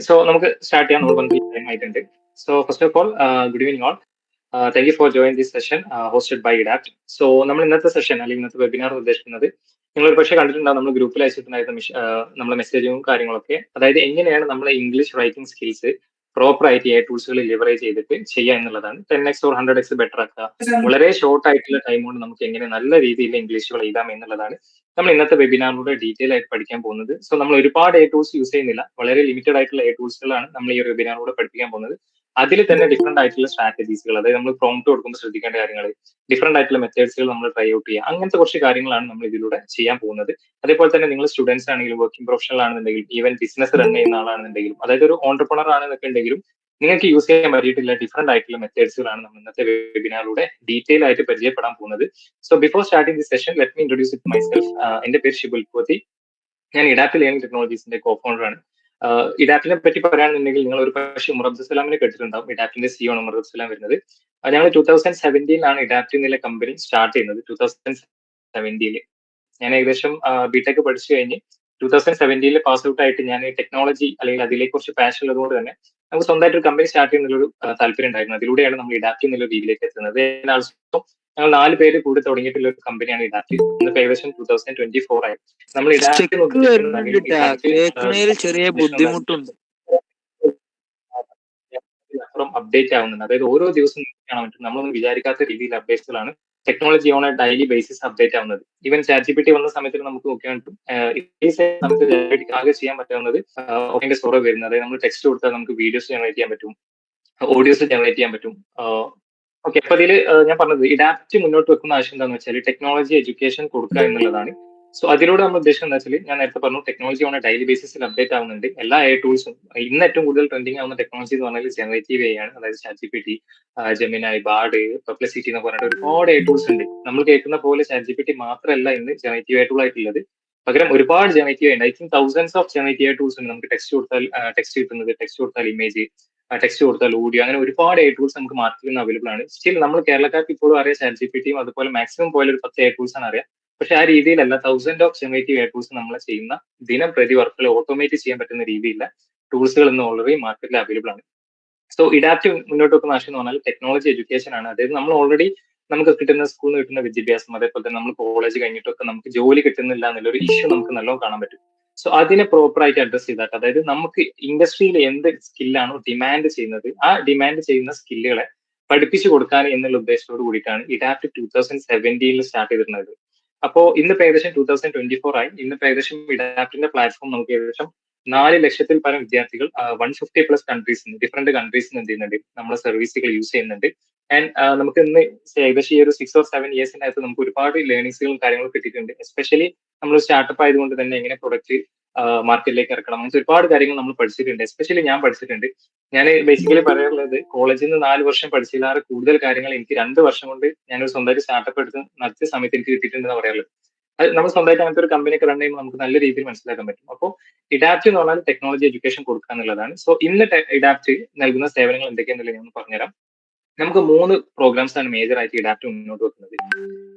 So നമുക്ക് start ചെയ്യാം. നമ്മൾ 1 minute ടൈം ആയിട്ടുണ്ട്. So first of all good evening all. Thank you for join this session hosted by Edapt. So നമ്മൾ ഇന്നത്തെ session അല്ലെങ്കിൽ ഇന്നത്തെ വെബിനാർ ഉദ്ദേശിക്കുന്നത് നിങ്ങൾ ഒരു പക്ഷേ കണ്ടിട്ടുണ്ടാവും, നമ്മൾ ഗ്രൂപ്പിൽ അയച്ചിട്ടുണ്ടായിരുന്ന നമ്മളെ മെസ്സേജും കാര്യങ്ങളൊക്കെ. അതായത് എങ്ങനെയാണ് നമ്മളെ ഇംഗ്ലീഷ് റൈറ്റിംഗ് സ്കിൽസ് പ്രോപ്പർ ആയിട്ട് എ ടൂൾസുകൾ ലിവറേജ് ചെയ്തിട്ട് ചെയ്യുക എന്നുള്ളതാണ്. 10x or 100x ബെറ്റർ ആക്കുക, വളരെ ഷോർട്ട് ആയിട്ടുള്ള ടൈം കൊണ്ട് നമുക്ക് എങ്ങനെ നല്ല രീതിയിൽ ഇംഗ്ലീഷുകൾ എഴുതാം എന്നുള്ളതാണ് നമ്മൾ ഇന്നത്തെ വെബിനാറിലൂടെ ഡീറ്റെയിൽ ആയിട്ട് പഠിക്കാൻ പോകുന്നത്. സോ നമ്മൾ ഒരുപാട് എ ടൂൾസ് യൂസ് ചെയ്യുന്നില്ല, വളരെ ലിമിറ്റഡ് ആയിട്ടുള്ള എ ടൂൾസുകളാണ് നമ്മൾ ഈ ഒരു വെബിനാറിലൂടെ പഠിപ്പിക്കാൻ പോകുന്നത്. അതിൽ തന്നെ ഡിഫറെന്റ് ആയിട്ടുള്ള സ്ട്രാറ്റജീസുകൾ, അതായത് നമ്മൾ പ്രോംപ്റ്റ് കൊടുക്കുമ്പോൾ ശ്രദ്ധിക്കേണ്ട കാര്യങ്ങൾ, ഡിഫറെന്റ് ആയിട്ടുള്ള മെത്തേഡ്സുകൾ നമ്മൾ ട്രൈ ഔട്ട് ചെയ്യുക, അങ്ങനത്തെ കുറച്ച് കാര്യങ്ങളാണ് നമ്മൾ ഇതിലൂടെ ചെയ്യാൻ പോകുന്നത്. അതേപോലെ തന്നെ നിങ്ങൾ സ്റ്റുഡൻസ് ആണെങ്കിലും വർക്കിംഗ് പ്രൊഫഷണൽ ആണെന്നുണ്ടെങ്കിലും ഈവൻ ബിസിനസ് റൺ ചെയ്യുന്ന ആളാണെന്നുണ്ടെങ്കിലും, അതായത് ഒരു ഓണ്ടർപ്രണർ ആണെന്നൊക്കെ ഉണ്ടെങ്കിലും നിങ്ങൾക്ക് യൂസ് ചെയ്യാൻ പറ്റിയിട്ടുള്ള ഡിഫറെന്റ് ആയിട്ടുള്ള മെത്തേഡ്സുകളാണ് നമ്മൾ ഇന്നത്തെ വെബിനാറിലൂടെ ഡീറ്റെയിൽ ആയിട്ട് പരിചയപ്പെടാൻ പോകുന്നത്. So before starting the session let me introduce it myself. എന്റെ പേര് ഷിബുൽ കോത്തി. ഞാൻ ഇഡാപ്റ്റ് ലേണിംഗ് ടെക്നോളജീസിന്റെ കോ ഫൗണ്ടർ ആണ്. ഇഡാപ്റ്റിനെ പറ്റി പറയുകയാണെന്നുണ്ടെങ്കിൽ നിങ്ങൾ ഒരു പക്ഷേ ഉമർ അബ്ദുസലാമിനെ കേട്ടിട്ടുണ്ടാവും. ഇഡാപ്റ്റിന്റെ സിഇഒ ആണ് ഉമർ അബ്ദുസലാം വരുന്നത്. ഞങ്ങൾ 2017 ഇഡാപ്റ്റ് എന്നുള്ള കമ്പനി സ്റ്റാർട്ട് ചെയ്യുന്നത്. 2017 ഞാൻ ഏകദേശം ബിടെക് പഠിച്ചു കഴിഞ്ഞ് 2017 പാസ് ഔട്ട് ആയിട്ട് ഞാൻ ടെക്നോളജി അല്ലെങ്കിൽ അതിലേക്ക് കുറച്ച് പാഷൻ ഉള്ളതുകൊണ്ട് തന്നെ നമുക്ക് സ്വന്തമായിട്ട് ഒരു കമ്പനി സ്റ്റാർട്ട് ചെയ്യുന്നൊരു താല്പര്യം ഉണ്ടായിരുന്നു. അതിലൂടെയാണ് നമ്മൾ ഇഡാപ്റ്റ് എന്നുള്ള രീതിയിലേക്ക് എത്തുന്നത്. ഞങ്ങൾ 4 പേര് കൂടി തുടങ്ങിയിട്ടുള്ള ഒരു കമ്പനിയാണ് ഇഡാപ്റ്റ്. ഇന്ന് ഏകദേശം 2024 ആയി. നമ്മൾ സ്റ്റെക്ക് വരുന്നുണ്ട് ട്ടാ. കേൾക്കണേല് ചെറിയ ബുദ്ധിമുട്ടുണ്ട്. അപ്പുറം അപ്ഡേറ്റ് ആവുന്നുണ്ട്. അതായത് ഓരോ ദിവസവും കാണാൻ പറ്റും, നമ്മളൊന്നും വിചാരിക്കാത്ത രീതിയിൽ അപ്ഡേറ്റ്സുകളാണ് technology on a daily basis update ആവുന്നത്. ഈവൻ ചാറ്റ്ജിപിടി വന്ന സമയത്ത് നമുക്ക് നോക്കിയാൽ പറ്റും, നമുക്ക് ചാറ്റ്ജിപിടിക്ക് ആകെ ചെയ്യാൻ പറ്റാവുന്നത് ഓക്കെ സ്റ്റോറി വരുന്നത്. അതായത് നമ്മൾ ടെക്സ്റ്റ് കൊടുത്താൽ നമുക്ക് വീഡിയോസ് ജനറേറ്റ് ചെയ്യാൻ പറ്റും, ഓഡിയോസ് ജനറേറ്റ് ചെയ്യാൻ പറ്റും. ഓക്കെ, അപ്പൊ ഇതിൽ ഞാൻ പറഞ്ഞത് ഇഡാപ്റ്റ് മുന്നോട്ട് വെക്കുന്ന ആവശ്യം എന്താണെന്ന് വെച്ചാൽ ടെക്നോളജി എഡ്യൂക്കേഷൻ കൊടുക്കുക എന്നുള്ളതാണ്. സോ അതിലൂടെ നമ്മൾ ഉദ്ദേശിക്കുന്നത് എന്താ വെച്ചാൽ, ഞാൻ നേരത്തെ പറഞ്ഞു ടെക്നോളജി ഓൺ ഡെയിലി ബേസിസിൽ അപ്ഡേറ്റ് ആവുന്നുണ്ട്. എല്ലാ എ ടൂൾസും ഇന്ന് ഏറ്റവും കൂടുതൽ ട്രെൻഡിങ് ആവുന്ന ടെക്നോളജി എന്ന് പറഞ്ഞാൽ ജനറേറ്റീവ് എ ആണ്. അതായത് ചാറ്റ്ജിപിടി, ജെമിനായി, ബാർഡ്, പെർപ്ലക്സിറ്റി എന്ന് പറഞ്ഞിട്ട് ഒരുപാട് എ ടൂൾസ് ഉണ്ട്. നമ്മൾ കേൾക്കുന്ന പോലെ ചാറ്റ്ജിപിടി മാത്രമല്ല ഇന്ന് ജനറേറ്റീവ് എ ടൂൾ ആയിട്ടുള്ളത്. പകരം ഒരുപാട് ജനറേറ്റീവ് ഉണ്ട്. I think thousands of generative tools ഉണ്ട്. നമുക്ക് ടെക്സ്റ്റ് കൊടുത്താൽ ടെക്സ്റ്റ് കിട്ടുന്നത്, ടെക്സ്റ്റ് കൊടുത്താൽ ഇമേജ്, ടെക്സ്റ്റ് കൊടുത്താൽ ഓഡിയോ, അങ്ങനെ ഒരുപാട് എ ടൂൾസ് നമുക്ക് മാർക്കറ്റിൽ നിന്ന് അവൈലബിൾ ആണ്. സ്റ്റിൽ നമ്മൾ കേരളക്കാർക്ക് ഇപ്പോഴും അറിയാം ചാറ്റ്ജിപിടിയും അതുപോലെ മാക്സിമം പോലെ ഒരു 10 എ ടൂൾസ് ആണ് അറിയാം. പക്ഷെ ആ രീതിയിലല്ല, thousand of generative A tools നമ്മൾ ചെയ്യുന്ന ദിനം പ്രതി വർക്കുകൾ ഓട്ടോമേറ്റ് ചെയ്യാൻ പറ്റുന്ന രീതിയിലുള്ള ടൂൾസുകൾ ഇന്ന് ഓൾറെഡി മാർക്കറ്റിൽ അവൈലബിൾ ആണ്. സോ ഇഡാപ്റ്റ് മുന്നോട്ട് വെക്കുന്ന ആശയം എന്ന് പറഞ്ഞാൽ ടെക്നോളജി എഡ്യൂക്കേഷൻ ആണ്. അതായത് നമ്മൾ ഓൾറെഡി നമുക്ക് കിട്ടുന്ന സ്കൂളിൽ നിന്ന് കിട്ടുന്ന വിദ്യാഭ്യാസം, അതേപോലെ തന്നെ നമ്മൾ കോളേജ് കഴിഞ്ഞിട്ടൊക്കെ നമുക്ക് ജോലി കിട്ടുന്നില്ല എന്നുള്ളൊരു ഇഷ്യൂ നമുക്ക് നല്ലോണം കാണാൻ പറ്റും. സോ അതിനെ പ്രോപ്പർ ആയിട്ട് അഡ്രസ് ചെയ്തിട്ട്, അതായത് നമുക്ക് ഇൻഡസ്ട്രിയിൽ എന്ത് സ്കില്ലാണോ ഡിമാൻഡ് ചെയ്യുന്നത്, ആ ഡിമാൻഡ് ചെയ്യുന്ന സ്കില്ലുകളെ പഠിപ്പിച്ചു കൊടുക്കാൻ എന്നുള്ള ഉദ്ദേശത്തോട് കൂടിയിട്ടാണ് ഇഡാപ്റ്റ് 2017 സ്റ്റാർട്ട് ചെയ്തിട്ടുള്ളത്. അപ്പോ ഇന്നിപ്പോ ഏകദേശം 2024 ആയി. ഇന്നിപ്പോ ഏകദേശം ഇഡാപ്റ്റിന്റെ പ്ലാറ്റ്ഫോം നമുക്ക് ഏകദേശം 4 ലക്ഷത്തിൽ പരം വിദ്യാർത്ഥികൾ 150+ കൺട്രീസിന്, ഡിഫറെന്റ് കൺട്രീസിന് എന്ത് ചെയ്യുന്നുണ്ട്, നമ്മുടെ സർവീസുകൾ യൂസ് ചെയ്യുന്നുണ്ട്. ആൻഡ് നമുക്ക് ഇന്ന് ഏകദേശം ഈ ഒരു 6 or 7 ഇയേഴ്സിനകത്ത് നമുക്ക് ഒരുപാട് ലേണിംഗ്സുകളും കാര്യങ്ങളും കിട്ടിയിട്ടുണ്ട്. എസ്പെഷ്യലി നമ്മൾ സ്റ്റാർട്ടപ്പ് ആയതുകൊണ്ട് തന്നെ എങ്ങനെ പ്രൊഡക്റ്റ് മാർക്കറ്റിലേക്ക് ഇറക്കണം, അങ്ങനത്തെ ഒരുപാട് കാര്യങ്ങൾ നമ്മൾ പഠിച്ചിട്ടുണ്ട്. എസ്പെഷ്യലി ഞാൻ പഠിച്ചിട്ടുണ്ട്. ഞാൻ ബേസിക്കലി പറയാനുള്ളത്, കോളേജിൽ നിന്ന് 4 വർഷം പഠിച്ചതിലേറെ കൂടുതൽ കാര്യങ്ങൾ എനിക്ക് 2 വർഷം കൊണ്ട് ഞാനൊരു സ്വന്തമായിട്ട് സ്റ്റാർട്ടപ്പ് എടുത്ത് നടത്തിയ സമയത്ത് എനിക്ക് കിട്ടിയിട്ടുണ്ടെന്ന് പറയാനുള്ളത്. അത് നമ്മൾ സ്വന്തമായിട്ട് അങ്ങനത്തെ ഒരു കമ്പനിയൊക്കെ റൺ ചെയ്യുമ്പോൾ നമുക്ക് നല്ല രീതിയിൽ മനസ്സിലാക്കാൻ പറ്റും. അപ്പോൾ ഇഡാപ്റ്റ് എന്ന് പറഞ്ഞാൽ ടെക്നോളജി എഡ്യൂക്കേഷൻ കൊടുക്കുക എന്നുള്ളതാണ്. സോ ഇന്ന് ഇഡാപ്റ്റ് നൽകുന്ന സേവനങ്ങൾ എന്തൊക്കെയാണെന്നുള്ളത് ഞാൻ പറഞ്ഞുതരാം. നമുക്ക് 3 പ്രോഗ്രാംസ് ആണ് മേജർ ആയിട്ട് ഇഡാപ്റ്റ് മുന്നോട്ട് വെക്കുന്നത്.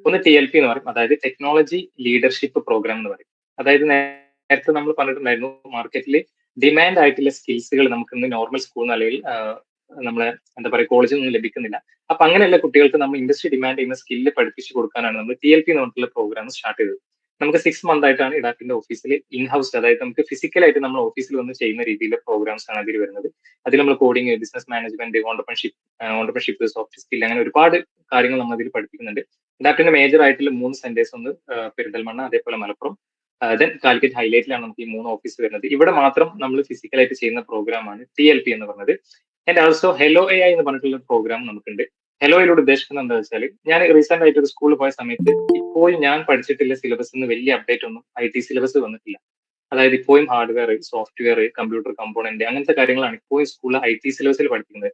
ഒന്ന് TLP എന്ന് പറയും, അതായത് ടെക്നോളജി ലീഡർഷിപ്പ് പ്രോഗ്രാം എന്ന് പറയും. അതായത് നേരത്തെ നമ്മൾ പറഞ്ഞിട്ടുണ്ടായിരുന്നു, മാർക്കറ്റിൽ ഡിമാൻഡ് ആയിട്ടുള്ള സ്കിൽസുകൾ നമുക്ക് ഇന്ന് നോർമൽ സ്കൂൾ അല്ലെങ്കിൽ നമ്മളെ എന്താ പറയുക കോളേജിൽ നിന്നും ലഭിക്കുന്നില്ല. അപ്പൊ അങ്ങനെയുള്ള കുട്ടികൾക്ക് നമ്മൾ ഇൻഡസ്ട്രി ഡിമാൻഡ് ചെയ്യുന്ന സ്കില്ല് പഠിപ്പിച്ചു കൊടുക്കാനാണ് നമ്മൾ TLP എന്ന് പറഞ്ഞിട്ടുള്ള പ്രോഗ്രാം സ്റ്റാർട്ട് ചെയ്തത്. നമുക്ക് 6 month ആയിട്ടാണ് ഇഡാപ്റ്റിന്റെ ഓഫീസിൽ ഇൻഹൗസ്, അതായത് നമുക്ക് ഫിസിക്കലായിട്ട് നമ്മൾ ഓഫീസിൽ വന്ന് ചെയ്യുന്ന രീതിയിലുള്ള പ്രോഗ്രാംസ് ആണ് അതിൽ വരുന്നത്. അതിൽ നമ്മൾ coding, business management, entrepreneurship, soft skill, അങ്ങനെ ഒരുപാട് കാര്യങ്ങൾ നമ്മൾ അതിൽ പഠിപ്പിക്കുന്നുണ്ട്. ഇഡാപ്റ്റിന്റെ മേജർ ആയിട്ടുള്ള 3 സെന്റേഴ്സ്, ഒന്ന് പെരിന്തൽമണ്ണ, അതേപോലെ മലപ്പുറം, ദെൻ കാലിക്കറ്റ് ഹൈലൈറ്റിലാണ് നമുക്ക് ഈ 3 ഓഫീസ് വരുന്നത്. ഇവിടെ മാത്രം നമ്മൾ ഫിസിക്കലായിട്ട് ചെയ്യുന്ന പ്രോഗ്രാമാണ് TLP എന്ന് പറഞ്ഞത്. ആൻഡ് ഓൾസോ ഹെലോ AI എന്ന് പറഞ്ഞിട്ടുള്ള പ്രോഗ്രാം നമുക്കുണ്ട്. ഹെലോയിലൂടെ ഉദ്ദേശിക്കുന്നത് എന്താ വെച്ചാൽ, ഞാൻ റീസെന്റ് ആയിട്ട് ഒരു സ്കൂളിൽ പോയ സമയത്ത് ഇപ്പോഴും ഞാൻ പഠിച്ചിട്ടുള്ള സിലബസിന് വലിയ അപ്ഡേറ്റ് ഒന്നും IT സിലബസ് വന്നിട്ടില്ല. അതായത് ഇപ്പോഴും ഹാർഡ്വെയർ, സോഫ്റ്റ്വെയർ, കമ്പ്യൂട്ടർ കമ്പോണന്റ്, അങ്ങനത്തെ കാര്യങ്ങളാണ് ഇപ്പോഴും സ്കൂളിൽ IT സിലബസിൽ പഠിക്കുന്നത്.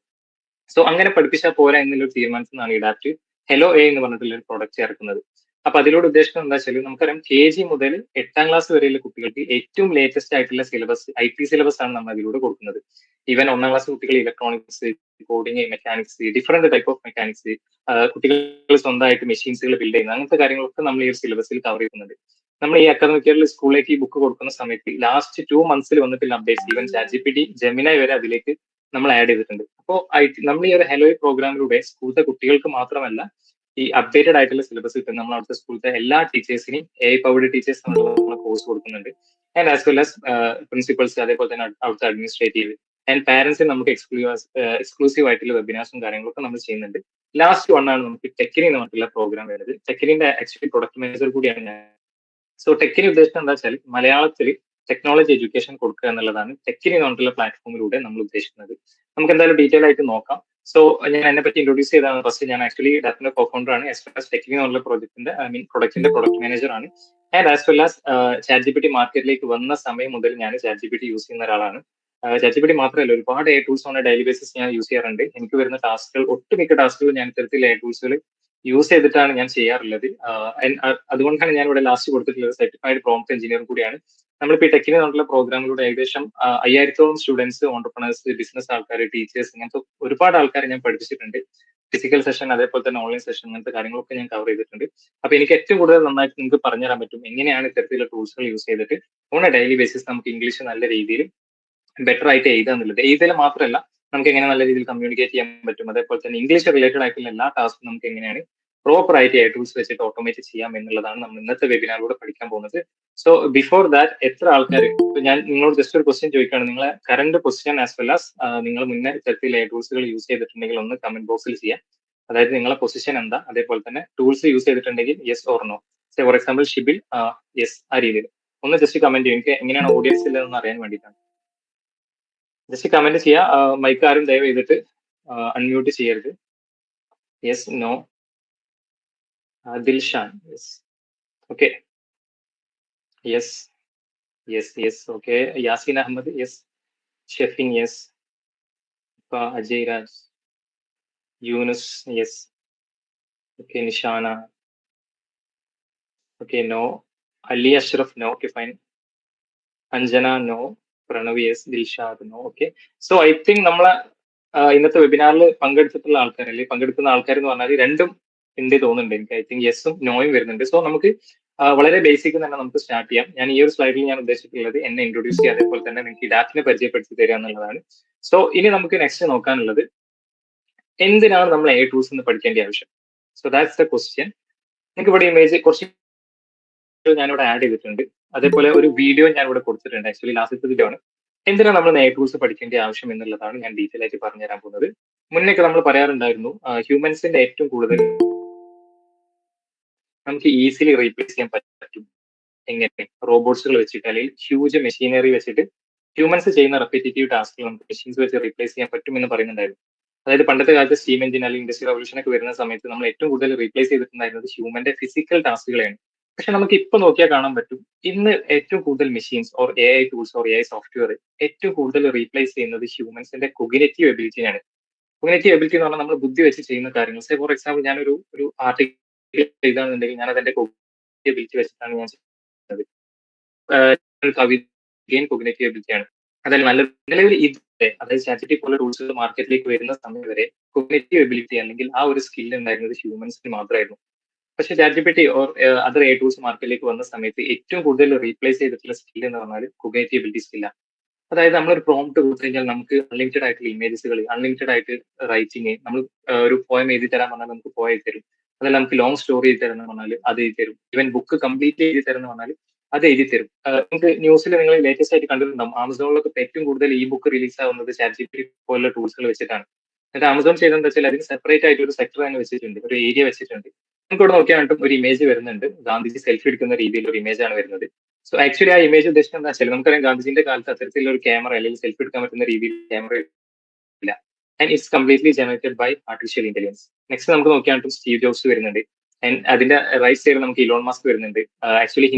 സോ അങ്ങനെ പഠിപ്പിച്ചാൽ പോരാ എന്നുള്ള തീരുമാനത്തിനാണ് ഇഡാപ്റ്റ് ഹെലോ AI എന്ന് പറഞ്ഞിട്ടുള്ള ഒരു പ്രോഡക്റ്റ് ഇറക്കുന്നത്. അപ്പൊ അതിലൂടെ ഉദ്ദേശിക്കുന്നത് എന്താ വെച്ചാൽ, നമുക്കറിയാം KG മുതൽ 8ാം ക്ലാസ് വരെയുള്ള കുട്ടികൾക്ക് ഏറ്റവും ലേറ്റസ്റ്റ് ആയിട്ടുള്ള സിലബസ്, IT സിലബസ് ആണ് നമ്മൾ അതിലൂടെ കൊടുക്കുന്നത്. ഈവൻ 1ാം ക്ലാസ് കുട്ടികൾ electronics, coding, mechanics, different type of mechanics, കുട്ടികൾ സ്വന്തമായിട്ട് മെഷീൻസുകൾ ബിൽഡ് ചെയ്യുന്നത്, അങ്ങനത്തെ കാര്യങ്ങളൊക്കെ നമ്മൾ ഈ ഒരു സിലബസിൽ കവർ ചെയ്യുന്നുണ്ട്. നമ്മൾ ഈ അക്കാദമിക് ഇയറിൽ സ്കൂളിലേക്ക് ഈ ബുക്ക് കൊടുക്കുന്ന സമയത്ത് ലാസ്റ്റ് 2 മന്ത്സിൽ വന്നിട്ടുള്ള അപ്ഡേറ്റ്സ് ഈവൻ ചാറ്റ് ജെമിനായി വരെ അതിലേക്ക് നമ്മൾ ആഡ് ചെയ്തിട്ടുണ്ട്. അപ്പോൾ നമ്മൾ ഈ ഒരു ഹെലോയ് പ്രോഗ്രാമിലൂടെ സ്കൂളത്തെ കുട്ടികൾക്ക് മാത്രമല്ല ഈ അപ്ഡേറ്റഡ് ആയിട്ടുള്ള സിലബസ് കിട്ടും. നമ്മൾ അവിടുത്തെ സ്കൂളത്തെ എല്ലാ ടീച്ചേഴ്സിനെയും AI പവർഡ് ടീച്ചേഴ്സ് നമ്മൾ കോഴ്സ് കൊടുക്കുന്നുണ്ട്. And as well as principals, അതേപോലെ തന്നെ അവിടുത്തെ അഡ്മിനിസ്ട്രേറ്റീവ് ആൻഡ് പാരന്റ്സിന് നമുക്ക് എക്സ്ക്ലൂസീവ് ആയിട്ടുള്ള വെബിനാർസും കാര്യങ്ങളൊക്കെ നമ്മൾ ചെയ്യുന്നുണ്ട്. ലാസ്റ്റ് വൺ ആണ് നമുക്ക് ടെക്കിനി എന്ന് പറഞ്ഞിട്ടുള്ള പ്രോഗ്രാം വരുന്നത്. ടെക്കിനിന്റെ ആക്ച്വലി പ്രൊഡക്റ്റ് മാനേജർ കൂടിയാണ് ഞാൻ. സോ ടെക്കിനി ഉദ്ദേശിച്ചത് എന്താ വെച്ചാൽ മലയാളത്തിൽ ടെക്നോളജി എഡ്യൂക്കേഷൻ കൊടുക്കുക എന്നുള്ളതാണ് ടെക്കിനി എന്ന് പറഞ്ഞിട്ടുള്ള പ്ലാറ്റ്ഫോമിലൂടെ നമ്മൾ ഉദ്ദേശിക്കുന്നത്. നമുക്ക് എന്തായാലും ഡീറ്റെയിൽ ആയിട്ട് നോക്കാം. സോ ഞാൻ എന്നെ പറ്റി ഇൻട്രോഡ്യൂസ് ചെയ്താണ്. ഫസ്റ്റ് ഞാൻ ആക്ച്വലി ഡാറ്റിന്റെ കോഫൗണ്ടർ ആണ്. ആസ് വെൽ ആസ് ടെക്കിനി എന്നുള്ള പ്രോജക്റ്റിന്റെ പ്രൊഡക്റ്റിന്റെ പ്രൊഡക്റ്റ് മാനേജർ ആണ്. And as well as ChatGPT മാർക്കറ്റിലേക്ക് വന്ന സമയം മുതൽ ഞാൻ ChatGPT യൂസ് ചെയ്യുന്ന ഒരാളാണ്. ChatGPT മാത്രമല്ല, ഒരുപാട് AI tools on daily basis ഞാൻ യൂസ് ചെയ്യാറുണ്ട്. എനിക്ക് വരുന്ന ടാസ്കുകൾ, ഒട്ടുമിക്ക ടാസ്കുകൾ ഞാൻ ഇത്തരത്തിൽ AI ടൂൾസുകൾ യൂസ് ചെയ്തിട്ടാണ് ഞാൻ ചെയ്യാറുള്ളത്. അതുകൊണ്ടാണ് ഞാൻ ഇവിടെ ലാസ്റ്റ് കൊടുത്തിട്ടുള്ളത് സർട്ടിഫൈഡ് പ്രോംപ്റ്റ് എഞ്ചിനീയർ കൂടിയാണ്. നമ്മളിപ്പോൾ ഈ ടെക്കിനി എന്നുള്ള പ്രോഗ്രാമിലൂടെ ഏകദേശം 5000-ഓളം സ്റ്റുഡൻസ്, ഓണ്ടർപ്രണേഴ്സ്, ബിസിനസ് ആൾക്കാർ, ടീച്ചേഴ്സ്, ഇങ്ങനത്തെ ഒരുപാട് ആൾക്കാരെ ഞാൻ പഠിപ്പിച്ചിട്ടുണ്ട്. ഫിസിക്കൽ സെഷൻ, അതേപോലെ തന്നെ ഓൺലൈൻ സെഷൻ, അങ്ങനത്തെ കാര്യങ്ങളൊക്കെ ഞാൻ കവർ ചെയ്തിട്ടുണ്ട്. അപ്പൊ എനിക്ക് ഏറ്റവും കൂടുതൽ നന്നായിട്ട് നിങ്ങൾക്ക് പറഞ്ഞുതരാൻ പറ്റും എങ്ങനെയാണ് ഇത്തരത്തിലുള്ള ടൂൾസുകൾ യൂസ് ചെയ്തിട്ട് ഓൺ എ ഡെയിലി ബേസിസ് നമുക്ക് ഇംഗ്ലീഷ് നല്ല രീതിയിൽ ബെറ്റർ ആയിട്ട് എഴുതുക എന്നുള്ളത്. എഴുതൽ മാത്രമല്ല, നമുക്ക് എങ്ങനെ നല്ല രീതിയിൽ കമ്മ്യൂണിക്കേറ്റ് ചെയ്യാൻ പറ്റും, അതേപോലെ തന്നെ ഇംഗ്ലീഷ് റിലേറ്റഡ് ആയിട്ടുള്ള എല്ലാ ടാസ്കും നമുക്ക് എങ്ങനെയാണ് പ്രോപ്പർ ആയിട്ട് AI ടൂൾസ് വെച്ചിട്ട് ഓട്ടോമേറ്റ് ചെയ്യാം എന്നുള്ളതാണ് നമ്മൾ ഇന്നത്തെ വെബിനാറിലൂടെ പഠിക്കാൻ പോകുന്നത്. സോ ബിഫോർ ദാറ്റ്, എത്ര ആൾക്കാർ, ഞാൻ നിങ്ങളോട് ജസ്റ്റ് ഒരു ക്വസ്റ്റ്യൻ ചോദിക്കുകയാണ്. നിങ്ങളെ current position as well as നിങ്ങൾ മുന്നേ ഇത്തരത്തിൽ AI ടൂൾസുകൾ യൂസ് ചെയ്തിട്ടുണ്ടെങ്കിൽ ഒന്ന് കമന്റ് ബോക്സിൽ ചെയ്യാം. അതായത് നിങ്ങളെ പൊസിഷൻ എന്താ, അതേപോലെ തന്നെ ടൂൾസ് യൂസ് ചെയ്തിട്ടുണ്ടെങ്കിൽ yes or no. For example Shibil yes, ആ രീതിയിൽ ഒന്ന് ജസ്റ്റ് കമന്റ് ചെയ്യും. എനിക്ക് എങ്ങനെയാണ് ഓഡിയൻസ് ഇല്ലെന്ന് അറിയാൻ വേണ്ടിയിട്ടാണ്. ജസ്റ്റ് കമന്റ് ചെയ്യുക. മൈക്ക് ആരും ദയവ് ചെയ്തിട്ട് അൺമ്യൂട്ട് ചെയ്യരുത്. Yes, no, Dilshan, yes, okay, yes, yes, yes, okay, Yasin Ahmed, yes, Shefin, yes, Ajay Raj, Yunus, yes, okay, Nishana, okay, no, Ali Ashraf, no, okay, fine, Anjana, no, Pranav, yes, Dilshad, no, okay. So I think നമ്മളെ ഇന്നത്തെ വെബിനാറിൽ പങ്കെടുത്തിട്ടുള്ള ആൾക്കാർ, അല്ലെങ്കിൽ പങ്കെടുക്കുന്ന ആൾക്കാർ എന്ന് പറഞ്ഞാൽ രണ്ടും ഉണ്ട് തോന്നുന്നുണ്ട് എനിക്ക്. ഐ തിങ്ക് യെസും നോയും വരുന്നുണ്ട്. സോ നമുക്ക് വളരെ ബേസിക് തന്നെ നമുക്ക് സ്റ്റാർട്ട് ചെയ്യാം. ഞാൻ ഈ ഒരു സ്ലൈഡിൽ ഞാൻ ഉദ്ദേശിച്ചിട്ടുള്ളത് എന്നെ ഇൻട്രൊഡ്യൂസ് ചെയ്യുക, അതേപോലെ തന്നെ നിങ്ങൾക്ക് ഡാറ്റിനെ പരിചയപ്പെടുത്തി തരിക എന്നുള്ളതാണ്. സോ ഇനി നമുക്ക് നെക്സ്റ്റ് നോക്കാനുള്ളത് എന്തിനാണ് നമ്മൾ AI ടൂൾസ് എന്ന് പഠിക്കേണ്ട ആവശ്യം. So that's the question. നിങ്ങൾക്ക് ഇവിടെ ഇമേജ് കുറച്ച് ഞാനിവിടെ ആഡ് ചെയ്തിട്ടുണ്ട്, അതേപോലെ ഒരു വീഡിയോ ഞാൻ ഇവിടെ കൊടുത്തിട്ടുണ്ട്. ആക്ച്വലി ലാസ്റ്റ് വീഡിയോ ആണ്. എന്തിനാണ് നമ്മൾ AI ടൂൾസ് പഠിക്കേണ്ട ആവശ്യം എന്നുള്ളതാണ് ഞാൻ ഡീറ്റെയിൽ ആയിട്ട് പറഞ്ഞുതരാൻ പോകുന്നത്. മുന്നേക്ക് നമ്മൾ പറയാറുണ്ടായിരുന്നു ഹ്യൂമൻസിന്റെ ഏറ്റവും കൂടുതൽ നമുക്ക് ഈസിലി റീപ്ലേസ് ചെയ്യാൻ പറ്റും. എങ്ങനെ? റോബോട്ട്സുകൾ വെച്ചിട്ട്, അല്ലെങ്കിൽ ഹ്യൂജ് മെഷീനറി വെച്ചിട്ട് ഹ്യൂമൻസ് ചെയ്യുന്ന റെപ്പിറ്റേറ്റീവ് ടാസ്കുകൾ നമുക്ക് മെഷീൻസ് വെച്ച് റീപ്ലേസ് ചെയ്യാൻ പറ്റും എന്ന് പറയുന്നുണ്ടായിരുന്നു. അതായത് പണ്ടത്തെ കാലത്ത് സ്റ്റീം എഞ്ചിൻ അല്ലെങ്കിൽ ഇൻഡസ്ട്രിയൽ റവല്യൂഷൻ ഒക്കെ വരുന്ന സമയത്ത് നമ്മൾ ഏറ്റവും കൂടുതൽ റീപ്ലേസ് ചെയ്തിട്ടുണ്ടായിരുന്നത് ഹ്യൂമന്റെ ഫിസിക്കൽ ടാസ്കുകളെയാണ്. പക്ഷെ നമുക്ക് ഇപ്പൊ നോക്കിയാൽ കാണാൻ പറ്റും, ഇന്ന് ഏറ്റവും കൂടുതൽ machines or AI tools or AI software ഏറ്റവും കൂടുതൽ റീപ്ലേസ് ചെയ്യുന്നത് ഹ്യൂമൻസിന്റെ കൊഗ്നിറ്റീവ് എബിലിറ്റിയാണ്. കൊഗ്നിറ്റീവ് എബിലിറ്റി എന്ന് പറഞ്ഞാൽ നമ്മൾ ബുദ്ധി വെച്ച് ചെയ്യുന്ന കാര്യങ്ങൾ. സേ ഫോർ എക്സാമ്പിൾ, ഞാനൊരു ആർട്ടിക്കിൾ എഴുതാന്നുണ്ടെങ്കിൽ ഞാൻ അതിന്റെ കൊഗ്നിറ്റീവ് എബിലിറ്റി വെച്ചിട്ടാണ് ഞാൻ ചെയ്യുന്നത്. കവിതയും കൊഗ്നിറ്റീവ് എബിലിറ്റിയാണ്. അതായത് നല്ല നിലവിൽ അതായത് ChatGPT പോലെ ടൂൾസ് മാർക്കറ്റിലേക്ക് വരുന്ന സമയം വരെ കൊഗ്നിറ്റീവ് എബിലിറ്റി അല്ലെങ്കിൽ ആ ഒരു സ്കിൽ ഉണ്ടായിരുന്നത് ഹ്യൂമൻസിന് മാത്രമായിരുന്നു. പക്ഷെ ChatGPT or other AI tools മാർക്കറ്റിലേക്ക് വന്ന സമയത്ത് ഏറ്റവും കൂടുതൽ റീപ്ലേസ് ചെയ്തിട്ടുള്ള സ്കിൽ എന്ന് പറഞ്ഞാൽ കൊഗ്നിറ്റീവ് എബിലിറ്റി സ്കില്ലാണ്. അതായത് നമ്മളൊരു പ്രോംപ്റ്റ് കൊടുത്തു കഴിഞ്ഞാൽ നമുക്ക് അൺലിമിറ്റഡ് ആയിട്ടുള്ള ഇമേജസുകൾ, അൺലിമിറ്റഡ് ആയിട്ട് റൈറ്റിംഗ്, നമ്മൾ ഒരു പോയം എഴുതി തരാൻ പറഞ്ഞാൽ നമുക്ക് പോയം എഴുതി തരും. അതല്ല നമുക്ക് ലോങ് സ്റ്റോറി എഴുതി തരുന്ന പറഞ്ഞാൽ അത് എഴുതി തരും. ഈവൻ ബുക്ക് കംപ്ലീറ്റ് എഴുതി തരുന്ന പറഞ്ഞാൽ അത് എഴുതി തരും. നിങ്ങൾക്ക് ന്യൂസിൽ നിങ്ങൾ ലേറ്റസ്റ്റ് ആയിട്ട് കണ്ടിട്ടുണ്ടാവും, ആമസോണിലൊക്കെ ഏറ്റവും കൂടുതൽ ഈ ബുക്ക് റിലീസ് ആവുന്നത് ChatGPT പോലുള്ള ടൂൾസുകൾ വെച്ചിട്ടാണ്. എന്നിട്ട് ആമസോൺ ചെയ്തെന്ന് വെച്ചാൽ അതിന് സെപ്പറേറ്റ് ആയിട്ട് ഒരു സെക്ടർ തന്നെ വെച്ചിട്ടുണ്ട്, ഒരു ഏരിയ വെച്ചിട്ടുണ്ട്. നമുക്ക് ഇവിടെ നോക്കിയാൽ കണ്ടും ഒരു ഇമേജ് വരുന്നുണ്ട്. ഗാന്ധിജി സെൽഫി എടുക്കുന്ന രീതിയിൽ ഒരു ഇമേജ് ആണ് വരുന്നത്. സോ ആക്ച്വലി ആ ഇമേജ് ഉദ്ദേശിക്കുന്നത് എന്താ വെച്ചാൽ, നമുക്കറിയാം ഗാന്ധിജിന്റെ കാലത്ത് അത്തരത്തിലുള്ള ഒരു ക്യാമറ അല്ലെങ്കിൽ സെൽഫി എടുക്കാൻ പറ്റുന്ന രീതിയിൽ ക്യാമറ ഇല്ല. And it's completely generated by artificial intelligence. Next നമുക്ക് നോക്കിയാൽ സ്റ്റീവ് ജോബ്സ് വരുന്നുണ്ട്. ആൻഡ് അതിന്റെ റൈറ്റ് സൈഡിൽ നമുക്ക് ഇലോൺ മാസ്ക് വരുന്നുണ്ട്. ആക്ച്വലി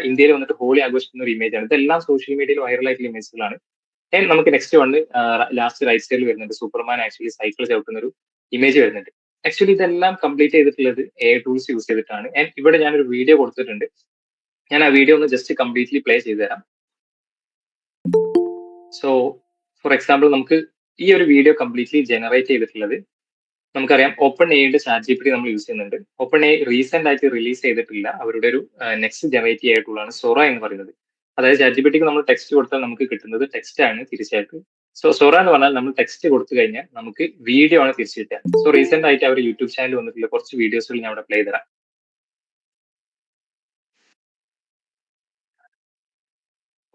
ഇന്ത്യയിൽ വന്നിട്ട് ഹോളി ആഘോഷിക്കുന്ന ഒരു ഇമേജ് ആണ്. ഇതെല്ലാം സോഷ്യൽ മീഡിയയിൽ വൈറലായിട്ടുള്ള ഇമേജുകളാണ്. ആൻഡ് നമുക്ക് നെക്സ്റ്റ് വന്ന് ലാസ്റ്റ് റൈറ്റ് സൈഡിൽ വരുന്നുണ്ട് സൂപ്പർമാൻ ആക്ച്വലി സൈക്കിൾ ചവിട്ടുന്ന ഒരു ഇമേജ് വരുന്നുണ്ട്. ആക്ച്വലി ഇതെല്ലാം കംപ്ലീറ്റ് ചെയ്തിട്ടുള്ളത് AI ടൂൾസ് യൂസ് ചെയ്തിട്ടാണ്. ആൻഡ് ഇവിടെ ഞാനൊരു വീഡിയോ കൊടുത്തിട്ടുണ്ട്. ഞാൻ ആ വീഡിയോ ഒന്ന് ജസ്റ്റ് കംപ്ലീറ്റ്ലി പ്ലേ ചെയ്തു തരാം. സോ ഫോർ എക്സാമ്പിൾ, നമുക്ക് ഈ ഒരു വീഡിയോ കംപ്ലീറ്റ്ലി ജനറേറ്റ് ചെയ്തിട്ടുള്ളത് നമുക്കറിയാം ഓപ്പൺ എയുടെ ചാറ്റ് ജി പി ടി നമ്മൾ യൂസ് ചെയ്യുന്നുണ്ട്. ഓപ്പൺ എ റീസെന്റ് ആയിട്ട് റിലീസ് ചെയ്തിട്ടില്ല അവരുടെ ഒരു നെക്സ്റ്റ് ജനറേറ്റീവ് ആയിട്ടുള്ളതാണ് സൊറ എന്ന് പറയുന്നത്. അതായത് ചാറ്റ് ജി പി ടിക്ക് നമ്മൾ ടെക്സ്റ്റ് കൊടുത്താൽ നമുക്ക് കിട്ടുന്നത് ടെക്സ്റ്റ് ആണ് തിരിച്ചായിട്ട്. സോ സൊറ എന്ന് പറഞ്ഞാൽ നമ്മൾ ടെക്സ്റ്റ് കൊടുത്തു കഴിഞ്ഞാൽ നമുക്ക് വീഡിയോ ആണ് തിരിച്ചു കിട്ടുക. സോ റീസെന്റ് ആയിട്ട് അവർ യൂട്യൂബ് ചാനൽ വന്നിട്ടുള്ള കുറച്ച് വീഡിയോസുകൾ ഞാൻ അവിടെ പ്ലേ തരാം.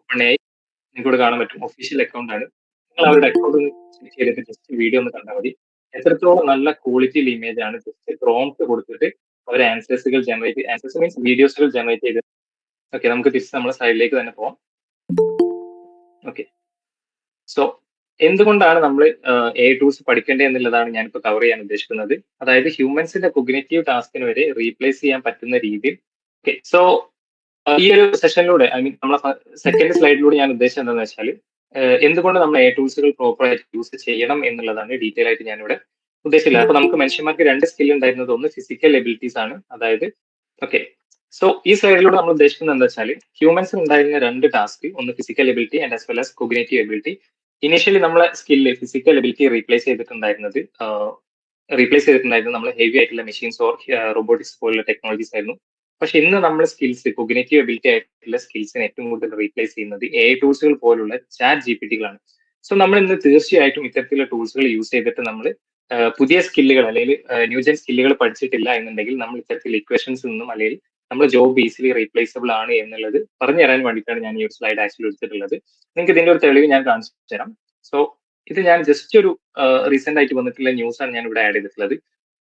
ഓപ്പൺ എ നിങ്ങൾക്ക് ഇവിടെ കാണാൻ പറ്റും ഒഫീഷ്യൽ അക്കൗണ്ട് ആണ്. നിങ്ങൾ അവരുടെ അക്കൗണ്ട് ഒന്ന് ചെക്ക് ചെയ്തിട്ട് ജസ്റ്റ് വീഡിയോ ഒന്ന് കണ്ടാൽ മതി. എത്രത്തോളം നല്ല ക്വാളിറ്റിയിൽ ഇമേജ് ആണ് ജസ്റ്റ് പ്രോംപ്റ്റ് കൊടുത്തിട്ട് അവർ ആൻസേഴ്സ് മീൻസ് വീഡിയോസുകൾ ജനറേറ്റ് ചെയ്ത്. ഓക്കെ, നമുക്ക് തിരിച്ച് നമ്മുടെ സൈഡിലേക്ക് തന്നെ പോവാം. ഓക്കെ, സോ എന്തുകൊണ്ടാണ് നമ്മൾ എ ടൂൾസ് പഠിക്കേണ്ടത് എന്നുള്ളതാണ് ഞാനിപ്പോൾ കവർ ചെയ്യാൻ ഉദ്ദേശിക്കുന്നത്. അതായത് ഹ്യൂമൻസിന്റെ കൊഗ്നേറ്റീവ് ടാസ്കിന് വരെ റീപ്ലേസ് ചെയ്യാൻ പറ്റുന്ന രീതിയിൽ. ഓക്കെ, സോ ഈ ഒരു സെഷനിലൂടെ ഐ മീൻ നമ്മളെ സെക്കൻഡ് സ്ലൈഡിലൂടെ ഞാൻ ഉദ്ദേശിച്ചത് എന്താണെന്ന് വെച്ചാൽ എന്തുകൊണ്ട് നമ്മൾ എ ടൂൾസുകൾ പ്രോപ്പർ ആയിട്ട് യൂസ് ചെയ്യണം എന്നുള്ളതാണ് ഡീറ്റെയിൽ ആയിട്ട് ഞാനിവിടെ ഉദ്ദേശിച്ചില്ല. അപ്പൊ നമുക്ക് മനുഷ്യന്മാർക്ക് രണ്ട് സ്കിൽ ഉണ്ടായിരുന്നത്, ഒന്ന് ഫിസിക്കൽ എബിലിറ്റീസ് ആണ്. അതായത് ഓക്കെ, സോ ഈ സ്ലൈഡിലൂടെ നമ്മൾ ഉദ്ദേശിക്കുന്നത് എന്താ വെച്ചാൽ ഹ്യൂമൻസിന് ഉണ്ടായിരുന്ന രണ്ട് ടാസ്ക്, ഒന്ന് physical ability and as well as cognitive ability. Initially നമ്മളെ സ്കില്ല് ഫിസിക്കൽ എബിലിറ്റി റീപ്ലേസ് ചെയ്തിട്ടുണ്ടായിരുന്നത് നമ്മൾ ഹെവി ആയിട്ടുള്ള മെഷീൻസ് ഓർ റോബോട്ടിക്സ് പോലുള്ള ടെക്നോളജീസ് ആയിരുന്നു. പക്ഷെ ഇന്ന് നമ്മൾ സ്കിൽസ്, കൊഗ്നേറ്റീവ് എബിലിറ്റി ആയിട്ടുള്ള സ്കിൽസിനെ ഏറ്റവും കൂടുതൽ റീപ്ലേസ് ചെയ്യുന്നത് എ ടൂൾസുകൾ പോലുള്ള ചാറ്റ് ജി പി ടികളാണ്. സോ നമ്മൾ ഇന്ന് തീർച്ചയായിട്ടും ഇത്തരത്തിലുള്ള ടൂൾസുകൾ യൂസ് ചെയ്തിട്ട് നമ്മൾ പുതിയ സ്കില്ലുകൾ അല്ലെങ്കിൽ ന്യൂജൻ സ്കില്ലുകൾ പഠിച്ചിട്ടില്ല എന്നുണ്ടെങ്കിൽ നമ്മൾ ഇത്തരത്തിലുള്ള ഇക്വേഷൻസ് നിന്നും അല്ലെങ്കിൽ നമ്മുടെ ജോബ് ഈസിലി റീപ്ലേസബിൾ ആണ് എന്നുള്ളത് പറഞ്ഞു തരാൻ വേണ്ടിയിട്ടാണ് ഞാൻ ഈ ഒരു സ്ലൈഡ് ആക്ച്വലി എടുത്തിട്ടുള്ളത്. നിങ്ങൾക്ക് ഇതിന്റെ ഒരു തെളിവ് ഞാൻ കാണിച്ചു തരാം. സോ ഇത് ഞാൻ ജസ്റ്റ് ഒരു റീസെന്റ് ആയിട്ട് വന്നിട്ടുള്ള ന്യൂസ് ആണ് ഞാൻ ഇവിടെ ആഡ് ചെയ്തിട്ടുള്ളത്.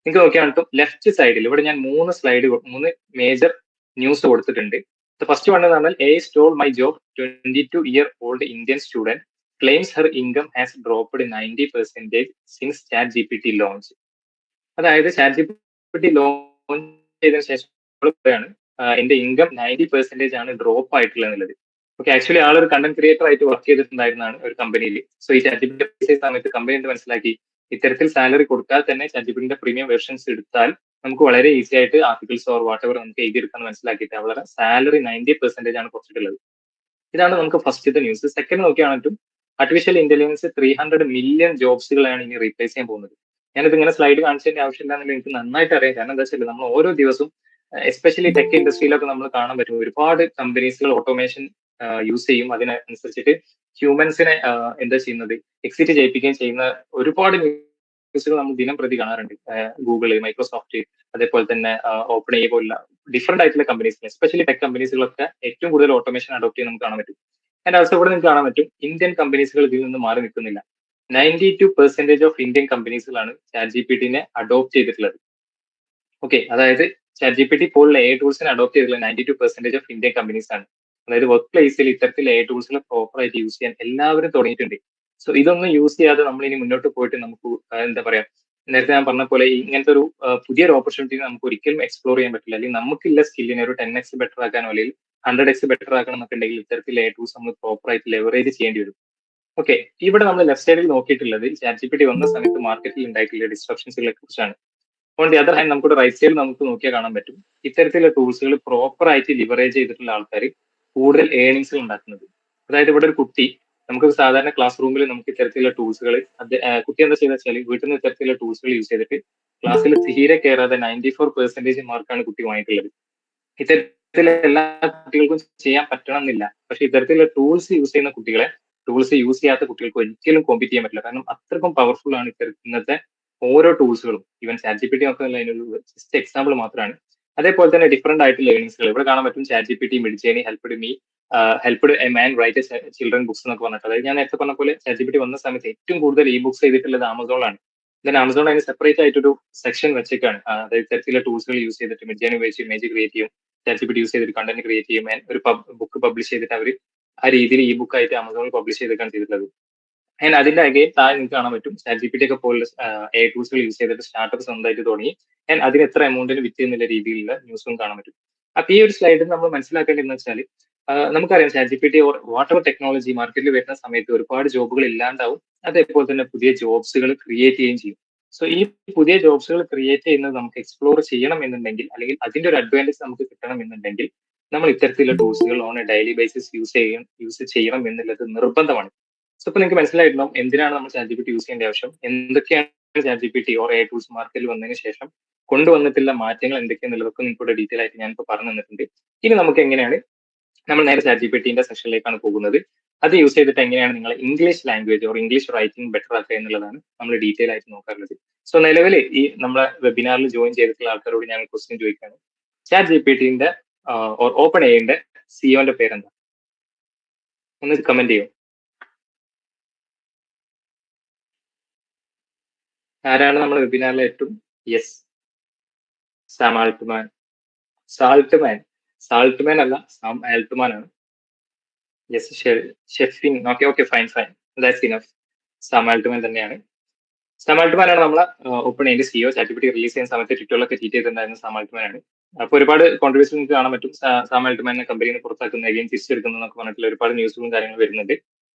നിങ്ങൾക്ക് നോക്കിയാൽ കിട്ടും ലെഫ്റ്റ് സൈഡിൽ ഇവിടെ ഞാൻ മൂന്ന് മേജർ ന്യൂസ് കൊടുത്തിട്ടുണ്ട്. ഫസ്റ്റ് വൺ എന്ന് പറഞ്ഞാൽ AI stole my job, 22-year-old Indian student claims her income has dropped 90% since chat G P T launch. അതായത് chat G P T launch ചെയ്തതിനു ശേഷം പറയാണ് എന്റെ ഇൻകം 90% ആണ് ഡ്രോപ്പ് ആയിട്ടുള്ളത് എന്നുള്ളത്. ഓക്കെ, ആക്ച്വലി ആളൊരു കണ്ടന്റ് ക്രിയേറ്റർ ആയിട്ട് വർക്ക് ചെയ്തിട്ടുണ്ടായിരുന്നതാണ് ഒരു കമ്പനിയിൽ. സോ ഈ ചാറ്റ് ജി പി ടി സമയത്ത് കമ്പനി മനസ്സിലാക്കി ഇത്തരത്തിൽ സാലറി കൊടുക്കാതെ തന്നെ ചാറ്റ് ജി പി ടിന്റെ പ്രീമിയം വെർഷൻസ് എടുത്താൽ നമുക്ക് വളരെ ഈസി ആയിട്ട് ആർട്ടിക്കിൾസ് ഓർ വാട്ട് എവർ നമുക്ക് എഴുതിയെടുക്കാൻ മനസ്സിലാക്കിയിട്ട് അവരുടെ സാലറി 90% ആണ് കുറച്ചിട്ടുള്ളത്. ഇതാണ് നമുക്ക് ഫസ്റ്റത്തെ ന്യൂസ്. സെക്കൻഡ് നോക്കിയാണെങ്കിലും ആർട്ടിഫിഷ്യൽ ഇന്റലിജൻസ് 300 മില്യൺ ജോബ്സുകളാണ് ഇനി റീപ്ലേസ് ചെയ്യാൻ പോകുന്നത്. ഞാനിത് ഇങ്ങനെ സ്ലൈഡ് കാണിച്ചതിന്റെ ആവശ്യമില്ല എന്നുള്ളത് എനിക്ക് നന്നായിട്ട് അറിയാം. കാരണം എന്താ വെച്ചാൽ നമ്മൾ ഓരോ ദിവസവും എസ്പെഷ്യലി ടെക് ഇൻഡസ്ട്രിയിലൊക്കെ നമ്മൾ കാണാൻ പറ്റും ഒരുപാട് കമ്പനീസുകൾ ഓട്ടോമേഷൻ യൂസ് ചെയ്യും. അതിനനുസരിച്ചിട്ട് ഹ്യൂമൻസിനെ എന്താ ചെയ്യുന്നത്, എക്സിറ്റ് ചെയ്യിപ്പിക്കുകയും ചെയ്യുന്ന ഒരുപാട് ന്യൂസുകൾ നമ്മൾ ദിനം പ്രതി കാണാറുണ്ട്. ഗൂഗിള്, മൈക്രോസോഫ്റ്റ്, അതേപോലെ തന്നെ ഓപ്പൺ എ പോലുള്ള ഡിഫറെന്റ് ആയിട്ടുള്ള കമ്പനീസ്, എസ്പെഷ്യലി ടെക് കമ്പനീസുകളൊക്കെ ഏറ്റവും കൂടുതൽ ഓട്ടോമേഷൻ അഡോപ്റ്റ് ചെയ്യാൻ നമുക്ക് കാണാൻ പറ്റും. ആൻഡ് ആൾസോ ഇവിടെ നിങ്ങൾക്ക് കാണാൻ പറ്റും ഇന്ത്യൻ കമ്പനീസുകൾ ഇതിൽ നിന്ന് മാറി നിൽക്കുന്നില്ല. 92% ഓഫ് ഇന്ത്യൻ കമ്പനീസുകളാണ് ചാറ്റ് ജി പി ടിനെ അഡോപ്റ്റ് ചെയ്തിട്ടുള്ളത്. ഓക്കെ, അതായത് ചാറ്റ് ജി പി ടി പോലുള്ള എ ടൂൾസിനെ അഡോപ്റ്റ് ചെയ്തിട്ടുള്ള 92% ഓഫ് ഇന്ത്യൻ കമ്പനീസ് ആണ്. അതായത് വർക്ക് പ്ലേസിൽ ഇത്തരത്തിൽ എ ടൂൾസിനെ പ്രോപ്പർ ആയിട്ട് യൂസ് ചെയ്യാൻ എല്ലാവരും തുടങ്ങിയിട്ടുണ്ട്. സോ ഇതൊന്നും യൂസ് ചെയ്യാതെ നമ്മൾ ഇനി മുന്നോട്ട് പോയിട്ട് നമുക്ക് എന്താ പറയാ, നേരത്തെ ഞാൻ പറഞ്ഞ പോലെ ഇങ്ങനത്തെ ഒരു പുതിയൊരു ഓപ്പർച്യൂണിറ്റി നമുക്ക് ഒരിക്കലും എക്സ്പ്ലോർ ചെയ്യാൻ പറ്റില്ല. അല്ലെങ്കിൽ നമുക്കില്ല സ്കില്ലിനെ ഒരു 10x ബെറ്റർ ആക്കാനോ അല്ലെങ്കിൽ 100x ബെറ്റർ ആക്കണം എന്നൊക്കെയുണ്ടെങ്കിൽ ഇത്തരത്തിൽ എ ടൂൾസ് നമ്മൾ പ്രോപ്പർ ആയിട്ട് ലെവറേജ് ചെയ്യേണ്ടി വരും. ഓക്കെ, ഇവിടെ നമ്മൾ ലെഫ്റ്റ് സൈഡിൽ നോക്കിയിട്ടുള്ളത് ചാറ്റ് ജി പി ടി വന്ന സമയത്ത് മാർക്കറ്റിൽ ഉണ്ടായിട്ടുള്ള ഡിസ്ട്രപ്ഷൻസുകളെ കുറിച്ചാണ്. ഓൺ ദി അതർ ഹാൻഡ് നമുക്ക് റൈറ്റ് സൈഡിൽ നമുക്ക് നോക്കിയാൽ കാണാൻ പറ്റും ഇത്തരത്തിലുള്ള ടൂൾസുകൾ പ്രോപ്പർ ആയിട്ട് ലിവറേജ് ചെയ്തിട്ടുള്ള ആൾക്കാർ കൂടുതൽ ഏണിങ്സുകൾ ഉണ്ടാക്കുന്നത്. അതായത് ഇവിടെ ഒരു കുട്ടി, നമുക്ക് സാധാരണ ക്ലാസ് റൂമിൽ നമുക്ക് ഇത്തരത്തിലുള്ള ടൂൾസുകൾ കുട്ടി എന്താ ചെയ്തെന്ന് വെച്ചാൽ വീട്ടിൽ നിന്ന് ഇത്തരത്തിലുള്ള ടൂൾസുകൾ യൂസ് ചെയ്തിട്ട് ക്ലാസ്സിൽ തീരെ കയറാതെ 94% മാർക്കാണ് കുട്ടി വാങ്ങിയിട്ടുള്ളത്. ഇത്തരത്തിലുള്ള എല്ലാ കുട്ടികൾക്കും ചെയ്യാൻ പറ്റണം എന്നില്ല. പക്ഷെ ഇത്തരത്തിലുള്ള ടൂൾസ് യൂസ് ചെയ്യുന്ന കുട്ടികളെ ടൂൾസ് യൂസ് ചെയ്യാത്ത കുട്ടികൾക്ക് ഒരിക്കലും കോമ്പീറ്റ് ചെയ്യാൻ പറ്റില്ല. കാരണം അത്രക്കും പവർഫുൾ ആണ് ഇന്നത്തെ ഓരോ ടൂൾസുകളും. Even chat G P T ഒക്കെ അതിനൊരു ജസ്റ്റ് എക്സാമ്പിൾ മാത്രമാണ്. അതേപോലെ തന്നെ ഡിഫറെന്റ് ആയിട്ടുള്ള ലേണിംഗ്സുകൾ ഇവിടെ കാണാൻ പറ്റും. Chat G P T, Midjourney, helped a man write children books എന്നൊക്കെ പറഞ്ഞിട്ട്. അതായത് ഞാൻ നേരത്തെ പറഞ്ഞ പോലെ ചാറ്റ് ജി പി ടി വന്ന സമയത്ത് ഏറ്റവും കൂടുതൽ ഈ ബുക്സ് ചെയ്തിട്ടുള്ളത് ആമസോണാണ്. ദെൻ ആമസോൺ അതിന് സെപ്പറേറ്റ് ആയിട്ടൊരു സെക്ഷൻ വെച്ചേക്കാണ്. അതായത് ഇത്തരത്തിലുള്ള ടൂൾസുകൾ യൂസ് ചെയ്തിട്ട് മിഡ്ജേണി ഉപയോഗിച്ച് ഇമേജ് ക്രിയേറ്റ് ചെയ്യും, chat G P T use ചെയ്തിട്ട് കണ്ടന്റ് ക്രിയേറ്റ് ചെയ്യും, ഒരു ബുക്ക് പബ്ലിഷ് ചെയ്തിട്ട് അവർ ആ രീതിയിൽ ഈ ബുക്ക് ആയിട്ട് ആമസോണിൽ പബ്ലിഷ് ചെയ്തിട്ടാണ് ചെയ്തിട്ടുള്ളത്. ആൻഡ് അതിന്റെ അഗൈൻ താഴെ നിങ്ങൾക്ക് കാണാൻ പറ്റും ചാറ്റ് ജി പി ടി ഒക്കെ പോലുള്ള എ ടൂൾസുകൾ യൂസ് ചെയ്തിട്ട് സ്റ്റാർട്ടപ്പ് സ്വന്തമായിട്ട് തുടങ്ങി ആൻഡ് അതിന് എത്ര എമൗണ്ടിന് വിറ്റ് എന്നുള്ള രീതിയിലുള്ള ന്യൂസും കാണാൻ പറ്റും. അപ്പൊ ഈ ഒരു സ്ലൈഡിൽ നമ്മൾ മനസ്സിലാക്കേണ്ടതെന്ന് വെച്ചാൽ നമുക്കറിയാം chat G P T or what ever technology മാർക്കറ്റിൽ വരുന്ന സമയത്ത് ഒരുപാട് ജോബുകൾ ഇല്ലാണ്ടാവും. അതേപോലെ തന്നെ പുതിയ ജോബ്സുകൾ ക്രിയേറ്റ് ചെയ്യുകയും ചെയ്യും. സോ ഈ പുതിയ ജോബ്സുകൾ ക്രിയേറ്റ് ചെയ്യുന്നത് നമുക്ക് എക്സ്പ്ലോർ ചെയ്യണം എന്നുണ്ടെങ്കിൽ അല്ലെങ്കിൽ അതിന്റെ ഒരു അഡ്വാൻറ്റേജ് നമുക്ക് കിട്ടണം എന്നുണ്ടെങ്കിൽ നമ്മൾ ഇത്തരത്തിലുള്ള ടൂൾസുകൾ on a daily basis use ചെയ്യണം എന്നുള്ളത് നിർബന്ധമാണ്. സോ ഇപ്പൊ നിങ്ങൾക്ക് മനസ്സിലായിട്ടുണ്ടാവും എന്തിനാണ് നമ്മൾ chat G P T use ചെയ്യേണ്ട ആവശ്യം, എന്തൊക്കെയാണ് chat G P T or AI tools മാർക്കറ്റിൽ വന്നതിന് ശേഷം കൊണ്ടുവന്നിട്ടുള്ള മാറ്റങ്ങൾ എന്തൊക്കെയാണെന്നുള്ളതൊക്കെ നിങ്ങൾക്ക് ഡീറ്റെയിൽ ആയിട്ട് ഞാനിപ്പോൾ പറഞ്ഞു തന്നിട്ടുണ്ട്. ഇനി നമുക്ക് എങ്ങനെയാണ് നമ്മൾ നേരെ ചാറ്റ് ജി പി ടിന്റെ സെഷനിലേക്കാണ് പോകുന്നത്. അത് യൂസ് ചെയ്തിട്ട് എങ്ങനെയാണ് നിങ്ങൾ English language or English writing better ആക്കുക എന്നുള്ളതാണ് നമ്മൾ ഡീറ്റെയിൽ ആയിട്ട് നോക്കാറുള്ളത്. സോ നിലവിൽ ഈ നമ്മളെ വെബിനാറിൽ ജോയിൻ ചെയ്തിട്ടുള്ള ആൾക്കാരോട് ഞാൻ ക്വസ്റ്റ്യൻ ചോദിക്കുകയാണ്, ചാറ്റ് ജി പി ടിന്റെ ഓപ്പൺ എയുടെ സിഇഒന്റെ പേരെന്താ? ഒന്ന് കമന്റ് ചെയ്യോ? ആരാണ് നമ്മുടെ വെബിനാറിലെ ഏറ്റവും? Yes, Sam Altman. സാൾട്ട്മാൻ അല്ല, സാം ആൾട്ട്മാൻ ആണ്. Yes, Shefin. Okay fine, that's enough. Sam ആൾട്ട്മാൻ തന്നെയാണ്. സാം ആൾട്ട്മാൻ ആണ് നമ്മളെ ഓപ്പൺ എന്റെ CEO. Chat G P T release ചെയ്യുന്ന സമയത്ത് ട്വിറ്ററിലൊക്കെ ട്വീറ്റ് ചെയ്തിട്ടുണ്ടായിരുന്ന സാം ആൾട്ട്മാൻ ആണ്. അപ്പൊ ഒരുപാട് കോൺട്രിബ്യൂഷൻ നിങ്ങൾക്ക് കാണാൻ പറ്റും. സാം ആൾട്ട്മാനെ കമ്പനിയിൽ നിന്ന് പുറത്താക്കുന്ന, അഗൈൻ തിരിച്ചെടുക്കുന്നു എന്നൊക്കെ പറഞ്ഞിട്ടുള്ള ഒരുപാട് ന്യൂസുകളും കാര്യങ്ങളും വരുന്നുണ്ട്.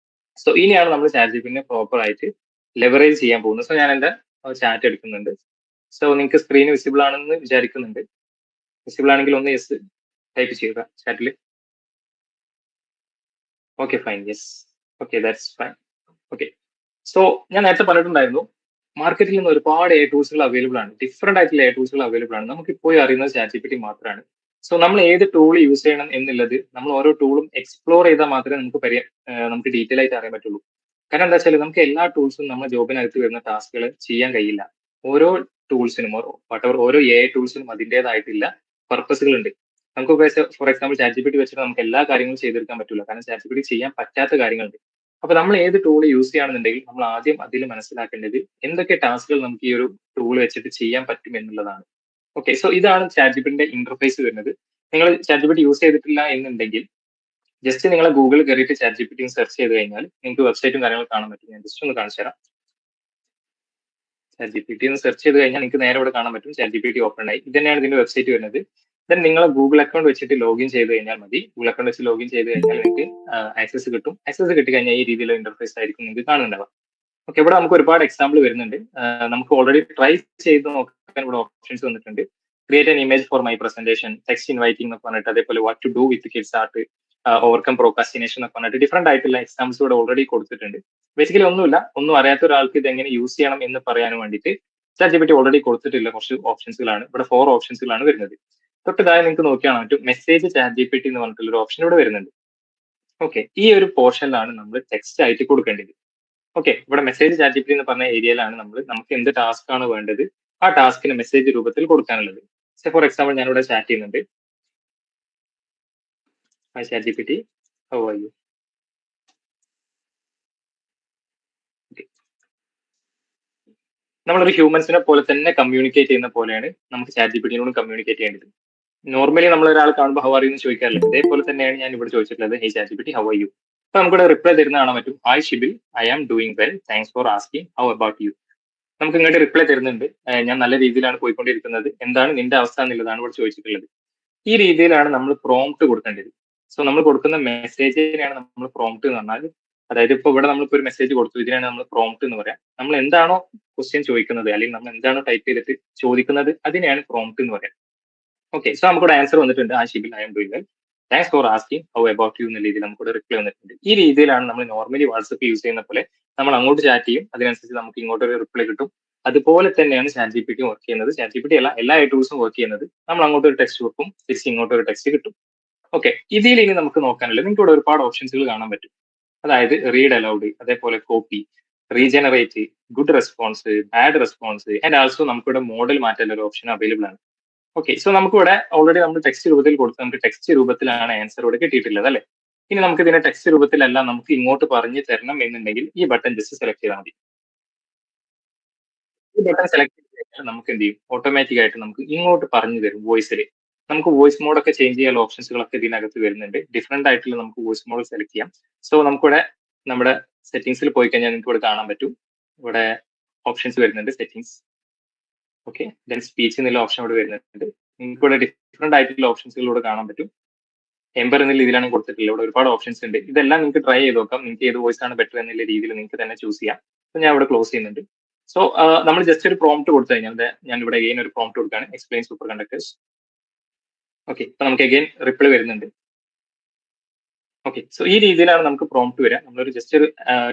സോ ഇനിയാണ് നമ്മൾ ചാറ്റ് ജി പി ടിനെ പ്രോപ്പർ ആയിട്ട് ലെവറേജ് ചെയ്യാൻ പോകുന്നത്. സോ ഞാൻ എന്റെ ചാറ്റ് എടുക്കുന്നുണ്ട്. സോ നിങ്ങൾക്ക് സ്ക്രീൻ വിസിബിൾ ആണെന്ന് വിചാരിക്കുന്നുണ്ട്. വിസിബിൾ ആണെങ്കിൽ ഒന്ന് യെസ് ടൈപ്പ് ചെയ്യുക ചാറ്റിൽ. Okay fine, yes, okay that's fine. Okay, so ഞാൻ നേരത്തെ പറഞ്ഞിട്ടുണ്ടായിരുന്നു, മാർക്കറ്റിൽ നിന്ന് ഒരുപാട് എ ടൂൾസുകൾ അവൈലബിൾ ആണ്, ഡിഫറെന്റ് ആയിട്ടുള്ള എ ടൂൾസുകൾ അവൈലബിൾ ആണ്. നമുക്ക് ഇപ്പോൾ അറിയുന്നത് ചാറ്റ് ജി പി ടി മാത്രമാണ്. സോ നമ്മൾ ഏത് ടൂൾ യൂസ് ചെയ്യണം എന്നുള്ളത് നമ്മൾ ഓരോ ടൂളും എക്സ്പ്ലോർ ചെയ്താൽ മാത്രമേ നമുക്ക് ഡീറ്റെയിൽ ആയിട്ട് അറിയാൻ പറ്റുള്ളൂ. കാരണം എന്താ വെച്ചാൽ നമുക്ക് എല്ലാ ടൂൾസും നമ്മുടെ ജോബിനകത്ത് വരുന്ന ടാസ്കുകൾ ചെയ്യാൻ കഴിയില്ല. ഓരോ ടൂൾസിനും ഓരോ എ ടൂൾസിനും അതിൻ്റെതായിട്ടുള്ള പർപ്പസുകൾ ഉണ്ട്. നമുക്ക് for example chat G P T വെച്ചിട്ട് നമുക്ക് എല്ലാ കാര്യങ്ങളും ചെയ്തെടുക്കാൻ പറ്റില്ല. കാരണം ചാറ്റ് ജി പി ടി ചെയ്യാൻ പറ്റാത്ത കാര്യങ്ങളുണ്ട്. അപ്പൊ നമ്മൾ ഏത് ടൂൾ യൂസ് ചെയ്യുകയാണെന്നുണ്ടെങ്കിൽ നമ്മൾ ആദ്യം അതിൽ മനസ്സിലാക്കേണ്ടത് എന്തൊക്കെ ടാസ്കുകൾ നമുക്ക് ഈ ഒരു ടൂൾ വെച്ചിട്ട് ചെയ്യാൻ പറ്റും എന്നുള്ളതാണ്. ഓക്കെ, സോ ഇതാണ് ചാറ്റ് ജി പി ടിന്റെ ഇന്റർഫേസ് വരുന്നത്. നിങ്ങൾ chat G P T use ചെയ്തിട്ടില്ല എന്നുണ്ടെങ്കിൽ ജസ്റ്റ് നിങ്ങൾ ഗൂഗിളിൽ കയറിയിട്ട് chat G P T search ചെയ്ത് കഴിഞ്ഞാൽ നിങ്ങൾക്ക് വെബ്സൈറ്റും കാര്യങ്ങളും കാണാൻ പറ്റും. ഞാൻ ജസ്റ്റ് ഒന്ന് കാണിച്ചു തരാം. ചാറ്റ് ജി പി ടി എന്ന് സെർച്ച് ചെയ്ത് കഴിഞ്ഞാൽ നിങ്ങൾക്ക് നേരെ ഇവിടെ കാണാൻ പറ്റും. Chat G P T open ആയി. ഇത് തന്നെയാണ് ഇതിന്റെ വെബ്സൈറ്റ് വരുന്നത്. ദെൻ നിങ്ങൾ ഗൂഗിൾ അക്കൗണ്ട് വെച്ചിട്ട് ലോഗിൻ ചെയ്ത് കഴിഞ്ഞാൽ മതി. ഗൂഗിൾ അക്കൗണ്ട് വെച്ച് ലോഗിൻ ചെയ്ത് കഴിഞ്ഞാൽ നിങ്ങൾക്ക് ആക്സസ് കിട്ടും. ആക്സസ് കിട്ടിക്കഴിഞ്ഞാൽ ഈ രീതിയിലുള്ള ഇന്റർഫേസ് ആയിരിക്കും നിങ്ങൾക്ക് കാണുന്നുണ്ടാവുക. ഓക്കെ, ഇവിടെ നമുക്ക് ഒരുപാട് എക്സാമ്പിൾ വരുന്നുണ്ട്. നമുക്ക് ഓൾറെഡി ട്രൈ ചെയ്ത് നോക്കാൻ ഇവിടെ ഓപ്ഷൻസ് വന്നിട്ടുണ്ട്. Create an image for my presentation, text inviting എന്ന് പറഞ്ഞിട്ട്, അതേപോലെ what to do with kids art, overcome procrastination എന്ന് പറഞ്ഞിട്ട് ഡിഫറെന്റ് ആയിട്ടുള്ള എക്സാമ്പിൾസ് ഇവിടെ ഓൾറെഡി കൊടുത്തിട്ടുണ്ട്. ബേസിക്കലി ഒന്നും അറിയാത്ത ഒരാൾക്ക് ഇത് എങ്ങനെ യൂസ് ചെയ്യണം എന്ന് പറയാൻ വേണ്ടിയിട്ട് chat G P T already കൊടുത്തിട്ടുള്ള കുറച്ച് ഓപ്ഷൻസുകളാണ് ഇവിടെ. 4 ഓപ്ഷൻസുകളാണ് വരുന്നത്. തൊട്ടതായി നിങ്ങൾക്ക് നോക്കിയാണ് പറ്റും message chat G P T എന്ന് പറഞ്ഞിട്ടുള്ള ഒരു ഓപ്ഷൻ ഇവിടെ വരുന്നുണ്ട്. ഓക്കെ, ഈ ഒരു പോർഷനിലാണ് നമ്മൾ ടെക്സ്റ്റ് ആയിട്ട് കൊടുക്കേണ്ടത്. ഓക്കെ, ഇവിടെ message chat G P T എന്ന് പറഞ്ഞ ഏരിയയിലാണ് നമുക്ക് എന്ത് ടാസ്ക് ആണ് വേണ്ടത് ആ ടാസ്കിന് മെസ്സേജ് രൂപത്തിൽ കൊടുക്കാനുള്ളത്. ഫോർ എക്സാമ്പിൾ ഞാൻ ഇവിടെ ചാറ്റ് ചെയ്യുന്നുണ്ട്. Chat G P T, how are U? നമ്മളൊരു ഹ്യൂമൻസിനെ പോലെ തന്നെ കമ്മ്യൂണിക്കേറ്റ് ചെയ്യുന്ന പോലെയാണ് നമുക്ക് ചാറ്റ് ജി പി ടിനോട് കമ്മ്യൂണിക്കേറ്റ് ചെയ്യേണ്ടത്. നോർമലി നമ്മൾ ഒരാൾ കാണുമ്പോൾ ഹൗ ആർ യു എന്ന് ചോദിക്കാറില്ല. അതേപോലെ തന്നെയാണ് ഞാൻ ഇവിടെ ചോദിച്ചിട്ടുള്ളത്, hey chat G P T, how are you? അപ്പൊ നമുക്കിവിടെ റിപ്ലൈ തരുന്ന കാണാൻ പറ്റും. Hi Shibil, I am doing well, thanks for asking, how about you? നമുക്ക് ഇങ്ങോട്ട് റിപ്ലൈ തരുന്നുണ്ട്, ഞാൻ നല്ല രീതിയിലാണ് പോയിക്കൊണ്ടിരിക്കുന്നത്, എന്താണ് നിന്റെ അവസ്ഥ എന്നുള്ളതാണ് ഇവിടെ ചോദിച്ചിട്ടുള്ളത്. ഈ രീതിയിലാണ് നമ്മൾ പ്രോംപ്റ്റ് കൊടുക്കേണ്ടത്. സോ നമ്മൾ കൊടുക്കുന്ന മെസ്സേജിനെയാണ് നമ്മൾ പ്രോംപ്റ്റ് എന്ന് പറഞ്ഞാൽ, അതായത് ഇപ്പോൾ ഇവിടെ നമ്മളിപ്പോൾ ഒരു മെസ്സേജ് കൊടുത്തു, ഇതിനാണ് നമ്മൾ പ്രോംപ്റ്റ് എന്ന് പറയാം. നമ്മൾ എന്താണോ ക്വസ്റ്റ്യൻ ചോദിക്കുന്നത് അല്ലെങ്കിൽ നമ്മൾ എന്താണോ ടൈപ്പ് ചെയ്തിട്ട് ചോദിക്കുന്നത് അതിനെയാണ് പ്രോംപ്റ്റ് എന്ന് പറയാം. ഓക്കെ, സോ നമുക്കിവിടെ ആൻസർ വന്നിട്ടുണ്ട്, ആ Shibil, I am doing well, thanks for asking, how about U എന്ന രീതിയിൽ നമുക്കിവിടെ റിപ്ലൈ വന്നിട്ടുണ്ട്. ഈ രീതിയിലാണ് നമ്മൾ നോർമലി വാട്സപ്പ് യൂസ് ചെയ്യുന്ന പോലെ നമ്മൾ അങ്ങോട്ട് ചാറ്റ് ചെയ്യും, അതിനനുസരിച്ച് നമുക്ക് ഇങ്ങോട്ട് ഒരു റിപ്ലൈ കിട്ടും. അതുപോലെ തന്നെയാണ് chat G P T work ചെയ്യുന്നത്. ചാറ്റ് ജി പി ടി അല്ല, എല്ലാ ടൂൾസും വർക്ക് ചെയ്യുന്നത്. നമ്മൾ അങ്ങോട്ട് ഒരു ടെക്സ്റ്റ് വെക്കും, തിരിച്ച് ഇങ്ങോട്ട് ഒരു ടെക്സ്റ്റ് കിട്ടും. ഓക്കെ, ഇതിൽ ഇനി നമുക്ക് നോക്കാനുള്ളത്, നിങ്ങൾക്ക് ഇവിടെ ഒരുപാട് ഓപ്ഷൻസുകൾ കാണാൻ പറ്റും. അതായത് റീഡ് അലൗഡ്, അതേപോലെ copy, regenerate, good response, bad response, and also നമുക്കിവിടെ മോഡൽ മാറ്റാനുള്ള ഒരു ഓപ്ഷൻ അവൈലബിൾ ആണ്. ഓക്കെ, സോ നമുക്കിവിടെ ഓൾറെഡി നമ്മൾ ടെക്സ്റ്റ് രൂപത്തിൽ കൊടുത്ത് നമുക്ക് ടെക്സ്റ്റ് രൂപത്തിലാണ് ആൻസർ ഇവിടെ കിട്ടിയിട്ടുള്ളത് അല്ലേ. ഇനി നമുക്ക് ഇതിനെ ടെക്സ്റ്റ് രൂപത്തിലല്ല നമുക്ക് ഇങ്ങോട്ട് പറഞ്ഞു തരണം എന്നുണ്ടെങ്കിൽ ഈ ബട്ടൺ ജസ്റ്റ് സെലക്ട് ചെയ്താൽ മതി. ഈ ബട്ടൺ സെലക്ട് ചെയ്ത് കഴിഞ്ഞാൽ നമുക്ക് എന്ത് ചെയ്യും, ഓട്ടോമാറ്റിക് ആയിട്ട് നമുക്ക് ഇങ്ങോട്ട് പറഞ്ഞു തരും വോയിസിൽ. നമുക്ക് വോയിസ് മോഡൊക്കെ ചേഞ്ച് ചെയ്യാനുള്ള ഓപ്ഷൻസുകളൊക്കെ ഇതിനകത്ത് വരുന്നുണ്ട്. ഡിഫറെന്റ് ആയിട്ടുള്ള നമുക്ക് വോയിസ് മോഡ് സെലക്ട് ചെയ്യാം. സോ നമുക്കിവിടെ നമ്മുടെ സെറ്റിംഗ്സിൽ പോയി കഴിഞ്ഞാൽ നിങ്ങൾക്ക് ഇവിടെ കാണാൻ പറ്റും, ഇവിടെ ഓപ്ഷൻസ് വരുന്നുണ്ട്, സെറ്റിംഗ്സ്. ഓക്കെ, ദെൻ സ്പീച്ച് എന്നുള്ള ഓപ്ഷൻ ഇവിടെ വരുന്നുണ്ട്. നിങ്ങൾക്ക് ഇവിടെ ഡിഫറെന്റ് ആയിട്ടുള്ള ഓപ്ഷൻസുകൾ ഇവിടെ കാണാൻ പറ്റും. എംബർ എന്നുള്ള രീതിയിലാണ് കൊടുത്തിട്ടുള്ളത്. ഇവിടെ ഒരുപാട് ഓപ്ഷൻസ് ഉണ്ട്. ഇതെല്ലാം നിങ്ങൾക്ക് ട്രൈ ചെയ്ത് നോക്കാം. നിങ്ങൾക്ക് ഏത് വോയിസ് ആണ് ബെറ്റർ എന്നുള്ള രീതിയിൽ നിങ്ങൾക്ക് തന്നെ ചൂസ് ചെയ്യാം. അപ്പൊ ഞാൻ ഇവിടെ ക്ലോസ് ചെയ്യുന്നുണ്ട്. സോ നമ്മൾ ജസ്റ്റ് ഒരു പ്രോംപ്റ്റ് കൊടുത്തു കഴിഞ്ഞാൽ, ഞാൻ ഇവിടെ അഗെയിൻ ഒരു പ്രോംപ്റ്റ് കൊടുക്കുകയാണ്, എക്സ്പ്ലെയിൻ സൂപ്പർ കണ്ടക്ടേഴ്സ്. ഓക്കെ, ഇപ്പൊ നമുക്ക് അഗെയിൻ റിപ്ലൈ വരുന്നുണ്ട്. Okay, okay. സോ ഈ രീതിയിലാണ് നമുക്ക് പ്രോംപ്റ്റ് വരിക. നമ്മളൊരു ജസ്റ്റ് ഒരു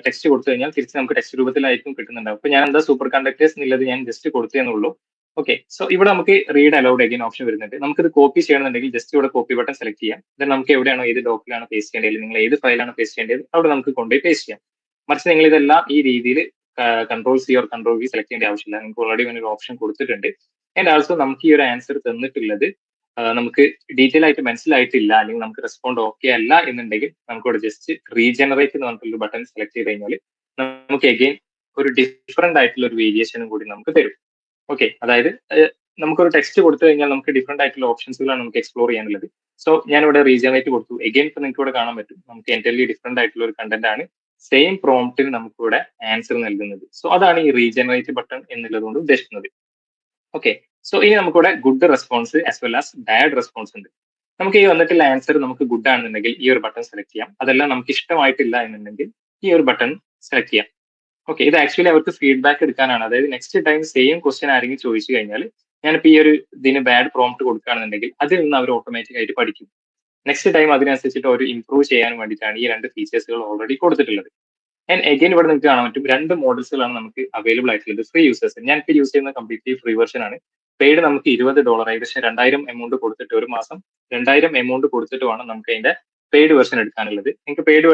ടെക്സ്റ്റ് കൊടുത്തു കഴിഞ്ഞാൽ തിരിച്ച് നമുക്ക് ടെക്സ്റ്റ് രൂപത്തിലായിരിക്കും കിട്ടുന്നുണ്ടാവും. അപ്പൊ ഞാൻ എന്താ സൂപ്പർ കണ്ടക്ടേഴ്സ് എന്നുള്ളത് ഞാൻ ജസ്റ്റ് കൊടുത്തേ. ഓക്കെ. സോ ഇവിടെ നമുക്ക് റീഡ് അലൗഡ് അഗൈൻ ഓപ്ഷൻ വരുന്നുണ്ട്. നമുക്കിത് കോപ്പി ചെയ്യണമെന്നുണ്ടെങ്കിൽ ജസ്റ്റ് ഇവിടെ കോപ്പി ബട്ടൺ സെലക്ട് ചെയ്യാം. ദെൻ നമുക്ക് എവിടെയാണോ ഏത് ഡോക്കിലാണ് പേസ്റ്റ് ചെയ്യേണ്ടത്, അല്ലെങ്കിൽ നിങ്ങൾ ഏത് ഫയലാണ് പേസ്റ്റ് ചെയ്യേണ്ടത് അവിടെ നമുക്ക് കൊണ്ടുപോയി പേസ്റ്റ് ചെയ്യാം. മറിച്ച് നിങ്ങൾ ഇതെല്ലാം ഈ രീതിയിൽ കൺട്രോൾ-C ഓർ കൺട്രോൾ-V സെലക്ട് ചെയ്യേണ്ട ആവശ്യമില്ല. നിങ്ങൾക്ക് ഓൾറെഡി ഒരു ഓപ്ഷൻ കൊടുത്തിട്ടുണ്ട്. ആൻഡ് ആൾസോ നമുക്ക് ഈ ഒരു ആൻസർ തന്നിട്ടുള്ളത് നമുക്ക് ഡീറ്റെയിൽ ആയിട്ട് മനസ്സിലായിട്ടില്ല, അല്ലെങ്കിൽ നമുക്ക് റെസ്പോണ്ട് ഓക്കെ അല്ല എന്നുണ്ടെങ്കിൽ നമുക്ക് ഇവിടെ ജസ്റ്റ് റീജനറേറ്റ് എന്ന് പറഞ്ഞിട്ടുള്ള ബട്ടൺ സെലക്ട് ചെയ്ത് കഴിഞ്ഞാൽ നമുക്ക് അഗൈൻ ഒരു ഡിഫറെന്റ് ആയിട്ടുള്ള ഒരു വേരിയേഷനും കൂടി നമുക്ക് തരും. ഓക്കെ. അതായത് നമുക്കൊരു ടെക്സ്റ്റ് കൊടുത്തു കഴിഞ്ഞാൽ നമുക്ക് ഡിഫറെന്റ് ആയിട്ടുള്ള ഓപ്ഷൻസുകളാണ് നമുക്ക് എക്സ്പ്ലോർ ചെയ്യാനുള്ളത്. സോ ഞാനിവിടെ റീജനറേറ്റ് കൊടുത്തു. അഗൈൻ ഇപ്പൊ നിങ്ങൾക്ക് ഇവിടെ കാണാൻ പറ്റും നമുക്ക് എൻറ്റയർലി ഡിഫറെന്റ് ആയിട്ടുള്ള ഒരു കണ്ടന്റ് ആണ് സെയിം പ്രോംപ്റ്റിന് നമുക്കിവിടെ ആൻസർ നൽകുന്നത്. സോ അതാണ് ഈ റീജനറേറ്റ് ബട്ടൺ എന്നുള്ളത് കൊണ്ട് ഉദ്ദേശിക്കുന്നത്. ഓക്കെ. സോ ഇനി നമുക്കിവിടെ good response as well as bad response ഉണ്ട്. നമുക്ക് ഈ വന്നിട്ടുള്ള ആൻസർ നമുക്ക് ഗുഡ് ആണെന്നുണ്ടെങ്കിൽ ഈ ഒരു ബട്ടൺ സെലക്ട് ചെയ്യാം. അതെല്ലാം നമുക്ക് ഇഷ്ടമായിട്ടില്ല എന്നുണ്ടെങ്കിൽ ഈ ഒരു ബട്ടൺ സെലക്ട് ചെയ്യാം. ഓക്കെ. ഇത് ആക്ച്വലി അവർക്ക് ഫീഡ്ബാക്ക് എടുക്കാനാണ്. അതായത് നെക്സ്റ്റ് ടൈം സെയിം ക്വസ്റ്റ്യൻ ആരെങ്കിലും ചോദിച്ചു കഴിഞ്ഞാൽ ഞാനിപ്പോൾ ഈ ഒരു ഇതിന് ബാഡ് പ്രോംപ്റ്റ് കൊടുക്കുകയാണെന്നുണ്ടെങ്കിൽ അതിൽ നിന്ന് അവർ ഓട്ടോമാറ്റിക് ആയിട്ട് പഠിക്കും. നെക്സ്റ്റ് ടൈം അതിനനുസരിച്ചിട്ട് അവർ ഇംപ്രൂവ് ചെയ്യാൻ വേണ്ടിയിട്ടാണ് ഈ രണ്ട് ഫീച്ചേഴ്സുകൾ ഓൾറെഡി കൊടുത്തിട്ടുള്ളത്. ആൻഡ് അഗൈൻ ഇവിടെ നിങ്ങൾക്ക് കാണാൻ പറ്റും രണ്ട് മോഡൽസുകളാണ് നമുക്ക് അവൈലബിൾ ആയിട്ടുള്ളത് ഫ്രീ യൂസേഴ്സ്. ഞാൻ ഇപ്പോൾ യൂസ് ചെയ്യുന്ന കംപ്ലീറ്റ്ലി ഫ്രീ വെർഷൻ ആണ്. പെയ്ഡ് നമുക്ക് $20 ഏകദേശം 2000 എമൗണ്ട് കൊടുത്തിട്ട് ഒരു മാസം 2000 എമൗണ്ട് കൊടുത്തിട്ട് വേണം നമുക്ക് അതിന്റെ പെയ്ഡ് വെർഷൻ എടുക്കാനുള്ളത്. നിങ്ങൾക്ക് പെയ്ഡ്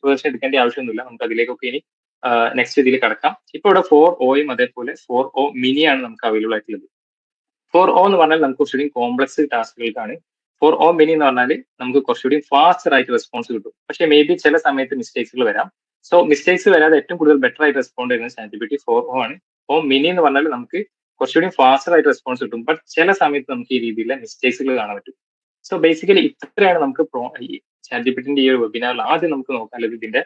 വെർഷൻ എടുക്കേണ്ട ആവശ്യമൊന്നുമില്ല. നമുക്ക് അതിലേക്കൊക്കെ ഇനി നെക്സ്റ്റ് ഇതിൽ കടക്കാം. ഇപ്പോൾ ഇവിടെ 4O അതേപോലെ 4O മിനിയാണ് നമുക്ക് അവൈലബിൾ ആയിട്ടുള്ളത്. 4O എന്ന് പറഞ്ഞാൽ നമുക്ക് കുറച്ചുകൂടി കോംപ്ലക്സ് ടാസ്കുകൾക്കാണ്. 4O മിനി എന്ന് പറഞ്ഞാൽ നമുക്ക് കുറച്ചുകൂടി ഫാസ്റ്റർ ആയിട്ട് റെസ്പോൺസ് കിട്ടും. പക്ഷേ മേ ബി ചില സമയത്ത് മിസ്റ്റേക്സുകൾ വരാം. സോ മിസ്റ്റേക്സ് വരാതെ ഏറ്റവും കൂടുതൽ ബെറ്റർ ആയിട്ട് റെസ്പോണ്ട് ചെയ്യുന്നത് ChatGPT 4O ആണ്. O മിനി എന്ന് പറഞ്ഞാൽ നമുക്ക് കുറച്ചുകൂടി ഫാസ്റ്റർ ആയിട്ട് റെസ്പോൺസ് കിട്ടും. ബട്ട് ചില സമയത്ത് നമുക്ക് ഈ രീതിയിലുള്ള മിസ്റ്റേക്സുകൾ കാണാൻ പറ്റും. സോ ബേസിക്കലി ഇത്രയാണ് നമുക്ക് ഈ ChatGPTന്റെ ഈ ഒരു വെബിനാറിൽ ആദ്യം നമുക്ക് നോക്കാനുള്ളത് ഇതിന്റെ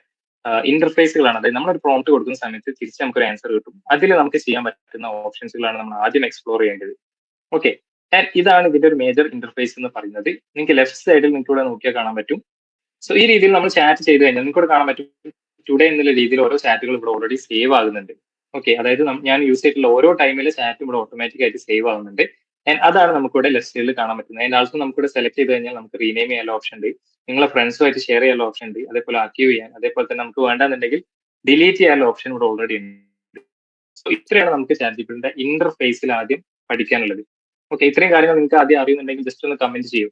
ഇന്റർഫേസുകളാണ്. അതായത് നമ്മളൊരു പ്രോംപ്റ്റ് കൊടുക്കുന്ന സമയത്ത് തിരിച്ച് നമുക്കൊരു ആൻസർ കിട്ടും. അതിൽ നമുക്ക് ചെയ്യാൻ പറ്റുന്ന ഓപ്ഷൻസുകളാണ് നമ്മൾ ആദ്യം എക്സ്പ്ലോർ ചെയ്യേണ്ടത്. ഓക്കെ. ഇതാണ് ഇതിന്റെ ഒരു മേജർ ഇന്റർഫേസ് എന്ന് പറയുന്നത്. നിങ്ങൾക്ക് ലെഫ്റ്റ് സൈഡിൽ നിങ്ങൾക്ക് ഇവിടെ നോക്കിയാൽ കാണാൻ പറ്റും. സോ ഈ രീതിയിൽ നമ്മൾ ചാറ്റ് ചെയ്ത് കഴിഞ്ഞാൽ നിങ്ങൾക്ക് ഇവിടെ കാണാൻ പറ്റും ടുഡേ എന്നുള്ള രീതിയിൽ ഓരോ ചാറ്റുകൾ ഇവിടെ ഓൾറെഡി സേവ് ആകുന്നുണ്ട്. ഓക്കെ. അതായത് ഞാൻ യൂസ് ചെയ്തിട്ടുള്ള ഓരോ ടൈമിലെ ചാറ്റും ഇവിടെ ഓട്ടോമാറ്റിക് ആയിട്ട് സേവ് ആകുന്നുണ്ട്. ആൻഡ് അതാണ് നമുക്കിവിടെ ലെഫ്റ്റ് സൈഡിൽ കാണാൻ പറ്റുന്നത്. ആൻഡ് ആൾസോ നമുക്കിവിടെ സെലക്ട് ചെയ്ത് കഴിഞ്ഞാൽ നമുക്ക് റീനെയിം ചെയ്യാനുള്ള ഓപ്ഷൻ ഉണ്ട്, നിങ്ങളെ ഫ്രണ്ട്സുമായിട്ട് ഷെയർ ചെയ്യാനുള്ള ഓപ്ഷൻ ഉണ്ട്, അതേപോലെ ആർക്കൈവ് ചെയ്യാൻ, അതേപോലെ തന്നെ നമുക്ക് വേണ്ടെന്നുണ്ടെങ്കിൽ ഡിലീറ്റ് ചെയ്യാനുള്ള ഓപ്ഷൻ ഇവിടെ ഓൾറെഡി ഉണ്ട്. സോ ഇത്രയാണ് നമുക്ക് ChatGPTന്റെ ഇന്റർഫേസിൽ ആദ്യം പഠിക്കാനുള്ളത്. ഓക്കെ. ഇത്രയും കാര്യങ്ങൾ നിങ്ങൾക്ക് ആദ്യം അറിയുന്നുണ്ടെങ്കിൽ ജസ്റ്റ് ഒന്ന് കമന്റ് ചെയ്യൂ.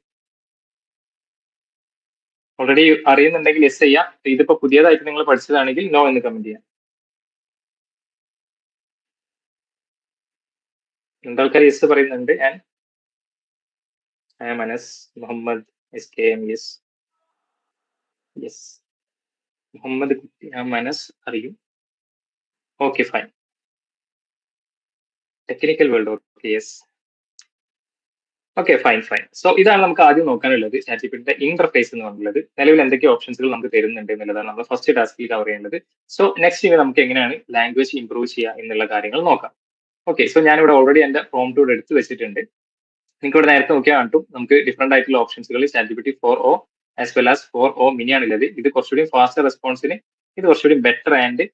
ഓൾറെഡി അറിയുന്നുണ്ടെങ്കിൽ യെസ് ചെയ്യാം. ഇതിപ്പോ പുതിയതായിട്ട് നിങ്ങൾ പഠിച്ചതാണെങ്കിൽ നോ എന്ന് കമന്റ് ചെയ്യാം. രണ്ടാൾക്കാർ യെസ് പറയുന്നുണ്ട്. And Anas Muhammad SKM yes. Yes Muhammad മനസ് അറിയും. Okay fine. Technical world okay yes. Okay fine. So ഇതാണ് നമുക്ക് ആദ്യം നോക്കാനുള്ളത് ChatGPTന്റെ ഇന്റർഫേസ് എന്ന് പറഞ്ഞുള്ളത്. നിലവിൽ എന്തൊക്കെ ഓപ്ഷൻസുകൾ നമുക്ക് തരുന്നുണ്ട് എന്നുള്ളതാണ് നമ്മൾ ഫസ്റ്റ് ടാസ്കിൽ കവർ ചെയ്യേണ്ടത്. സോ നെക്സ്റ്റ് ഇനി നമുക്ക് എങ്ങനെയാണ് ലാംഗ്വേജ് ഇംപ്രൂവ് ചെയ്യുക എന്നുള്ള കാര്യങ്ങൾ നോക്കാം. ഓക്കെ. സോ ഞാനിവിടെ ഓൾറെഡി എന്റെ പ്രോംപ്റ്റ് ഇവിടെ എടുത്ത് വെച്ചിട്ടുണ്ട്. നിങ്ങൾക്ക് ഇവിടെ നേരത്തെ നോക്കിയാൽ കാണും നമുക്ക് ഡിഫറെന്റ് ആയിട്ടുള്ള ഓപ്ഷൻസുകൾ ChatGPT 4O as well as 4O mini ആണുള്ളത്. ഇത് കുറച്ചുകൂടി ഫാസ്റ്റർ റെസ്പോൺസിന്, ഇത് കുറച്ചുകൂടി ബെറ്റർ ആൻഡ്